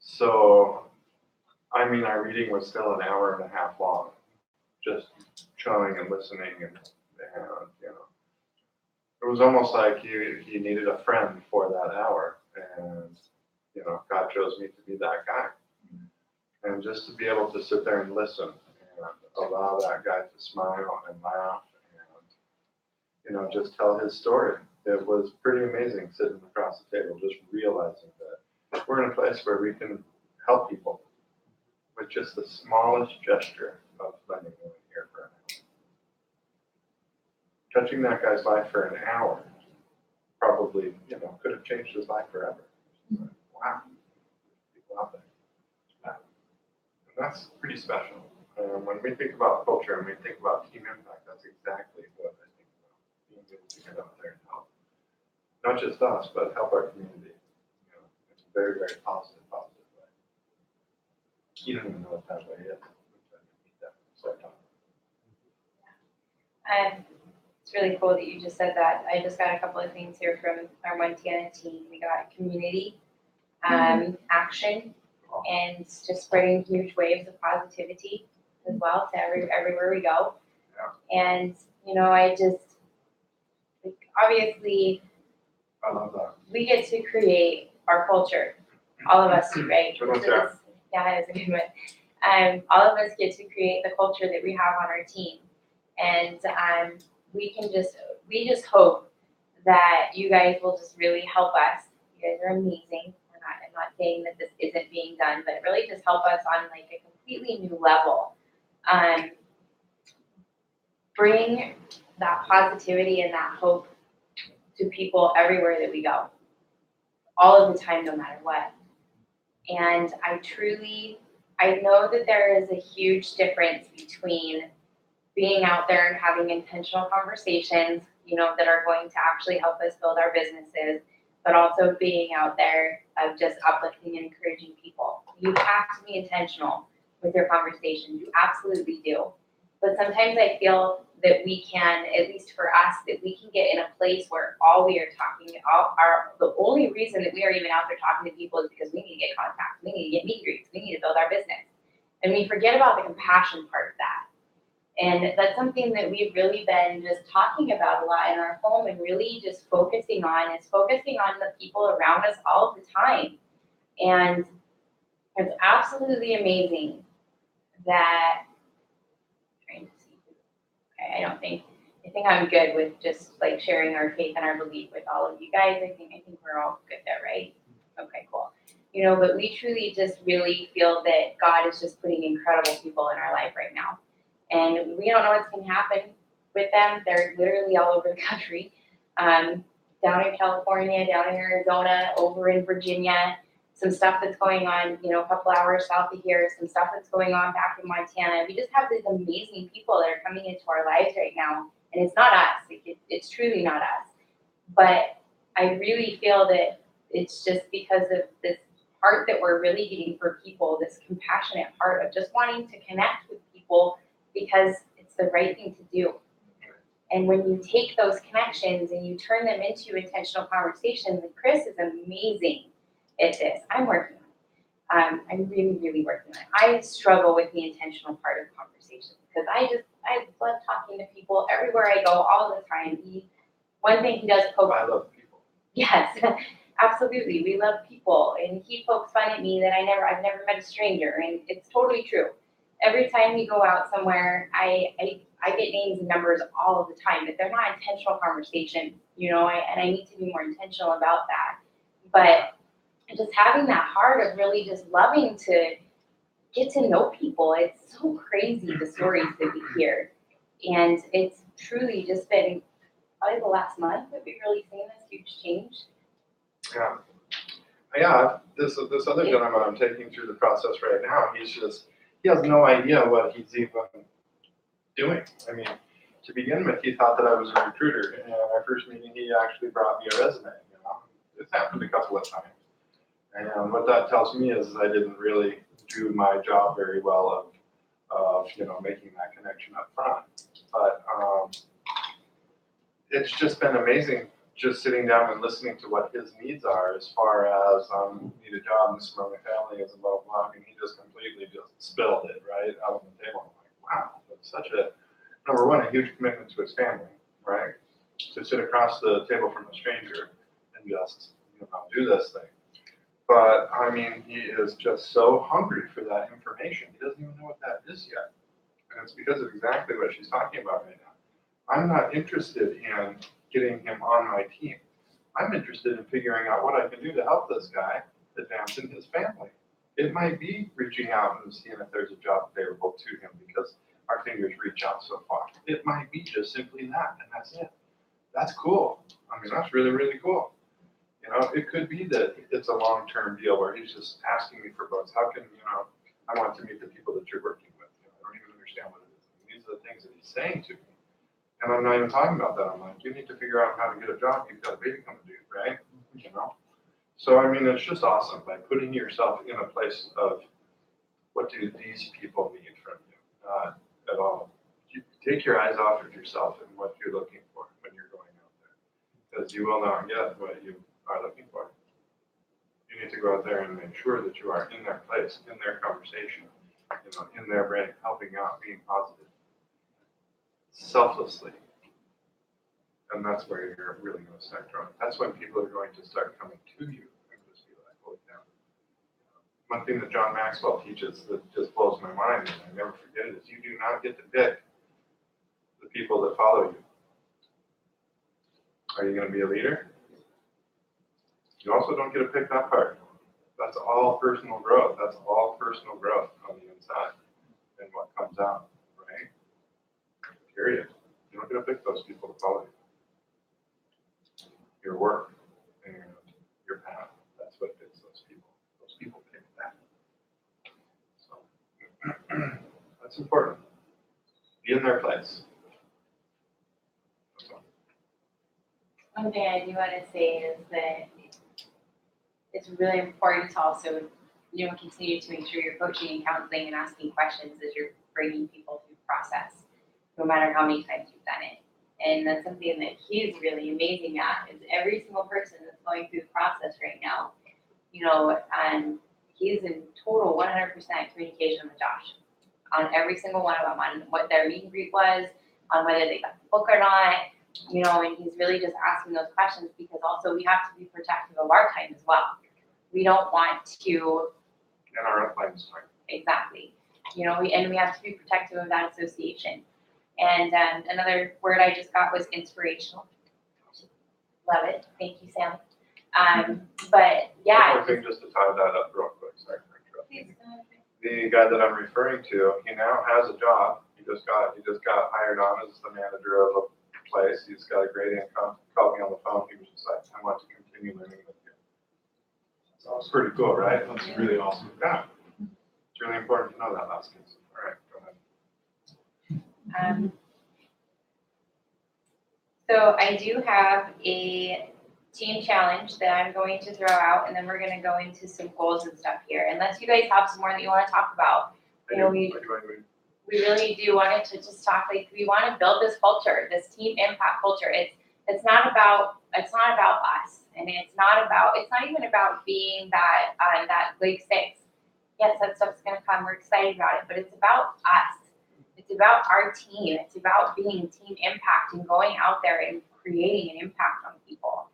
So, our reading was still an hour and a half long, just chilling and listening, and it was almost like he needed a friend for that hour, and God chose me to be that guy, and just to be able to sit there and listen and allow that guy to smile and laugh and, just tell his story. It was pretty amazing sitting across the table, just realizing that we're in a place where we can help people with just the smallest gesture of lending them an ear for an hour. Touching that guy's life for an hour probably, could have changed his life forever. Wow. People out there. And that's pretty special. When we think about culture and we think about team impact, that's exactly what I think about. Being able to get out there and help. Not just us, but help our community. It's a very, very positive way. You don't even know what that way is.
It's really cool that you just said that. I just got a couple of things here from our Montana team. We got community, action, and just spreading huge waves of positivity as well to everywhere we go.
Yeah.
And, I just, obviously,
I love that.
we get to create our culture. All of us do, right?
Good one, Sarah.
Yeah, it's a good one. All of us get to create the culture that we have on our team. And we just hope that you guys will just really help us. You guys are amazing. I'm not saying that this isn't being done, but really just help us on like a completely new level. Bring that positivity and that hope to people everywhere that we go. All of the time, no matter what. And I know that there is a huge difference between being out there and having intentional conversations, that are going to actually help us build our businesses, but also being out there of just uplifting and encouraging people. You have to be intentional with your conversations. You absolutely do. But sometimes I feel that we can, at least for us, that we can get in a place where the only reason that we are even out there talking to people is because we need to get contacts, we need to get meet and greets, we need to build our business. And we forget about the compassion part of that. And that's something that we've really been just talking about a lot in our home and really just focusing on the people around us all the time. And it's absolutely amazing that, trying to see, okay, I think I'm good with just like sharing our faith and our belief with all of you guys. I think we're all good there, right? Okay, cool. But we truly just really feel that God is just putting incredible people in our life right now. And we don't know what's going to happen with them. They're literally all over the country, down in California, down in Arizona, over in Virginia, some stuff that's going on, a couple hours south of here, some stuff that's going on back in Montana. We just have these amazing people that are coming into our lives right now. And it's not us. It's truly not us. But I really feel that it's just because of this heart that we're really getting for people, this compassionate heart of just wanting to connect with people because it's the right thing to do. And when you take those connections and you turn them into intentional conversations, and Chris is amazing at this. I'm working on it. I'm really, really working on it. I struggle with the intentional part of conversations because I love talking to people everywhere I go all the time. One thing he does poke.
I love people.
Yes, absolutely. We love people, and he pokes fun at me that I've never met a stranger, and it's totally true. Every time we go out somewhere, I get names and numbers all of the time, but they're not intentional conversations, and I need to be more intentional about that. But just having that heart of really just loving to get to know people, it's so crazy the stories that we hear. And it's truly just been probably the last month that we've really seen this huge change.
Yeah. Yeah, this other gentleman I'm taking through the process right now, he has no idea what he's even doing. I mean, to begin with, he thought that I was a recruiter. And our first meeting, he actually brought me a resume. It's happened a couple of times. And what that tells me is I didn't really do my job very well of making that connection up front. But it's just been amazing just sitting down and listening to what his needs are as far as need a job and some of my family is blah, blah. I mean, he just completely spilled it right out on the table. I'm like, wow, that's such number one, a huge commitment to his family, right? To sit across the table from a stranger and just do this thing. But I mean, he is just so hungry for that information. He doesn't even know what that is yet. And it's because of exactly what she's talking about right now. I'm not interested in getting him on my team. I'm interested in figuring out what I can do to help this guy advance in his family. It might be reaching out and seeing if there's a job available to him because our fingers reach out so far. It might be just simply that, and that's it. That's cool. I mean, that's really, really cool. You know, it could be that it's a long-term deal where he's just asking me for books. How can, I want to meet the people that you're working with. I don't even understand what it is. These are the things that he's saying to me. And I'm not even talking about that. I'm like, you need to figure out how to get a job. You've got a baby coming due, right? So, I mean, it's just awesome by putting yourself in a place of what do these people need from you? Not at all. You take your eyes off of yourself and what you're looking for when you're going out there. Because you will not get what you are looking for. You need to go out there and make sure that you are in their place, in their conversation, in their brain, helping out, being positive, selflessly. And that's where you're really going to start growing. That's when people are going to start coming to you and just be like, holy cow. One thing that John Maxwell teaches that just blows my mind, and I never forget it, is you do not get to pick the people that follow you. Are you going to be a leader? You also don't get to pick that part. That's all personal growth. That's all personal growth on the inside and what comes out, right? Period. You don't get to pick those people to follow you. Your work and your path, that's what picks those people. Those people pick that. So that's important. Be in their place.
One thing I do want to say is that it's really important to also, continue to make sure you're coaching and counseling and asking questions as you're bringing people through the process, no matter how many times you've done it. And that's something that he's really amazing at, is every single person that's going through the process right now, and he's in total 100% communication with Josh on every single one of them, on what their meet and greet was, on whether they got the book or not, and he's really just asking those questions because also we have to be protective of our time as well. We don't want to.
And our upline time.
Exactly. We have to be protective of that association. And another word I just got was inspirational. Love it. Thank you, Sam. But yeah.
One more thing just to tie that up real quick. Sorry for interrupting. The guy that I'm referring to, he now has a job. He just got hired on as the manager of a place. He's got a great income. Called me on the phone. He was just like, I want to continue learning with you. So it's pretty cool, right?
That's really awesome.
Yeah. It's really important to know that last piece. All right, go ahead.
So I do have a team challenge that I'm going to throw out, and then we're going to go into some goals and stuff here. Unless you guys have some more that you want to talk about, we really do want to just talk. Like, we want to build this culture, this team impact culture. It's not about us, and it's not even about being that big six. Yes, that stuff's going to come. We're excited about it, but it's about us. It's about our team. It's about being team impact and going out there and creating an impact on people.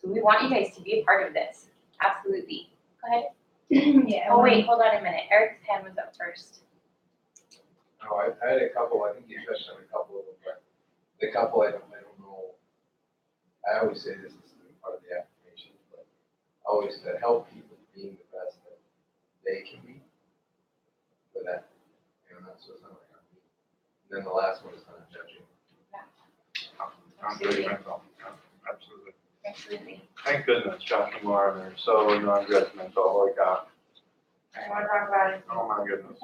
So we want you guys to be a part of this. Absolutely. Go ahead.
Yeah.
Oh, wait, hold on a minute. Eric's hand was up first.
No, I had a couple, I think you touched on a couple of them, but the couple, I don't know. I always say this is part of the affirmation, but always to help people being the best that they can be. But that, that's what's not like on me. And then the last one is not judging.
Absolutely. Absolutely.
Absolutely.
Thank goodness Josh and Lauren are so non-judgmental. Holy cow.
I want to talk about it.
Oh my goodness.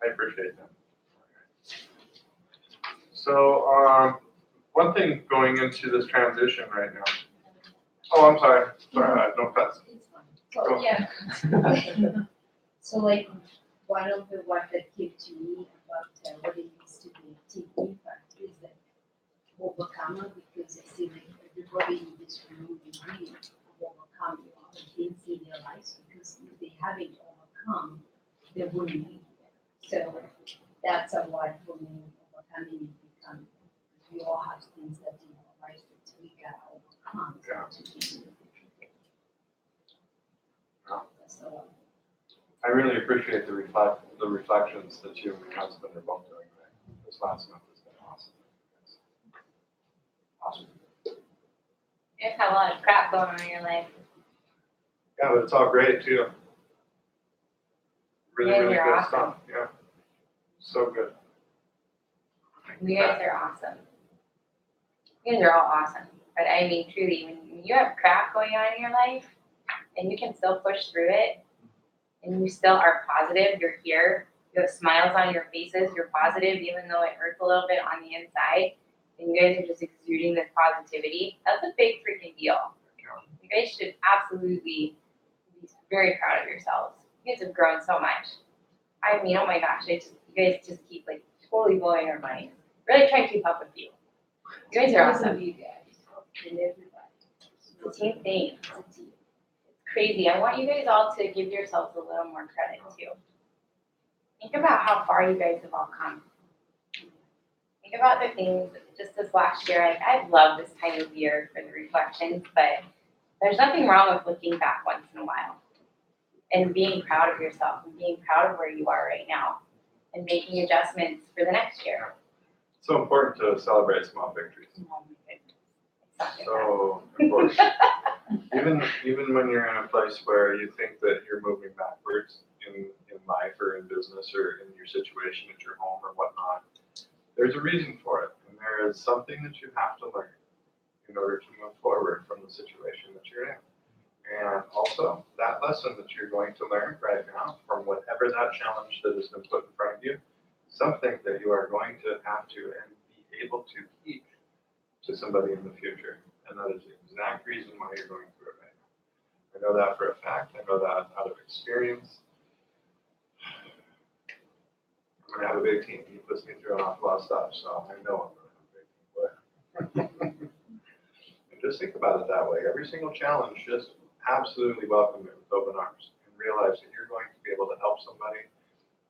I appreciate that. So, one thing going into this transition right now. Oh, I'm sorry. Sorry, I have no pets.
It's fine. So, yeah. So, like, one of the ones that came to me about what it means to be a team impact is that overcomer, because I see like everybody in this room is really overcome a lot of things in their lives, because if they haven't overcome, they wouldn't be there. So that's a word for me, overcoming and becoming. We all have things that in our lives that we gotta overcome.
Yeah.
To be in the future. That's the one.
I really appreciate the reflections that you and your husband are both doing. Right? This last month has been awesome. Awesome.
You guys have a lot of crap going on in your life.
Yeah, but it's all great too. Really,
Yeah,
really
you're
good
awesome.
stuff. Yeah. So good.
You guys are awesome. You guys are all awesome. But I mean, truly, when you have crap going on in your life and you can still push through it and you still are positive, you're here, you have smiles on your faces, you're positive even though it hurts a little bit on the inside, and you guys are just exuding this positivity, that's a big freaking deal. You guys should absolutely be very proud of yourselves. You guys have grown so much. I mean, oh my gosh, you guys just keep like totally blowing our minds. Really try to keep up with you. You guys are awesome. You guys. It's a team thing. It's crazy. I want you guys all to give yourselves a little more credit too. Think about how far you guys have all come. Think about the things just this last year. Like, I love this time of year for the reflections, but there's nothing wrong with looking back once in a while and being proud of yourself and being proud of where you are right now and making adjustments for the next year.
It's so important to celebrate small victories.
Oh my goodness. It's not good.
So important. even when you're in a place where you think that you're moving backwards in life or in business or in your situation at your home or whatnot, there's a reason for it. And there is something that you have to learn in order to move forward from the situation that you're in. And also, that lesson that you're going to learn right now from whatever that challenge that has been put in front of you, something that you are going to have to and be able to teach to somebody in the future. And that is the exact reason why you're going through it right now. I know that for a fact. I know that out of experience. I'm going to have a big team. He puts me through an awful lot of stuff, so I know I'm going to have a big team. And just think about it that way. Every single challenge, just absolutely welcome it with open arms and realize that you're going to be able to help somebody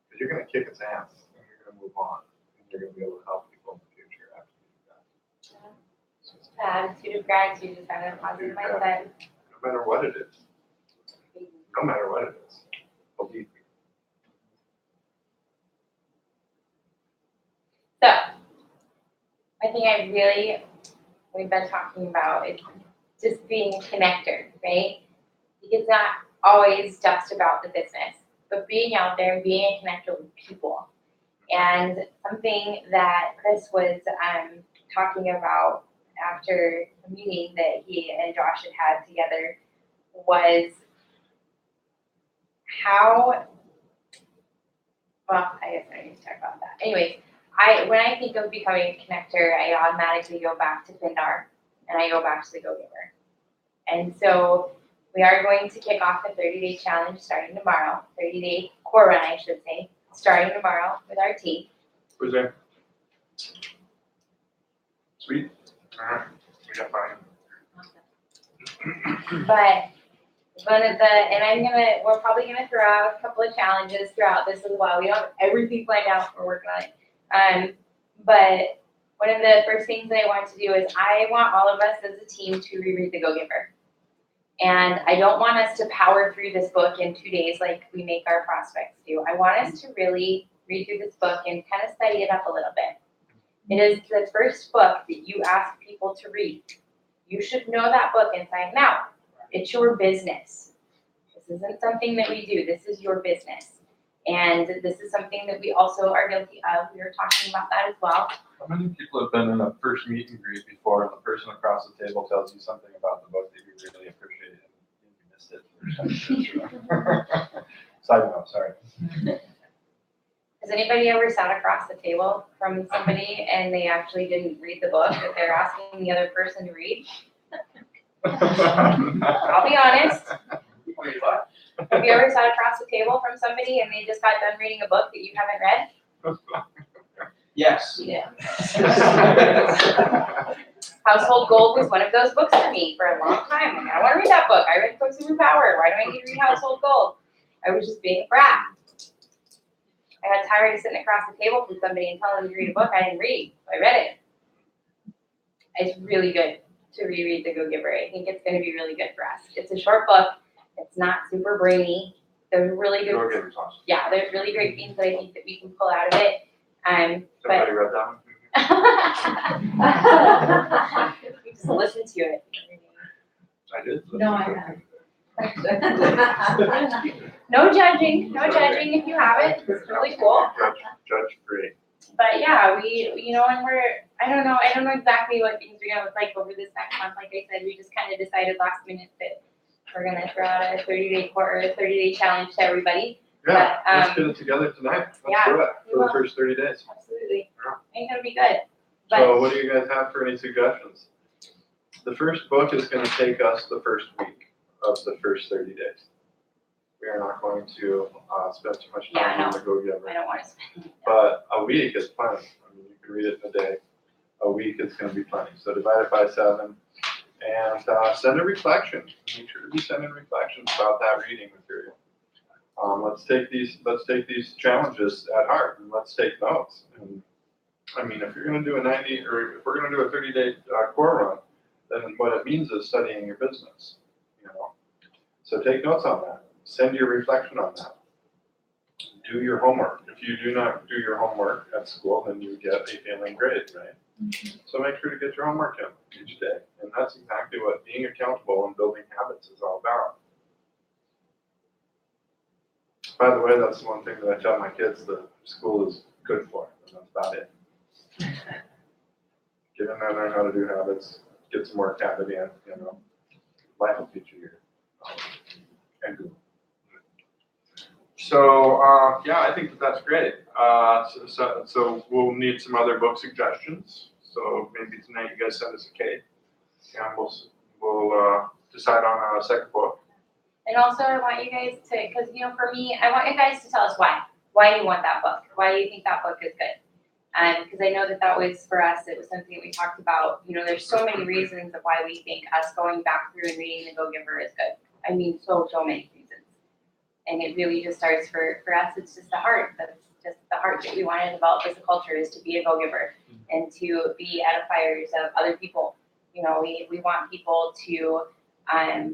because you're going to kick its ass and you're going to move on and you're going to be able to help people in the future after you do that.
The attitude of gratitude is having a positive mindset.
No matter what it is. No matter what it is. Believe me.
So, I think we've been talking about is just being a connector, right? It's not always just about the business, but being out there and being a connector with people. And something that Chris was talking about after a meeting that he and Josh had together was how, well, I guess I need to talk about that. Anyways, when I think of becoming a connector, I automatically go back to Pindar and I go back to the Go Giver. And so we are going to kick off a 30-day challenge starting tomorrow, 30-day core run, I should say, starting tomorrow with our team.
Who's there? Sweet. We got fine.
But we're probably gonna throw out a couple of challenges throughout this as well. We don't have everything planned out, we're working on it. But one of the first things that I want to do is I want all of us as a team to reread The Go Giver. And I don't want us to power through this book in 2 days like we make our prospects do. I want us to really read through this book and kind of study it up a little bit. It is the first book that you ask people to read. You should know that book inside and out. It's your business. This isn't something that we do. This is your business. And this is something that we also are guilty of. We were talking about that as well.
How many people have been in a first meet and greet before and the person across the table tells you something about the book that you really appreciated and you missed it or something? Side note, sorry.
Has anybody ever sat across the table from somebody and they actually didn't read the book that they're asking the other person to read? I'll be honest.
Wait, what?
Have you ever sat across the table from somebody and they just got done reading a book that you haven't read?
Yes.
Yeah. Household Gold was one of those books for me for a long time. Like, I want to read that book. I read Quick Superpower. Why do I need to read Household Gold? I was just being a brat. I got tired of sitting across the table from somebody and telling them to read a book I didn't read. So I read it. It's really good to reread The Go Giver. I think it's going to be really good for us. It's a short book. It's not super brainy. there's really
Go
good,
get yours awesome.
yeah, there's really great things that I think that we can pull out of it. But
Somebody read that one?
just listen to it.
I did.
No, I haven't.
No judging if you haven't, it's really cool.
Judge free.
But yeah, and I don't know exactly what things are gonna look like over this next month. Like I said, we just kind of decided last minute that we're gonna throw out a 30-day challenge to everybody.
Yeah,
But,
let's get it together tonight. Let's
yeah,
do it
we
for
will.
the first 30 days.
Absolutely.
Yeah.
I think that'll be good. But
So what do you guys have for any suggestions? The first book is gonna take us the first week of the first 30 days. We are not going to spend too much time on the Go-Giver.
I don't want to spend.
But a week is plenty. I mean, you can read it in a day. A week is gonna be plenty. So divide it by 7 and send a reflection. Make sure to be sending reflections about that reading material. Let's take these challenges at heart and let's take notes. And I mean, if you're gonna do a 90 or if we're gonna do a 30-day core run, then what it means is studying your business, you know. So take notes on that. Send your reflection on that. Do your homework. If you do not do your homework at school, then you get a failing grade, right? Mm-hmm. So make sure to get your homework in each day. And that's exactly what being accountable and building habits is all about. By the way, that's the one thing that I tell my kids that school is good for, and that's about it. Get in there, learn how to do habits, get some work habit in, you know. Life will teach you here. And good. So, yeah, I think that's great. So we'll need some other book suggestions. So maybe tonight you guys send us a cake, and we'll decide on a second book.
And also I want you guys to, because for me, I want you guys to tell us why. Why do you want that book? Why do you think that book is good? Because I know that was, for us, it was something that we talked about. There's so many reasons of why we think us going back through and reading The Go-Giver is good. I mean, so many reasons. And it really just starts for us, it's just the heart. That's just the heart that we want to develop as a culture, is to be a go-giver and to be edifiers of other people. We want people to, I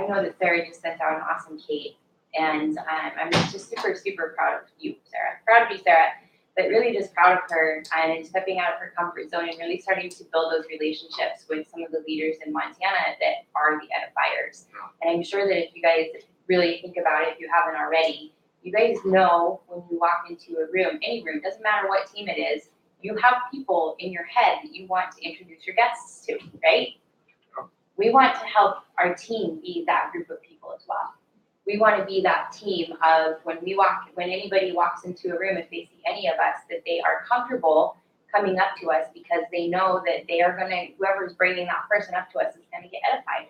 know that Sarah just sent out an awesome cake, and I'm just super, super proud of you, Sarah. Proud of you, Sarah, but really just proud of her and stepping out of her comfort zone and really starting to build those relationships with some of the leaders in Montana that are the edifiers. And I'm sure that if you guys really think about it, if you haven't already, you guys know when you walk into a room, any room, doesn't matter what team it is, you have people in your head that you want to introduce your guests to, right? We want to help our team be that group of people as well. We want to be that team of when anybody walks into a room, if they see any of us, that they are comfortable coming up to us because they know that they are whoever's bringing that person up to us is going to get edified.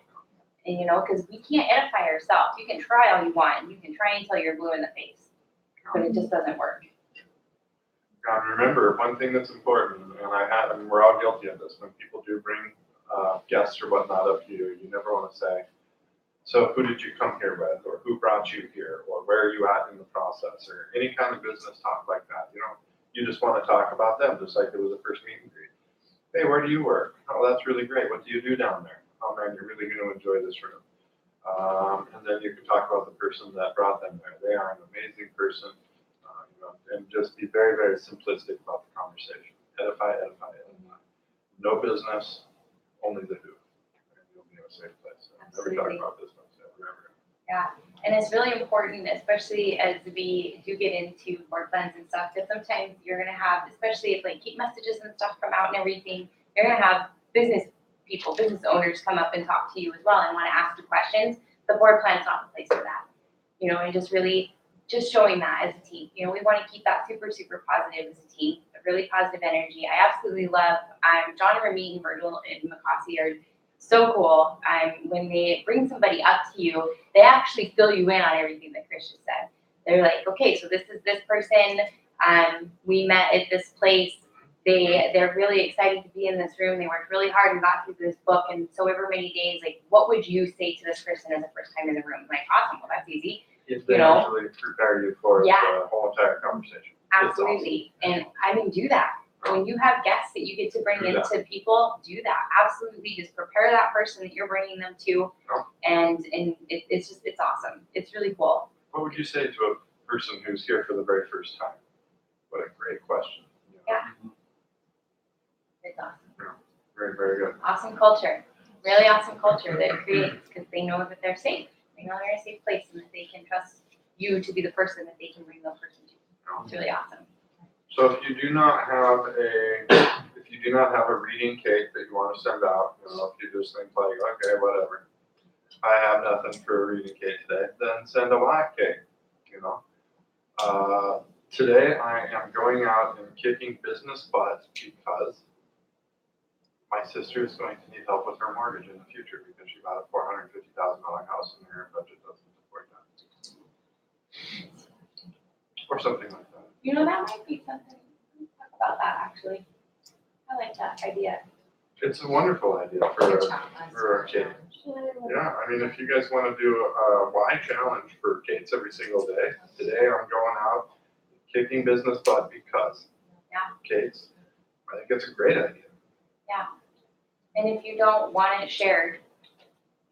And because we can't edify ourselves. You can try all you want, and you can try until you're blue in the face, but it just doesn't work.
Remember, one thing that's important, and we're all guilty of this, when people do bring guests or whatnot up to you, you never want to say, so who did you come here with, or who brought you here, or where are you at in the process, or any kind of business talk like that. You just want to talk about them, just like it was a first meet and greet. Hey, where do you work? Oh, that's really great. What do you do down there? Oh man, you're really going to enjoy this room. And then you can talk about the person that brought them there. They are an amazing person, and just be very, very simplistic about the conversation. Edify, edify, edify. No business, only the who. And you'll be in a safe place. Never talk about business, ever.
Yeah, and it's really important, especially as we do get into more plans and stuff, because sometimes you're going to have, especially if keep messages and stuff come out and everything, you're going to have business people, business owners come up and talk to you as well and want to ask you questions. The board plan's not the place for that. And just really just showing that as a team. We want to keep that super, super positive as a team, a really positive energy. I absolutely love John and Remy and Virgil and McLaughlin are so cool. When they bring somebody up to you, they actually fill you in on everything that Chris just said. They're like, okay, so this is this person. We met at this place. They're really excited to be in this room. They worked really hard and got through this book, and so over many days, what would you say to this person as a first time in the room? Awesome, well that's easy.
If they actually prepare you for the whole entire conversation.
Absolutely, awesome. And do that. When you have guests that you get to bring
Do that.
into people, do that. Absolutely, just prepare that person that you're bringing them to, and it's awesome. It's really cool.
What would you say to a person who's here for the very first time? What a great question.
Yeah. It's awesome.
Very, very good.
Awesome culture. Really awesome culture that it creates because they know that they're safe. They know they're in a safe place and that they can trust you to be the person that they can bring the person to. It's really awesome.
So if you do not have a reading cake that you want to send out, if you just think like, okay, whatever, I have nothing for a reading cake today, then send a live cake, Today I am going out and kicking business butt because my sister is going to need help with her mortgage in the future because she bought a $450,000 house and her budget doesn't support that. Or something like that.
That might be something. Let's talk about that actually. I like that idea.
It's a wonderful idea for a cake. Yeah, I mean, if you guys want to do a why challenge for cakes every single day, today I'm going out kicking business butt because cakes. I think it's a great idea.
Yeah. And if you don't want it shared,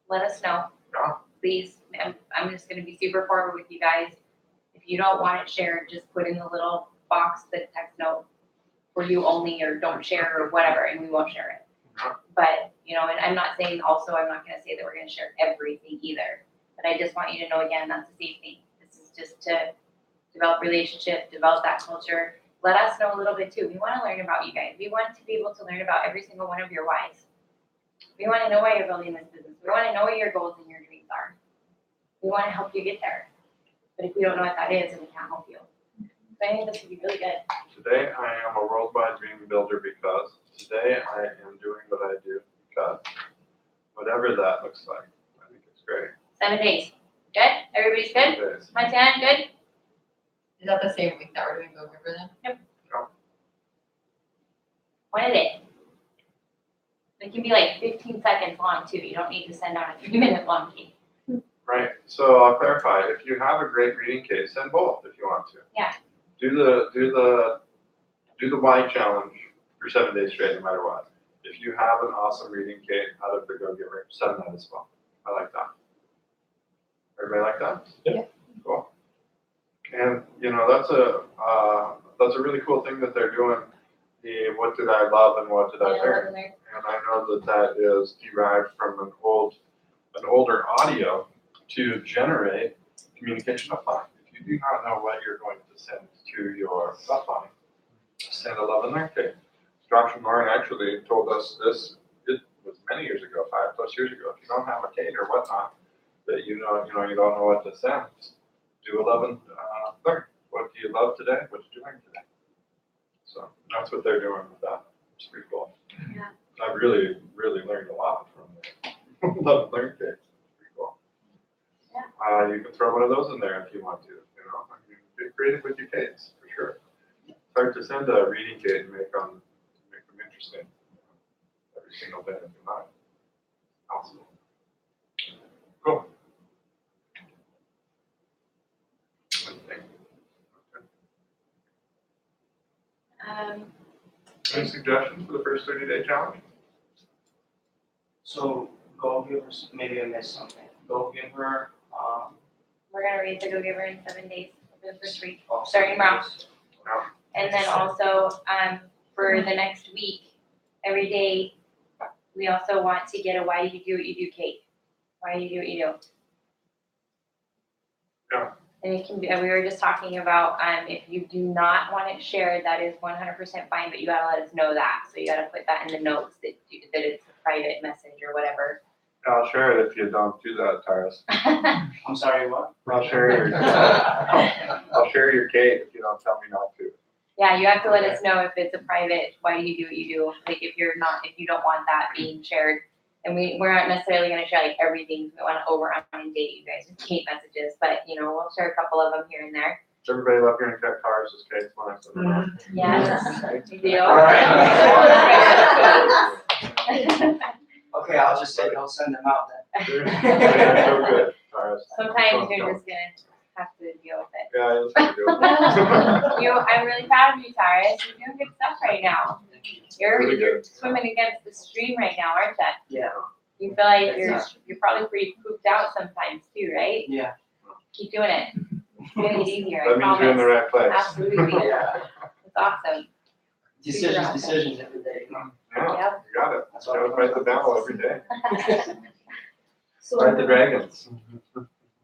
let us know.
Yeah.
Please. I'm just going to be super forward with you guys. If you don't want it shared, just put in the little box the text note for you only or don't share or whatever, and we won't share it. But, and I'm not saying also, I'm not going to say that we're going to share everything either. But I just want you to know, again, that's a safe thing. This is just to develop relationships, develop that culture. Let us know a little bit too. We want to learn about you guys. We want to be able to learn about every single one of your whys. We want to know why you're building this business. We want to know what your goals and your dreams are. We want to help you get there. But if we don't know what that is, then we can't help you. So I think this would be really good.
Today I am a worldwide dream builder because today I am doing what I do because whatever that looks like, I think it's great.
7 days. Good? Everybody's good?
7 days.
Montana, good?
Is that the same week that we're doing Go Giver then?
Yep. One a day. It can be like 15 seconds long too. You don't need to send out a 3-minute long cake.
Right. So I'll clarify. If you have a great reading case, send both if you want to.
Yeah.
Do the why challenge for 7 days straight, no matter what. If you have an awesome reading cake out of the Go Giver, send that as well. I like that. Everybody like that?
Yeah.
Cool. And that's a really cool thing that they're doing. The what did I love and what did I learn? And I know that is derived from an older audio to generate communication upline. If you do not know what you're going to send to your upline, send a love and learn cake. Josh and Lauren actually told us this. It was many years ago, 5+ years ago. If you don't have a cake or whatnot, that you don't know what to send, do a love and learn. What do you love today? What did you learn today? So that's what they're doing with that. It's pretty cool.
Yeah.
I've really, really learned a lot from the love and learn cakes. It's pretty cool.
Yeah.
You can throw one of those in there if you want to. Be creative with your cakes for sure. It's hard to send a reading cake and make them interesting every single day of your life. Awesome. Cool. Any suggestions for the first 30-day challenge?
So Go Givers, maybe I missed something. Go Giver,
We're gonna read the Go Giver in 7 days for the first week,
also
starting tomorrow.
No.
And then also, for the next week, every day, we also want to get a why do you do what you do cake. Why do you do what you do?
Yeah.
And it can be, we were just talking about, if you do not want it shared, that is 100% fine, but you gotta let us know that. So you gotta put that in the notes that it's a private message or whatever.
I'll share it if you don't do that, Tyrus.
I'm sorry, what?
I'll share your cake if you don't tell me not to.
Yeah, you have to let us know if it's a private, why do you do what you do? Like if you don't want that being shared. And we're not necessarily gonna share like everything. We wanna inundate you guys with cake messages, but we'll share a couple of them here and there.
Everybody love hearing Tyrus's cakes when I send them out.
Yes, big deal.
All right. Okay, I'll just say don't send them out then.
They're so good, Tyrus.
Sometimes you're just gonna have to deal with it.
Yeah, I just have to do it.
I'm really proud of you, Cyrus. You're doing good stuff right now. You're
Really
you're
good.
swimming against the stream right now, aren't you?
Yeah.
You feel like you're probably pretty pooped out sometimes too, right?
Yeah.
Keep doing it. It's gonna get easier, I
That means you're in the
promise.
right place.
Absolutely.
Yeah.
It's awesome.
Decisions every day.
Yeah,
Yep.
you got it. Just gotta fight the battle every day.
So
Fight the dragons.
I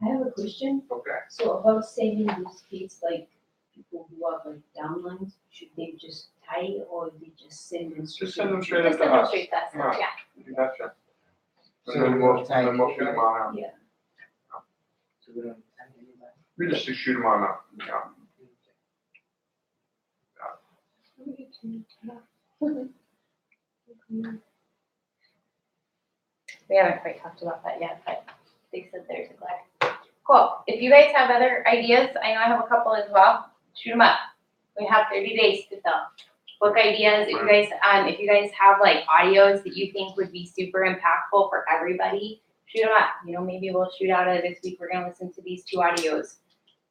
have a question.
Okay.
So about saving those kids, like people who have like downlines, should they just tie or they just send them straight?
Just send them straight
Just
up to
send them
us.
straight to us,
Yeah.
yeah.
You betcha.
So
And then
we
we'll,
don't tie
and then we'll shoot them
anybody?
on out.
Yeah.
So we don't tie anybody?
We just shoot them on out. Yeah.
We haven't quite talked about that yet, but they said there's a glad. Cool. If you guys have other ideas, I know I have a couple as well, shoot them up. We have 30 days to fill. Book ideas, if you guys have like audios that you think would be super impactful for everybody, shoot them up. You know, maybe we'll shoot out of this week, we're gonna listen to these 2 audios,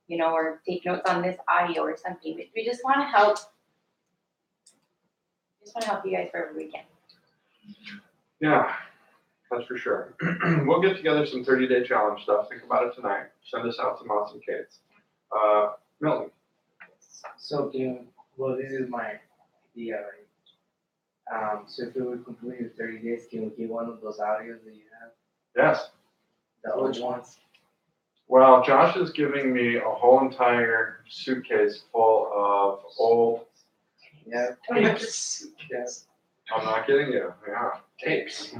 you know, or take notes on this audio or something. But we just wanna help. Just wanna help you guys wherever we can.
Yeah, that's for sure. We'll get together some 30-day challenge stuff. Think about it tonight. Send us out some awesome kids. Milton.
So well, this is my idea, right? So if we would complete the 30 days, can we get one of those audios that you have?
Yes.
The old ones?
Well, Josh is giving me a whole entire suitcase full of old,
Yeah.
Tapes.
Yes.
I'm not kidding you, yeah.
Tapes.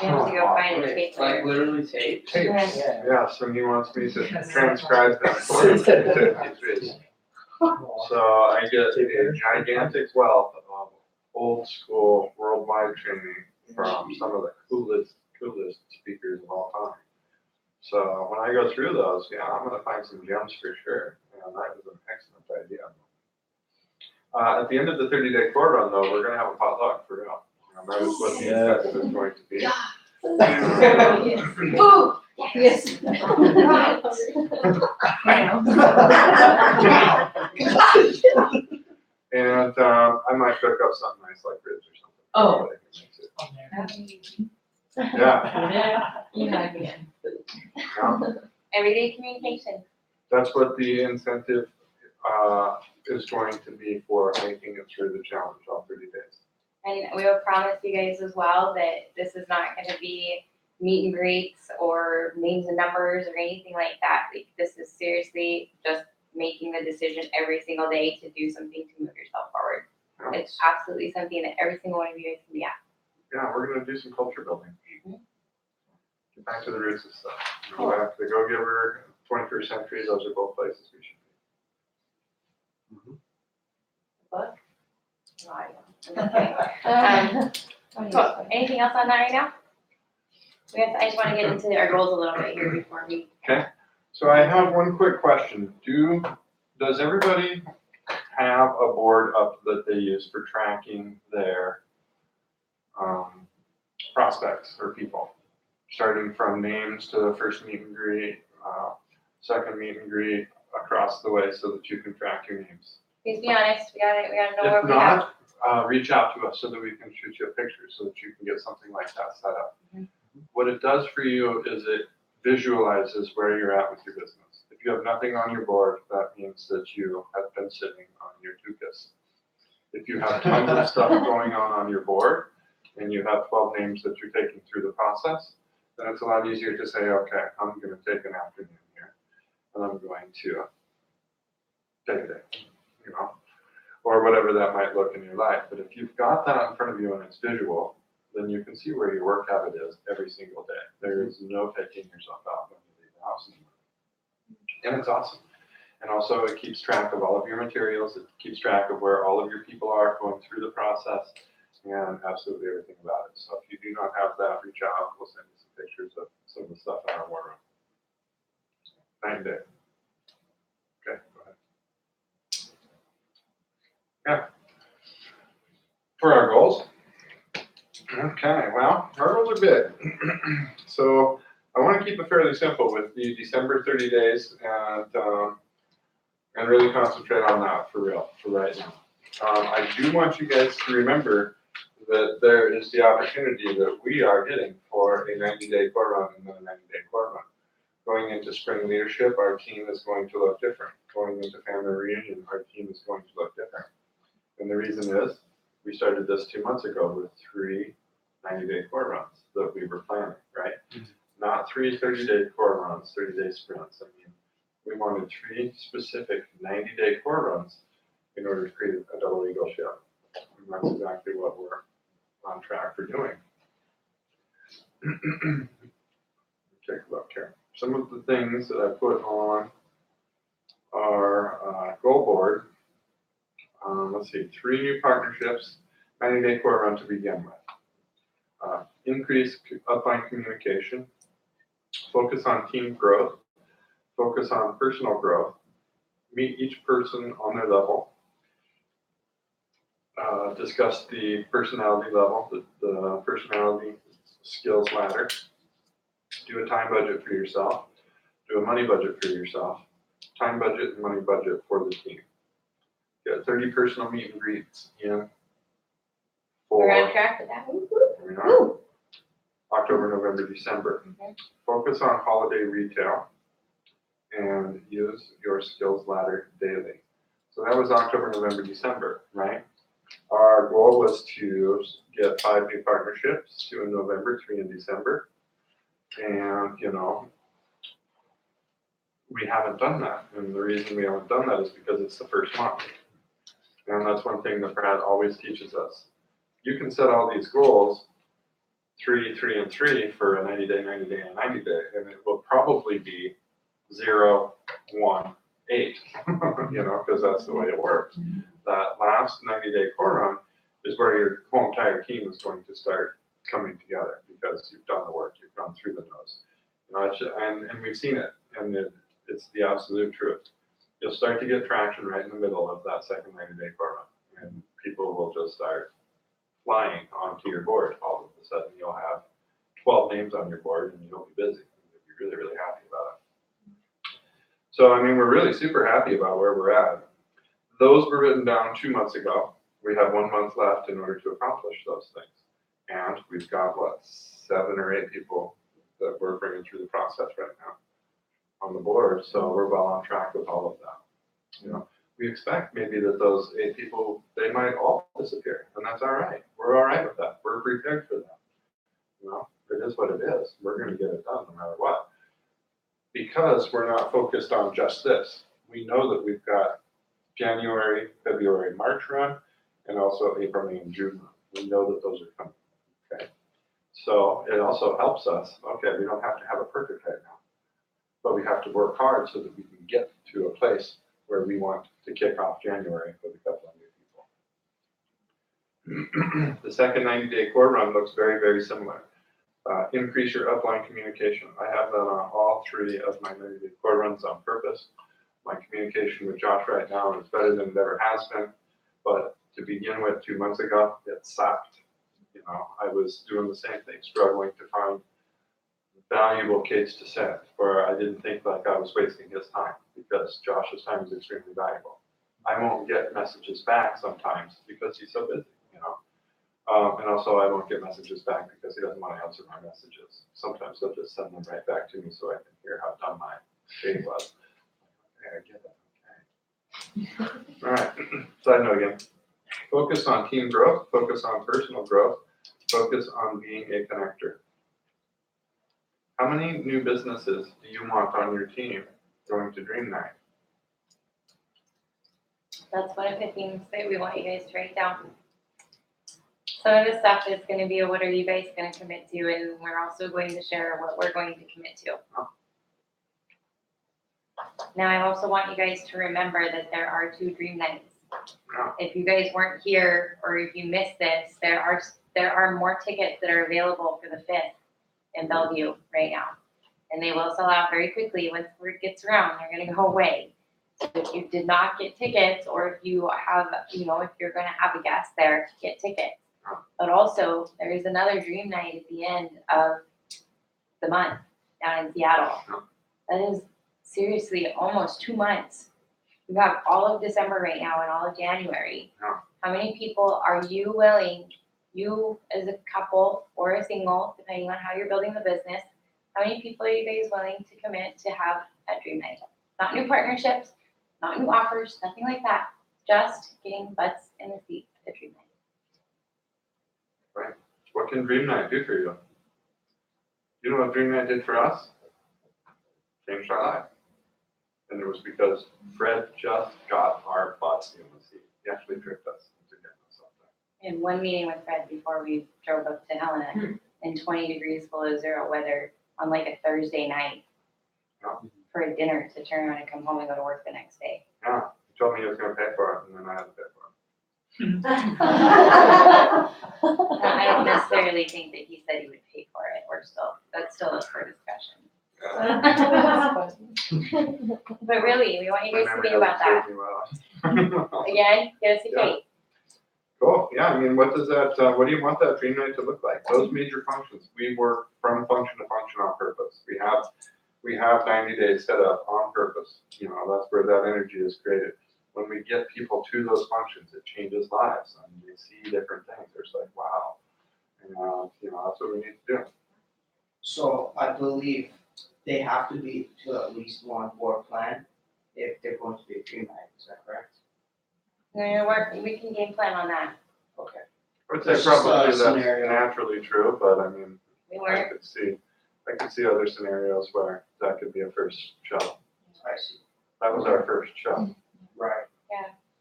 We have to go find a tape
Like
player.
literally tapes.
Tapes,
Yeah.
yes, and he wants me to transcribe them for him into MP3s. So I get a gigantic wealth of old school worldwide training from some of the coolest speakers of all time. So when I go through those, yeah, I'm gonna find some gems for sure. And that was an excellent idea. At the end of the 30-day core run though, we're gonna have a potluck for real. That is what the incentive is going to be.
Ooh, yes.
And I might cook up something nice like ribs or something.
Oh.
Yeah,
You had me.
yeah.
Everyday communication.
That's what the incentive is going to be for making it through the challenge, all 30 days.
And we will promise you guys as well that this is not gonna be meet and greets or names and numbers or anything like that. Like, this is seriously just making the decision every single day to do something to move yourself forward.
Yeah.
It's absolutely something that every single one of you guys can be at.
Yeah, we're gonna do some culture building.
Mhm.
Get back to the roots of stuff. Go back to the Go-Giver, 21st century, those are both places we should be.
Book? No, I don't. Okay. Cool. Anything else on that right now? I just wanna get into our goals a little bit here before we.
So I have one quick question. Does everybody have a board up that they use for tracking their prospects or people? Starting from names to the first meet and greet, second meet and greet, across the way so that you can track your names.
Please be honest, we gotta know where
If
we have.
not, reach out to us so that we can shoot you a picture so that you can get something like that set up.
Mhm.
What it does for you is it visualizes where you're at with your business. If you have nothing on your board, that means that you have been sitting on your tuchus. If you have tons of stuff going on your board and you have 12 names that you're taking through the process, then it's a lot easier to say, okay, I'm going to take an afternoon here and I'm going to take a day, you know, or whatever that might look in your life. But if you've got that in front of you and it's visual, then you can see where your work habit is every single day. There is no taking yourself out when you leave the house anymore. And it's awesome. And also it keeps track of all of your materials. It keeps track of where all of your people are going through the process and absolutely everything about it. So if you do not have that, reach out. We'll send you some pictures of some of the stuff in our war room. Night and day. Okay, go ahead. Yeah. For our goals. Okay, well, our goals are big. So I want to to keep it fairly simple with the December 30 days and really concentrate on that for real, for right now. I do want you guys to remember that there is the opportunity that we are hitting for a 90-day core run and then a 90-day core run. Going into spring leadership, our team is going to look different. Going into family reunion, our team is going to look different. And the reason is, we started this 2 months ago with 3 90-day core runs that we were planning, right? Not 3 30-day core runs, 30-day sprints. I mean, we wanted 3 specific 90-day core runs in order to create a double eagle ship. And that's exactly what we're on track for doing. Take a look here. Some of the things that I put on our goal board. Let's see, 3 new partnerships, 90-day core run to begin with. Increase upline communication, focus on team growth, focus on personal growth, meet each person on their level, discuss the personality level, the personality skills ladder, do a time budget for yourself, do a money budget for yourself, time budget and money budget for the team. Get 30 personal meet and greets in
We're on
for
track with that.
October, November, December.
Okay.
Focus on holiday retail and use your skills ladder daily. So that was October, November, December, right? Our goal was to get 5 new partnerships, 2 in November, 3 in December. And, you know, we haven't done that. And the reason we haven't done that is because it's the first month. And that's one thing that Brad always teaches us. You can set all these goals, 3, 3, and 3 for a 90-day, 90-day, and 90-day, and it will probably be 0, 1, 8, you know, because that's the way it works. That last 90-day core run is where your whole entire team is going to start coming together because you've done the work, you've gone through the nose. You know, and we've seen it, and it's the absolute truth. You'll start to get traction right in the middle of that second 90-day core run, and people will just start flying onto your board. All of a sudden, you'll have 12 names on your board, and you'll be busy. You'll be really, really happy about it. So, I mean, we're really super happy about where we're at. Those were written down 2 months ago. We have 1 month left in order to accomplish those things. And we've got, what, 7 or 8 people that we're bringing through the process right now on the board. So we're well on track with all of that. You know, we expect maybe that those 8 people, they might all disappear, and that's all right. We're all right with that. We're prepared for that. You know, it is what it is. We're going to get it done no matter what. Because we're not focused on just this. We know that we've got January, February, March run, and also April, May, and June run. We know that those are coming. Okay. So it also helps us. Okay, we don't have to have a perfect right now, but we have to work hard so that we can get to a place where we want to kick off January with a couple of new people. The second 90-day core run looks very, very similar. Increase your upline communication. I have that on all 3 of my 90-day core runs on purpose. My communication with Josh right now is better than it ever has been, but to begin with 2 months ago, it sucked. You know, I was doing the same thing, struggling to find valuable case to send where I didn't think like I was wasting his time because Josh's time is extremely valuable. I won't get messages back sometimes because he's so busy, you know. And also I won't get messages back because he doesn't want to answer my messages. Sometimes he'll just send them right back to me so I can hear how dumb my day was. Okay, I get it, okay. All right, side note again. Focus on team growth, focus on personal growth, focus on being a connector. How many new businesses do you want on your team going to Dream Night?
That's one of the things that we want you guys to write down. Some of the stuff is going to be what are you guys going to commit to, and we're also going to share what we're going to commit to. Now, I also want you guys to remember that there are 2 Dream Nights. If you guys weren't here or if you missed this, there are more tickets that are available for the 5th in Bellevue right now. And they will sell out very quickly once word gets around. They're going to go away. So if you did not get tickets, or if you have, you know, if you're going to have a guest there, get tickets. But also, there is another Dream Night at the end of the month. down in Seattle. That is seriously almost 2 months. You have all of December right now and all of January.
Yeah.
How many people are you willing, you as a couple or a single, depending on how you're building the business, how many people are you guys willing to commit to have at Dream Night? Not new partnerships, not new offers, nothing like that. Just getting butts in the seat at Dream Night.
What can Dream Night do for you? You know what Dream Night did for us? Changed our life. And it was because Fred just got our butts in the seat. He actually tricked us into getting us something.
In one meeting with Fred before we drove up to Helena in 20 degrees below zero weather on like a Thursday night for a dinner to turn around and come home and go to work the next day.
Yeah, he told me he was going to pay for it, and then I had to pay for it.
I don't necessarily think that he said he would pay for it. That's still up for discussion. But really, we want you guys to think about that. Again, get us a date.
Cool. Yeah, I mean, what does that? What do you want that Dream Night to look like? Those major functions. We work from function to function on purpose. We have 90 days set up on purpose. You know, that's where that energy is created. When we get people to those functions, it changes lives. I mean, they see different things. They're just like, wow. And you know, that's what we need to do.
So I believe they have to be to at least one board plan if they're going to be a Dream Night, is that correct?
We can game plan on that.
Okay.
I would say
It's just a
probably that's
scenario.
naturally true, but I mean,
We
I
weren't.
could see other scenarios where that could be a first show.
I see.
That was our first show.
Right,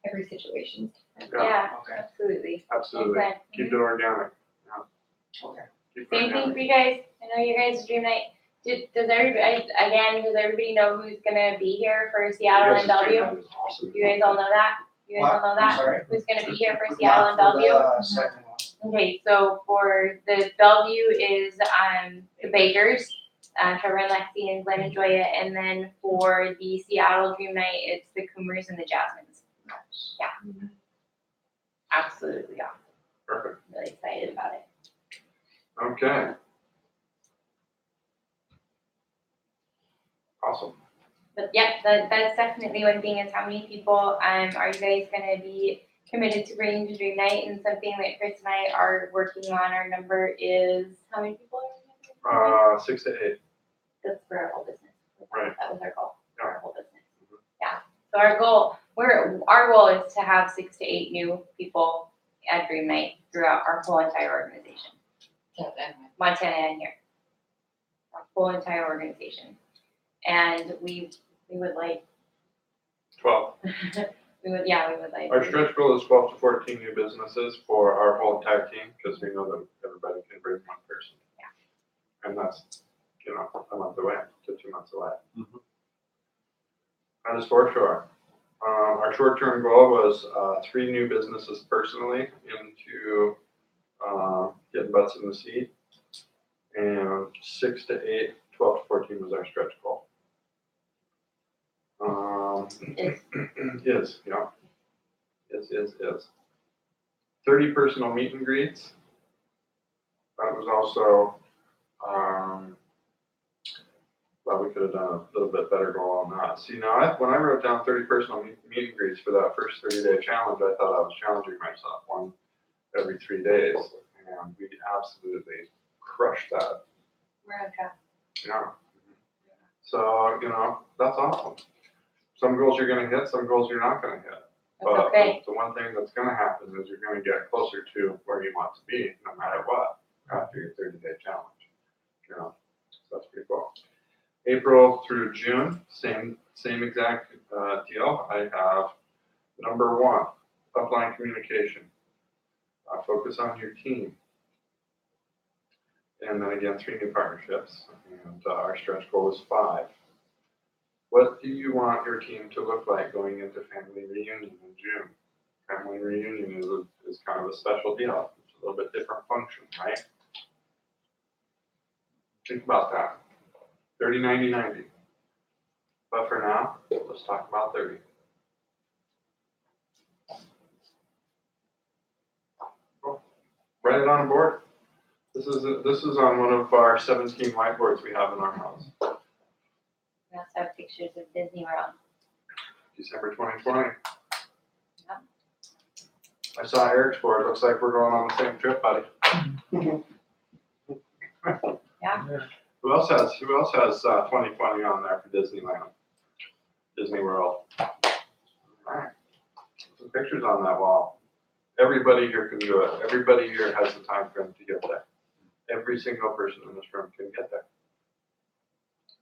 Every situation.
Yeah,
okay,
absolutely.
Absolutely.
Okay.
Keep it organic.
okay.
Keep it
Same thing
organic.
for you guys. I know you guys Dream Night. Does everybody know who's gonna be here for Seattle and
Yes, Dream
Bellevue?
Night is awesome.
You guys all know that? You guys all know
I'm
that?
sorry?
Who's gonna be here for Seattle and
Not for
Bellevue?
the second one.
Okay, so for the Bellevue is the Bakers, Trevor and Lexi and Glenn and Joya, and then for the Seattle Dream Night, it's the Coomers and the Jasmines.
Nice.
Yeah. Absolutely awesome.
Perfect.
Really excited about it.
Okay. Awesome.
But yeah, that's definitely one thing is how many people are you guys gonna be committed to bringing to Dream Night, and something that Chris and I are working on. Our number is how many people are we
6 to 8.
That's for our whole business.
Right.
That was our goal for our whole business.
Mhm.
Yeah. So our goal is to have 6 to 8 new people at Dream Night throughout our whole entire organization. Montana and here. Our whole entire organization. And we would like
12.
we would like
Our stretch goal is 12 to 14 new businesses for our whole entire team, because we know that everybody can bring one person.
Yeah.
And that's, you know, a month away to 2 months away. That is for sure. Our short-term goal was 3 new businesses personally into getting butts in the seat. And 6 to 8, 12 to 14 was our stretch goal. Is. 30 personal meet and greets. That was also, well, we could have done a little bit better goal on that. See, now when I wrote down 30 personal meet and greets for that first 30-day challenge, I thought I was challenging myself one every 3 days. And we absolutely crushed that.
we're on track.
Yeah. So, you know, that's awesome. Some goals you're gonna hit, some goals you're not gonna hit.
That's
But
okay.
the one thing that's gonna happen is you're gonna get closer to where you want to be, no matter what, after your 30-day challenge. You know, so that's pretty cool. April through June, same exact deal. I have number 1, upline communication. Focus on your team. And then again, 3 new partnerships. And our stretch goal is 5. What do you want your team to look like going into family reunion in June? Family reunion is kind of a special deal. It's a little bit different function, right? Think about that. 30, 90, 90. But for now, let's talk about 30. Cool. Write it on a board. This is on one of our 17 whiteboards we have in our house.
We also have pictures of Disney World.
December 2020.
Yep.
I saw Eric's board. Looks like we're going on the same trip, buddy.
Yeah.
Who else has 2020 on there for Disneyland? Disney World. Alright. Some pictures on that wall. Everybody here can do it. Everybody here has the time frame to get there. Every single person in this room can get there.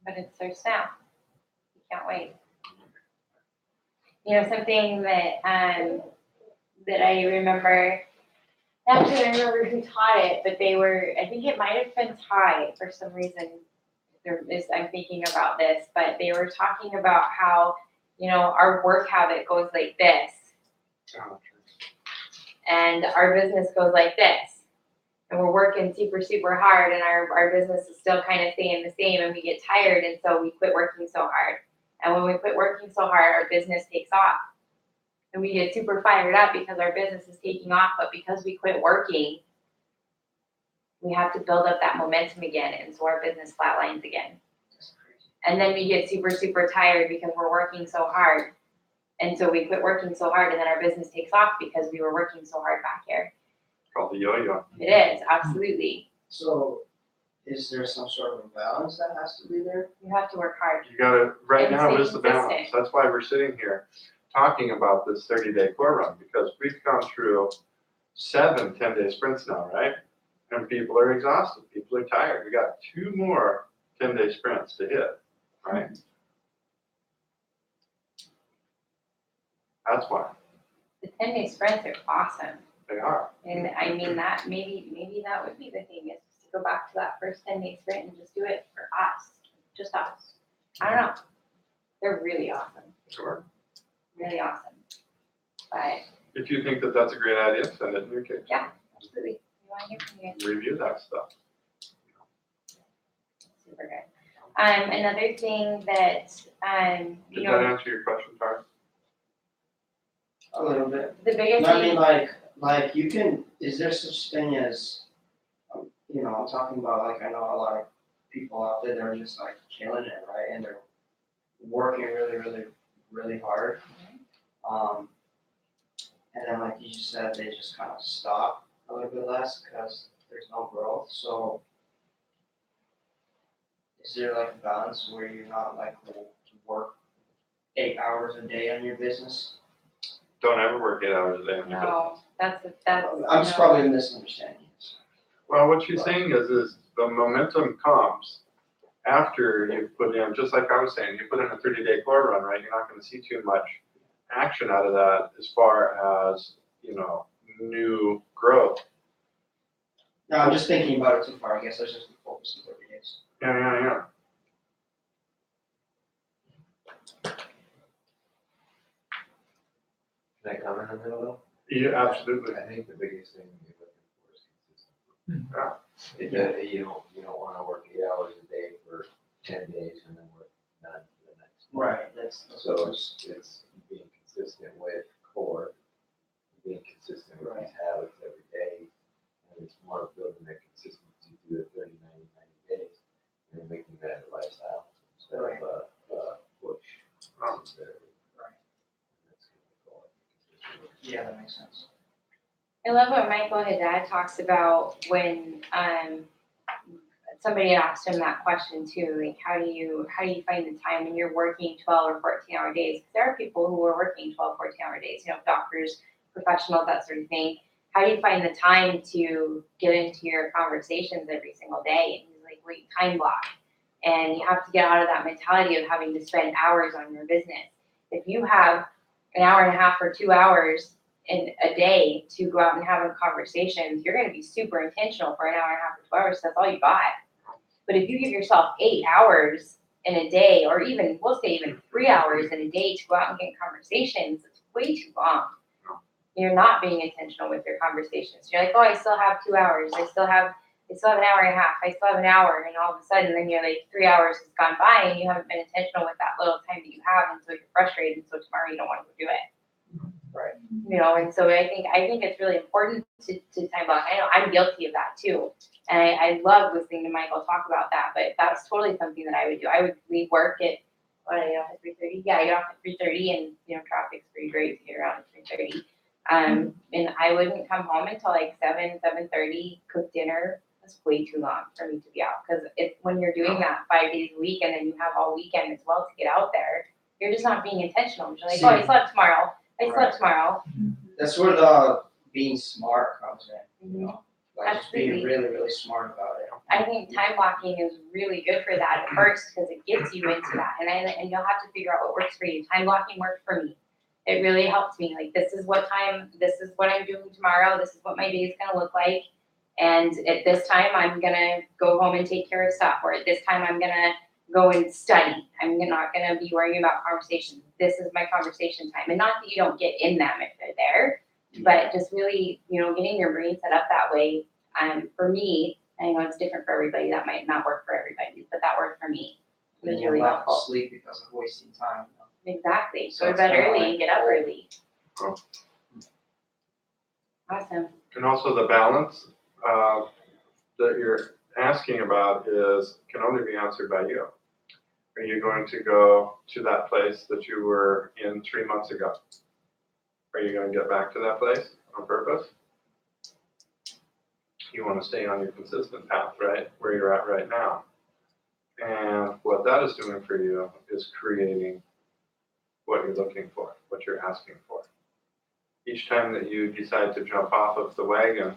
But it starts now. You can't wait. You know, something that that I remember, actually I remember who taught it, but I think it might have been Ty for some reason. I'm thinking about this, but they were talking about how, you know, our work habit goes like this,
Oh,
and our business goes like this. And we're working super, super hard, and our business is still kind of staying the same, and we get tired, and so we quit working so hard. And when we quit working so hard, our business takes off. And we get super fired up because our business is taking off, but because we quit working, we have to build up that momentum again, and so our business flatlines again. And then we get super, super tired because we're working so hard. And so we quit working so hard, and then our business takes off because we were working so hard back here.
called the yo-yo.
It is, absolutely.
So, is there some sort of a balance that has to be there?
You have to work hard.
You gotta, right
And
now
stay
is the balance.
consistent.
That's why we're sitting here talking about this 30-day core run, because we've gone through 7 10-day sprints now, right? And people are exhausted, people are tired. We got 2 more 10-day sprints to hit, right? That's why
The 10-day sprints are awesome.
they are.
And I mean that, maybe that would be the thing, is to go back to that first 10-day sprint and just do it for us, just us. I don't know. They're really awesome,
Sure.
really awesome. But
If you think that that's a great idea, send it in your case.
yeah, absolutely. We want to hear from you.
Review that stuff.
Super good. Another thing that, you
Did
know,
that answer your question, Tara?
A little bit.
the biggest
I mean,
thing,
like you can, is there such thing as, you know, I'm talking about, like, I know a lot of people out there that are just like killing it, right? And they're working really, really, really hard. And then like you just said, they just kind of stop a little bit less because there's no growth. So is there like a balance where you're not like to work 8 hours a day on your business?
Don't ever work 8 hours a day on your business.
no, that's,
I'm just
no.
probably misunderstanding this.
Well, what she's saying is the momentum comes after you've put in, just like I was saying, you put in a 30-day core run, right? You're not gonna see too much action out of that as far as, you know, new growth.
No, I'm just thinking about it too far. I guess I was just focusing on 30 days.
Yeah.
Can I comment on that a little?
Yeah, absolutely.
I think the biggest thing you're looking for is consistency.
Yeah.
You don't wanna work 8 hours a day for 10 days and then work none for the next.
Right,
So it's being consistent with core, being consistent with these habits every day. And it's more of building that consistency through the 30, 90 days. And making that a lifestyle instead of a push. necessarily.
Right.
That's what we call it.
Yeah, that makes sense.
I love what Michael Haddad talks about when somebody asked him that question too, like how do you find the time when you're working 12 or 14-hour days? 'Cause there are people who are working 12, 14-hour days, you know, doctors, professionals, that sort of thing. How do you find the time to get into your conversations every single day? And he's like, well, you time block. And you have to get out of that mentality of having to spend hours on your business. If you have an hour and a half or 2 hours in a day to go out and have conversations, you're going to be super intentional for an hour and a half or 2 hours. That's all you got. But if you give yourself 8 hours in a day, or even, we'll say even 3 hours in a day to go out and get conversations, it's way too long. You're not being intentional with your conversations. You're like, oh, I still have 2 hours. I still have an hour and a half. I still have an hour. And all of a sudden, then you're like 3 hours has gone by and you haven't been intentional with that little time that you have. And so you're frustrated. And so tomorrow you don't want to do it.
Right.
You You know, and so I think it's really important to time block. I know I'm guilty of that too. And I love listening to Michael talk about that, but that's totally something that I would do. I would leave work at, what, I get off at 3:30? Yeah, I get off at 3:30 and, you know, traffic's pretty great to get around at 3:30. And I wouldn't come home until like 7:30, cook dinner. That's way too long for me to be out. Cause when you're doing that 5 days a week and then you have all weekend as well to get out there, you're just not being intentional. You're like, oh, I slept tomorrow.
That's where the being smart comes in, you know? Like just being
Absolutely.
really, really smart about it.
I think time blocking is really good for that at first because it gets you into that. And you'll have to figure out what works for you. Time blocking worked for me. It really helped me. Like, this is what I'm doing tomorrow. This is what my day is going to look like. And at this time, I'm going to go home and take care of stuff. Or at this time, I'm going to go and study. I'm not going to be worrying about conversations. This is my conversation time. And not that you don't get in them if they're there, but just really, you know, getting your brain set up that way. For me, I know it's different for everybody. That might not work for everybody, but that worked for me. It was really
lack
helpful.
of sleep because of wasting time.
Exactly.
So
Go to
it's
bed
kinda
early
like-
and get up early.
Oh.
Awesome.
And also the balance that you're asking about can only be answered by you. Are you going to go to that place that you were in 3 months ago? Are you going to get back to that place on purpose? You want to stay on your consistent path, right? Where you're at right now. And what that is doing for you is creating what you're looking for, what you're asking for. Each time that you decide to jump off of the wagon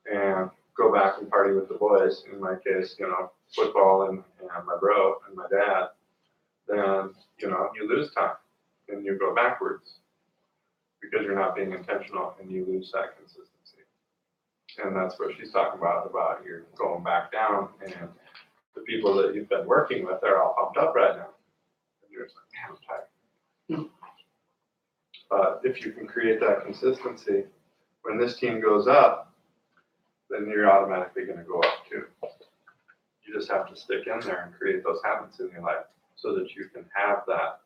and go back and party with the boys, in my case, you know, football and my bro and my dad, then, you know, you lose time and you go backwards because you're not being intentional and you lose that consistency. And that's what she's talking about you're going back down and the people that you've been working with are all pumped up right now. And you're just like, man, I'm tired. But if you can create that consistency, when this team goes up, then you're automatically going to go up too. You just have to stick in there and create those habits in your life so that you can have that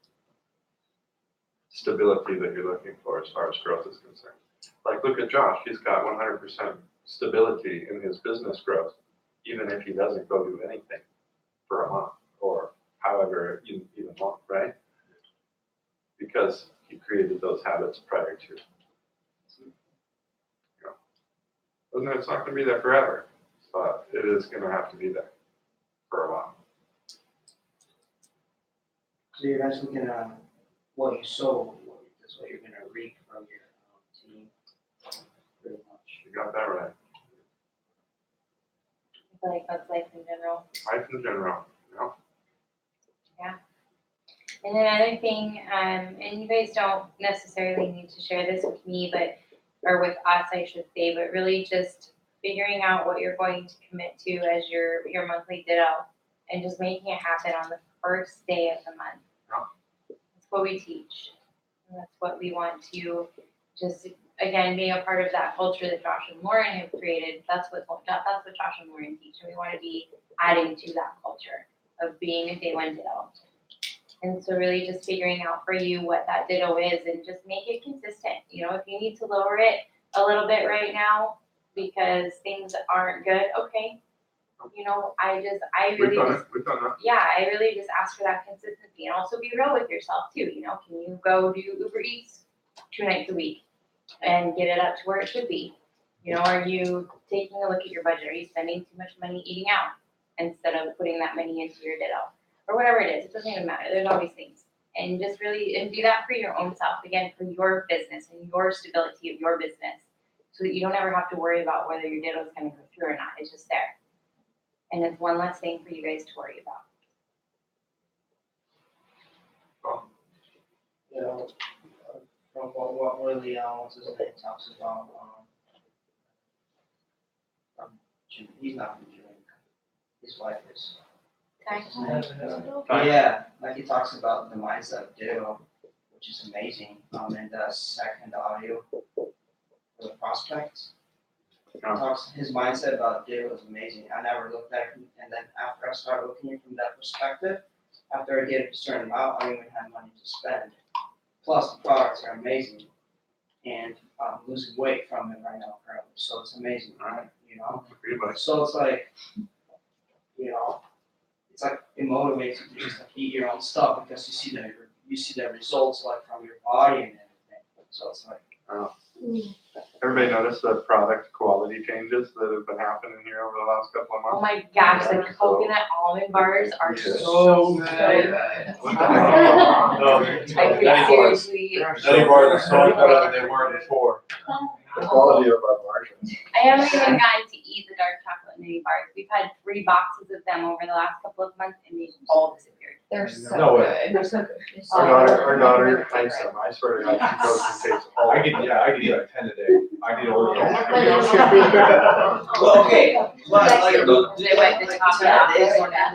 stability that you're looking for as far as growth is concerned. Like, look at Josh. He's got 100% stability in his business growth, even if he doesn't go do anything for a month or however even long, right? Because he created those habits prior to. You know, it's not going to be there forever, but it is going to have to be there for a while.
So you guys looking at what you sow, that's what you're going to reap from your team, pretty much.
You got that right.
I feel like that's life in general.
Life in general, you know.
And another thing, and you guys don't necessarily need to share this with me, or with us, I should say, but really just figuring out what you're going to commit to as your monthly ditto and just making it happen on the first day of the month. That's what we teach. And that's what we want to just, again, being a part of that culture that Josh and Lauren have created. That's what Josh and Lauren teach. And we want to be adding to that culture of being a day one ditto. And so really just figuring out for you what that ditto is and just make it consistent. You know, if you need to lower it a little bit right now because things aren't good, okay. You know, We've done that. Yeah, I really just ask for that consistency and also be real with yourself too. You know, can you go do Uber Eats 2 nights a week and get it up to where it should be? You know, are you taking a look at your budget? Are you spending too much money eating out instead of putting that money into your ditto? Or whatever it is, it doesn't even matter. There's always things. And just really, and do that for your own self, again, for your business and your stability of your business, so that you don't ever have to worry about whether your ditto is going to go through or not. It's just there. And it's one less thing for you guys to worry about.
You know, from what really, what's his name, talks about, he's not from Jamaica, his wife is. Yeah, like he talks about the mindset of ditto, which is amazing, and the second audio for the prospects. His mindset about ditto is amazing. I never looked at him, and then after I started looking at it from that perspective, after I get a certain amount, I don't even have money to spend. Plus, the products are amazing. and losing weight from it right now currently. So it's amazing, right? You know,
Pretty much.
so it's like, you know, it's like it motivates you to just like eat your own stuff because you see the results like from your body and everything. So it's like.
Everybody notice the product quality changes that have been happening here over the last couple of months?
Oh my gosh, the coconut almond bars are
Yeah.
so
good.
good.
What the heck?
No,
I
Nutty
could
bars.
seriously,
Nutty bars are so much better than they were before.
The quality of our margins.
I haven't even gotten to eat the dark chocolate nutty bars. We've had 3 boxes of them over the last couple of months and they've all disappeared.
They're
No
so
way.
good. They're so good.
Our daughter likes them. I swear to God, she goes and takes all.
I could eat like 10 a day. I could order them.
Well, okay, but like
They went to top
ten days
that.
on that,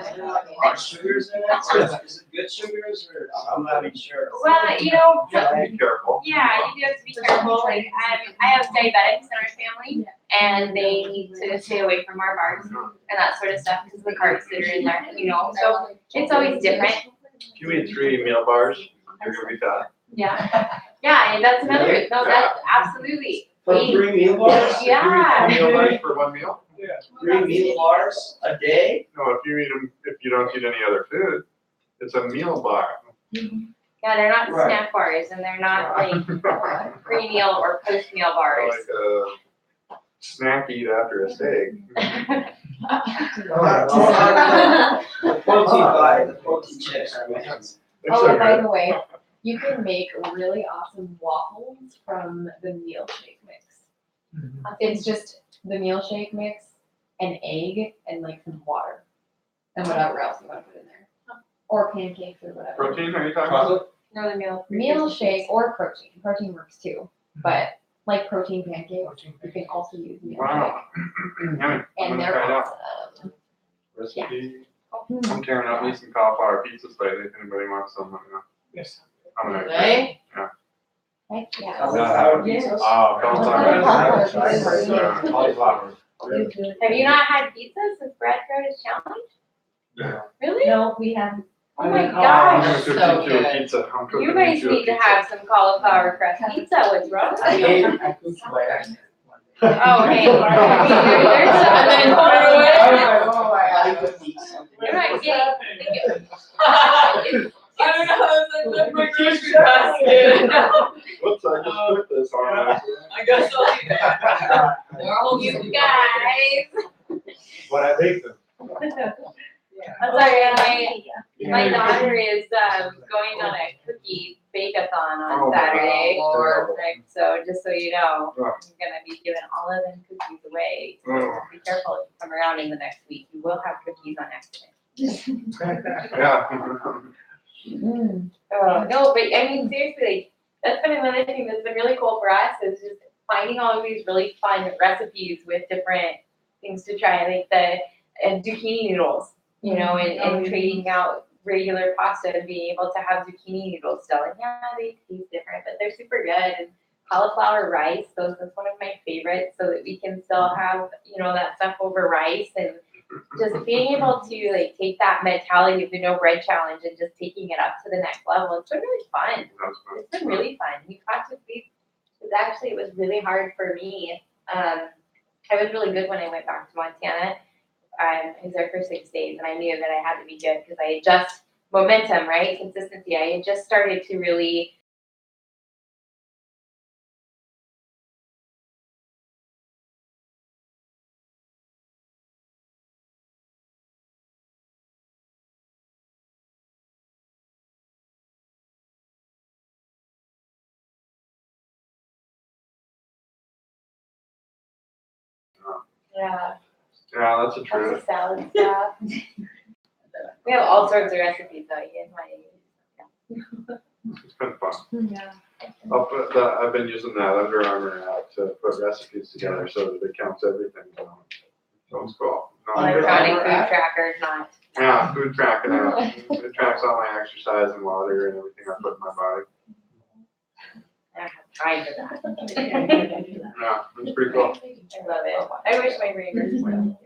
are sugars in it, or is it good sugars, or I'm not even sure.
Well, you know,
Be careful.
yeah, you do have to be careful. Like, I have diabetics in our family and they need to stay away from our bars and that sort of stuff because of the carbs that are in there, you know, so it's always different.
If you eat 3 meal bars, you're gonna be fat.
Yeah, yeah, and that's another, no, that's absolutely.
For 3 meal bars?
Yeah.
3 meal bars for 1 meal?
3 meal bars a day?
No, if you eat them, if you don't eat any other food, it's a meal bar.
Yeah, they're not
Right.
snack bars and they're not like pre-meal or post-meal bars.
Like a snack eat after a steak.
The protein bar, the protein chips, I mean.
Oh, and by the way, you can make really awesome waffles from the meal shake mix. It's just the meal shake mix, an egg, and like some water, and whatever else you want to put in there, or pancakes or whatever.
Protein, are you talking about?
No, the meal.
Meal shake or protein. Protein works too, but like protein pancakes, you can also use meal
Wow. Yummy. I'm
shake, and
gonna
they're
try it out.
awesome.
Recipe. I'm tearing up me some cauliflower pizza slices. If anybody wants some, let me know.
Yes.
I'm gonna.
Really?
Heck yeah.
Cauliflower pizzas?
Oh,
Cauliflower
cauliflower.
pizza.
Yeah.
Cauliflower.
Have you not had pizza since Brad started his challenge?
Yeah.
Really?
No, we have.
Oh my
I'm
gosh.
gonna
So
cook you a
good.
pizza. I'm cooking
You guys
you a
need to
pizza.
have some cauliflower crust pizza. What's wrong with
I
you?
cooked by accident.
Oh, hey. There's
And then
some.
throw it.
I could eat something.
You're not getting.
I don't know, it's like my grocery basket.
Whoops, I just put this on accident.
I guess I'll eat that. They're all
You guys.
But I baked them.
I'm sorry, and my daughter is going on a cookie bake-a-thon on
Oh,
Saturday.
wow.
So just so you know,
Yeah.
I'm gonna be giving all of them cookies away. So
Oh.
be careful if you come around in the next week. You will have cookies on accident.
Yeah.
Oh, no, but I mean, seriously, that's been another thing that's been really cool for us is just finding all of these really fun recipes with different things to try, like the zucchini noodles, you know, and trading out regular pasta and being able to have zucchini noodles still. And yeah, they taste different, but they're super good. And cauliflower rice, that's one of my favorites, so that we can still have, you know, that stuff over rice and just being able to like take that mentality of the no bread challenge and just taking it up to the next level. It's been really fun. It's been really fun. We practiced these. It was really hard for me. I was really good when I went back to Montana. I was there for 6 days and I knew that I had to be good because I had just momentum, right? Consistency. I had just started to really Yeah,
Yeah, that's a
lots
truth.
of salad stuff. We have all sorts of recipes though. You guys might.
It's been fun.
Yeah.
I've been using that Under Armour app to put recipes together so that it counts everything down. So it's cool.
Electronic
Armour
food
app?
tracker, not.
Yeah, food tracking app. It tracks all my exercise and water and everything I put in my body.
I have time for that.
Yeah, it's pretty cool.
I love it. I wish my brain was more.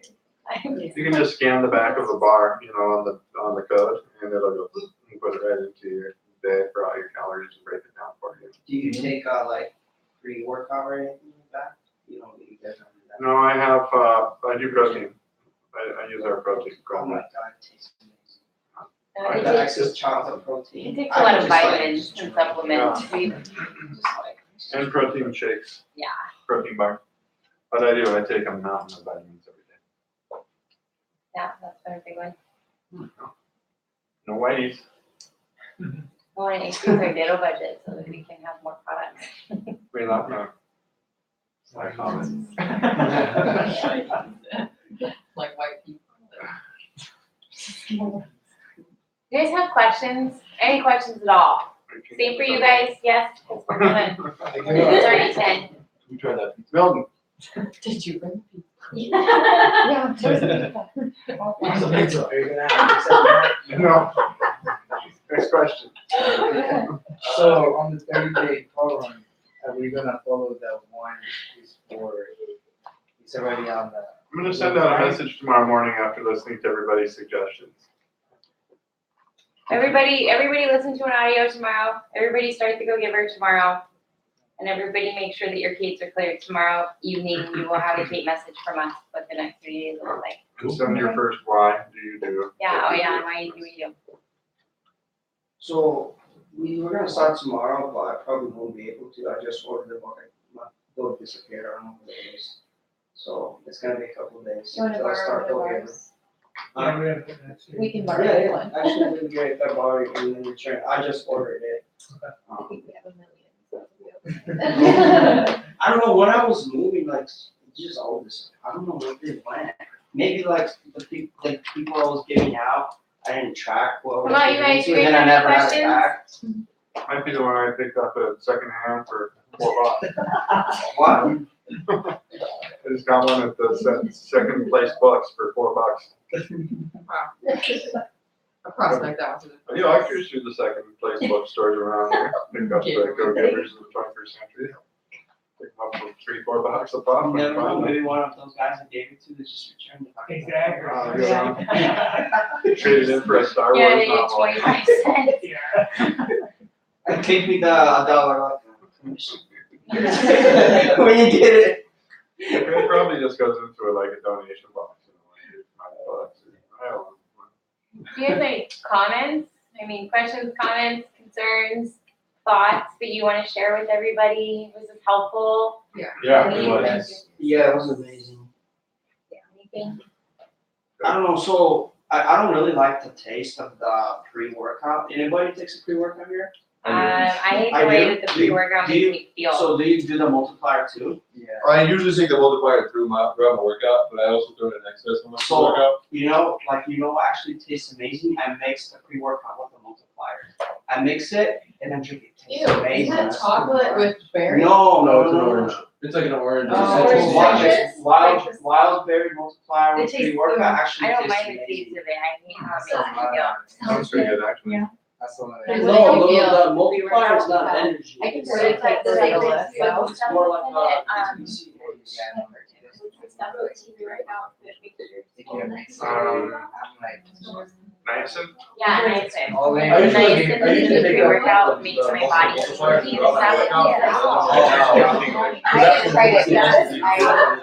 You can just scan the back of the bar, you know, on the code, and it'll go and put it right into your day for all your calories and break it down for you.
Do you take like pre-workout or anything like that? You know, you guys don't do that?
No, I have, I do protein. I use our protein.
Oh my god, it tastes amazing.
It
Like the
takes-
excess chocolate protein.
It takes a lot of
I just like
vitamins and supplements. We
just like.
And protein shakes.
Yeah.
Protein bar. But I do, I take a mountain of vitamins every day.
Yeah, that's been a big one.
No whiteys.
We want to increase our ditto budget so that we can have more products.
We love them. Like comments.
Like white people.
You guys have questions? Any questions at all? Same for you guys, yes? 'Cause we're gonna, it's already 10.
We tried that pizza.
Milton.
Did you bring pizza?
Yeah, there's
No. Next question.
So on the 30-day call run, are we gonna follow the one is for, it's already on the.
I'm gonna send out a message tomorrow morning after listening to everybody's suggestions.
Everybody listen to an audio tomorrow. Everybody start the Go Giver tomorrow. And everybody make sure that your Kates are cleared tomorrow evening. You will have a Kate message from us what the next 3 days look like.
And send your first why do you do.
Yeah, oh yeah, why do we do?
So we were gonna start tomorrow, but I probably won't be able to. I just ordered the book. My book disappeared. I don't know what it is. So it's gonna be a couple of days
You wanna
until I
borrow
start
one of
going.
ours?
Yeah, we're gonna put that
We can borrow
Yeah,
one.
actually, we can get it February and then return. I just ordered it.
I think we have a million.
I don't know, when I was moving, like, it just all this, I don't know where they went. Maybe like the people I was giving out, I didn't track what I was
Come on, you
giving
guys,
to,
you
and then
guys
I
have
never
any
had it back.
Might be the one I picked up at secondhand for $4.
What?
I just got one at the second place books for $4.
A prospect that was.
You know, I cruise through the second place bookstores around here, pick up the Go Givers of the 21st century. Pick them up for $3-4 a pop.
You never know,
and
maybe one of those guys that gave it to, they just returned it.
Exactly.
Yeah. Traded in for a Star
Yeah,
Wars
they get
novel.
25 cents.
Yeah.
And take me the $1 like commission. When you get it.
It probably just goes into like a donation box, you know, like $5. I don't know.
Do you guys have any comments? I mean, questions, comments, concerns, thoughts that you want to share with everybody? Was this helpful?
Yeah, it was.
Yeah, it was amazing.
Anything?
I don't know, so I don't really like the taste of the pre-workout. Anybody takes a pre-workout here?
I hate
I
the way
do.
that the pre-workout
Do
makes
you-
me feel.
So do you do the multiplier too? Yeah.
I usually take the multiplier throughout my workout, but I also throw it in excess on my
So-
workout.
What actually tastes amazing? I mix the pre-workout with the multiplier. I mix it and then drink it. It tastes
Ew,
amazing.
is that chocolate with berries?
No,
It's an orange. It's like an orange.
Oh,
It's
orange
wild,
citrus?
wild berry multiplier
It
with
tastes
pre-workout
good.
actually
I don't
tastes
mind the taste
amazing.
of it. I hate how it makes me feel.
Sounds pretty good, actually.
Yeah.
That's the one
But
that.
what do you
No,
feel?
the multiplier is not
Pre-workout?
energy.
I can
It's
totally
like-
take those out of the list, so.
It's more like
It's
It's that protein right now that makes your
Niacin?
Yeah, niacin.
All in.
I usually
Niacin
take-
is
I usually
the
take
pre-workout
the-
makes
the
my body
multiplier
feel
throughout my
that.
workout.
I haven't tried it yet.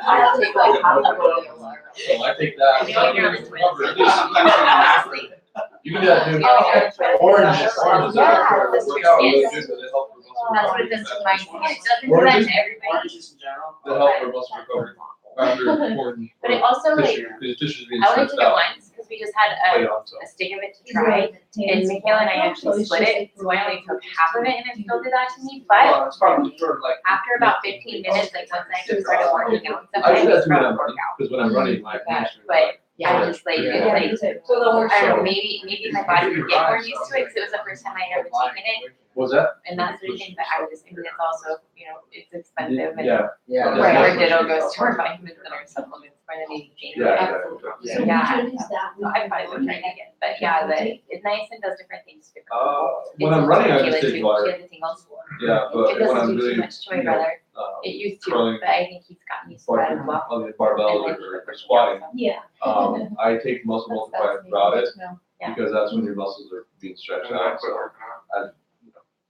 I'll take like half of it.
So I take that.
You know, you're on the twist.
Cover it. You can do that too.
Oh,
Orange is
Yeah, that's
workout really
yes.
good, but it helps for muscle
That's what it
recovery.
does to my skin. It doesn't do that to everybody.
Oranges in general.
They help for muscle recovery after important
But it also like,
tissue, the tissues being
I only
stretched
took it
out.
once because we just had
Play on, so.
a stick of it to try. And Michaela and I actually split it, so I only took half of it and it still did that to me. But
Well, it's probably for like.
after about 15 minutes, like once I actually started working out and stuff,
I
I
do that
just
too when
started
I'm running,
workout.
because when I'm running, my hamstrings.
But
Yeah.
I just like,
Yeah.
it's like,
So the more
I don't know,
So-
maybe my body would get more used to it, because it was the first time I had ever taken it.
Was that?
And that's the thing that I would just think it's also, you know, it's expensive and
Yeah.
Yeah.
right, our
Yeah.
ditto goes to our vitamins and our supplements for the
Yeah, yeah.
So yeah, so I probably would try it again, but yeah, it's nice and does different things to different people.
When I'm running, I just
It's
take
too,
water.
she has a tingle.
Yeah,
It
but when
doesn't
I'm
do too
doing,
much to my
you know,
brother,
uh,
it used to,
throwing
but I think he's gotten used to that as well.
on the barbells or squatting,
Yeah.
I take muscle multiplier throughout it,
Yeah.
because that's when your muscles are being stretched out, so,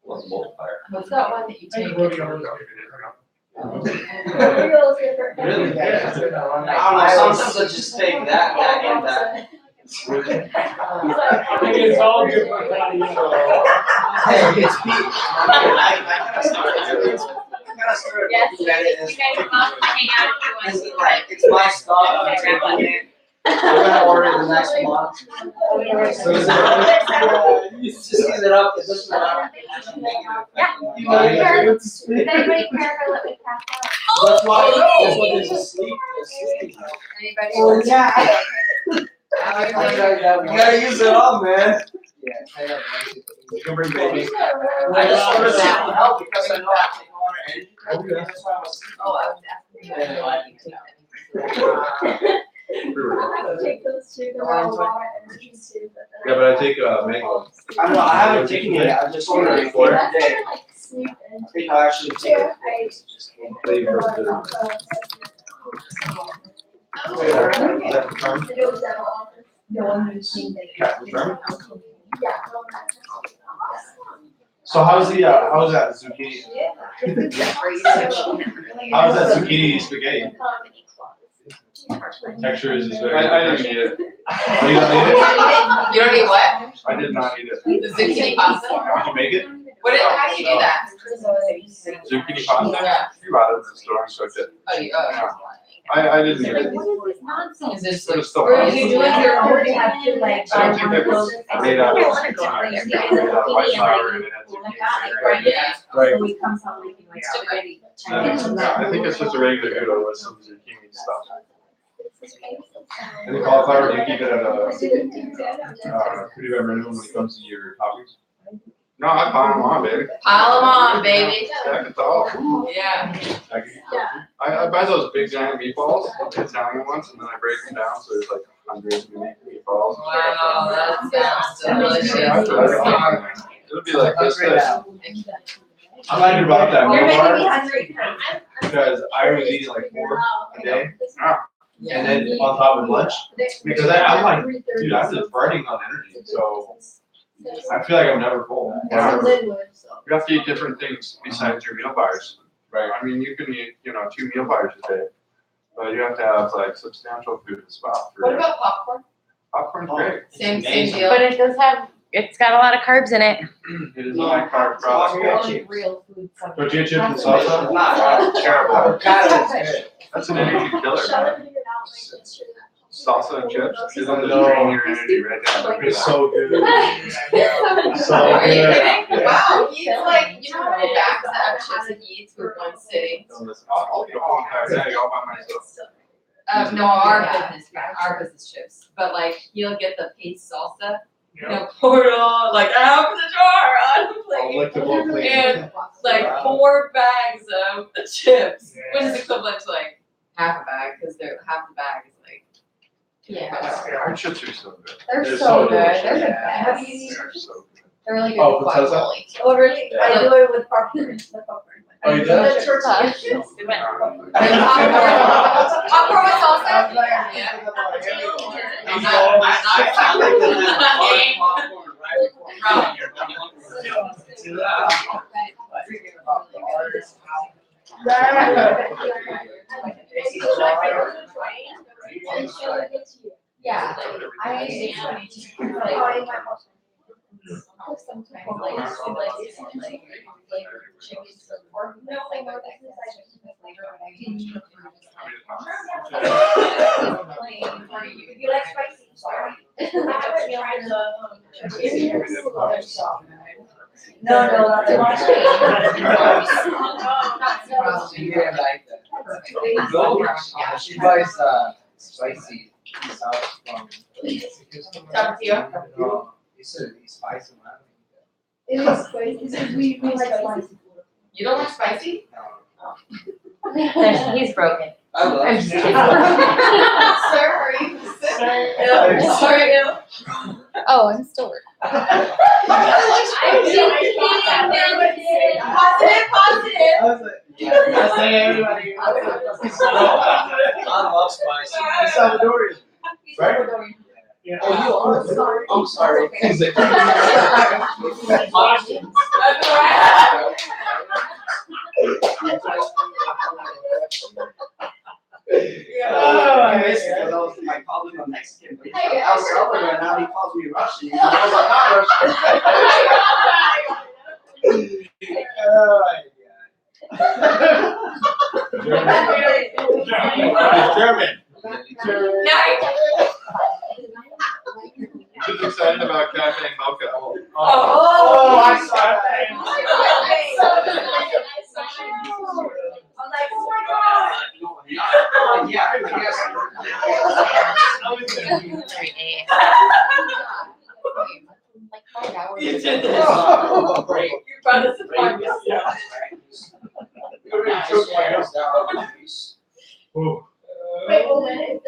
muscle multiplier.
What's that one that you take?
Rodeo is good.
Real is different.
Really?
Yeah.
I don't know, sometimes I just take that and that.
He's like,
I think it's all good for Patty.
Hey, it's me. I gotta start.
Yes,
looking at it as-
you guys love to hang out if you want to.
It's my stuff.
Okay, grab one there.
I'm gonna order it the next month. So just use it up, it doesn't matter.
Yeah.
You know,
Does anybody care if I let me pass out?
that's why there's a sleep.
Anybody?
Oh, yeah.
I tried that
You
one.
gotta use it all, man.
Yeah, I got one.
You can bring baby.
I just wanna see it help because I know I take a lot of energy. That's why I was.
Oh, I was asking.
I would take those two, they're all a lot of energy too, but then.
Yeah, but I take mango.
I don't know, I haven't taken it yet, I just ordered it for
That's
today.
kinda like snoop and.
I think I'll actually take it.
I-
Just kidding.
Baby first.
It was at our office.
The one who's saying that.
Cat return?
Yeah.
So how's that zucchini? How's that zucchini spaghetti? Texture is just very.
I didn't eat it.
Oh, you don't eat it?
You don't need what?
I did not eat it.
The zucchini pasta?
Did you make it?
How do you do that?
Zucchini pasta?
Yeah.
You bought it at the store and cooked it.
Oh, you,
I didn't eat it.
Is it just
It
like,
was still
where
hot.
did you do it? Your own?
have to like.
I don't think it was made out of
I
zucchini. It's made out of white flour and it had zucchini.
Yeah.
Right.
So it comes out like spaghetti.
I think it's just a regular noodle with some zucchini stuff.
And the cauliflower, do you keep it at a pretty red minimum when it comes to your toppings?
No, I pile them on, baby.
Pile them on, baby.
Stack it all.
Yeah.
I buy those big giant meatballs, the Italian ones, and then I break them down, so there's like hundreds of meatballs.
Wow, that sounds delicious.
Yeah, it'll be like this thick.
I'm glad you brought that
You're making me
more
hungry.
because I was eating like 4 a day,
Yeah.
and then on top of lunch, because I'm like, dude, I'm just burning on energy, so I feel like I'm never full.
Yeah.
Linwood, so.
You have to eat different things besides your meal bars.
Right.
I mean, you can eat, 2 meal bars a day, but you have to have like substantial food as well.
What about popcorn?
Popcorn's great.
Same
Amazing.
deal.
But it does have, it's got a lot of carbs in it.
It is a high carb product.
Real food.
Tortilla chips and salsa?
Not terrible. Avocado is good.
That's an energy killer,
Shut
man.
it, figure it out, like, yesterday.
Salsa and chips, is gonna
No.
drain your energy right down. Look at
It's
that.
so good. So
Are you
good.
kidding? Wow, he's like, you know how many bags of chips he eats with one sitting?
I'll eat a whole entire bag all by myself.
No, our business chips, but like, he'll get the paste salsa, pour it all, like half the jar on the plate.
Delectable clean.
And like 4 bags of the chips, which is equivalent to like half a bag, because half the bag is like.
Yeah.
Our chips are so good.
They're
They're
so
so
good. They're the
delicious.
best.
They're so good.
They're really good
Oh,
with
with salsa?
guacamole.
Oh, really? I do it with popcorn, the popcorn.
Oh, you do?
The tortilla.
We went.
Popcorn with salsa?
I like popcorn right before Thinking about the artist.
Yeah, I sometimes like chicken or no, like more flavor, but I
You like spicy? Sorry. I haven't tried No, that's a lot of
She didn't like that. She buys spicy sauce from.
Tapatio?
No, it's spicy, man.
It is spicy, this is, we like spicy.
You don't like spicy?
He's broken.
I love it.
Sir, are you sick? Sorry, no.
Oh, I'm still working.
Positive.
I was like, yeah, I say everybody. I love spicy. It's Salvadorian, right?
Yeah.
Oh, you are? I'm sorry.
That's all right.
rushing you. I was like, not rushing. Oh,
German.
Who's excited about cafe mocha?
Oh, I saw that. Yeah, I guess.
Like 5 hours.
You did this.
Oh,
great.
You brought us a fun.
Yeah.
You already took my house down.
Wait, Olin?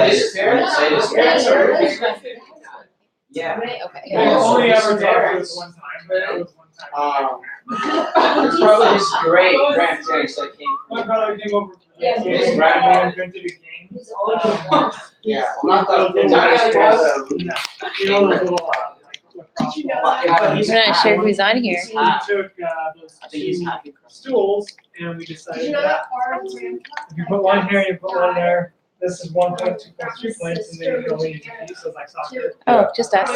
His parents are really Yeah.
Okay.
We've only ever talked to this one time, but that was one time.
It's probably his great grandparents that came
My
from.
brother came over.
Yeah.
He invented a game.
Yeah, well, not the
You know, those little, like, lacrosse balls.
I'm not sure who's on here.
So we took, those two stools and we
Did
decided
you know
that
that our grandpa?
if you put one here, you put one there, this is 1 point, 2 points, 3 points, and then you can only use a piece, so it's like soccer.
Oh, just us.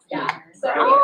Yeah. So.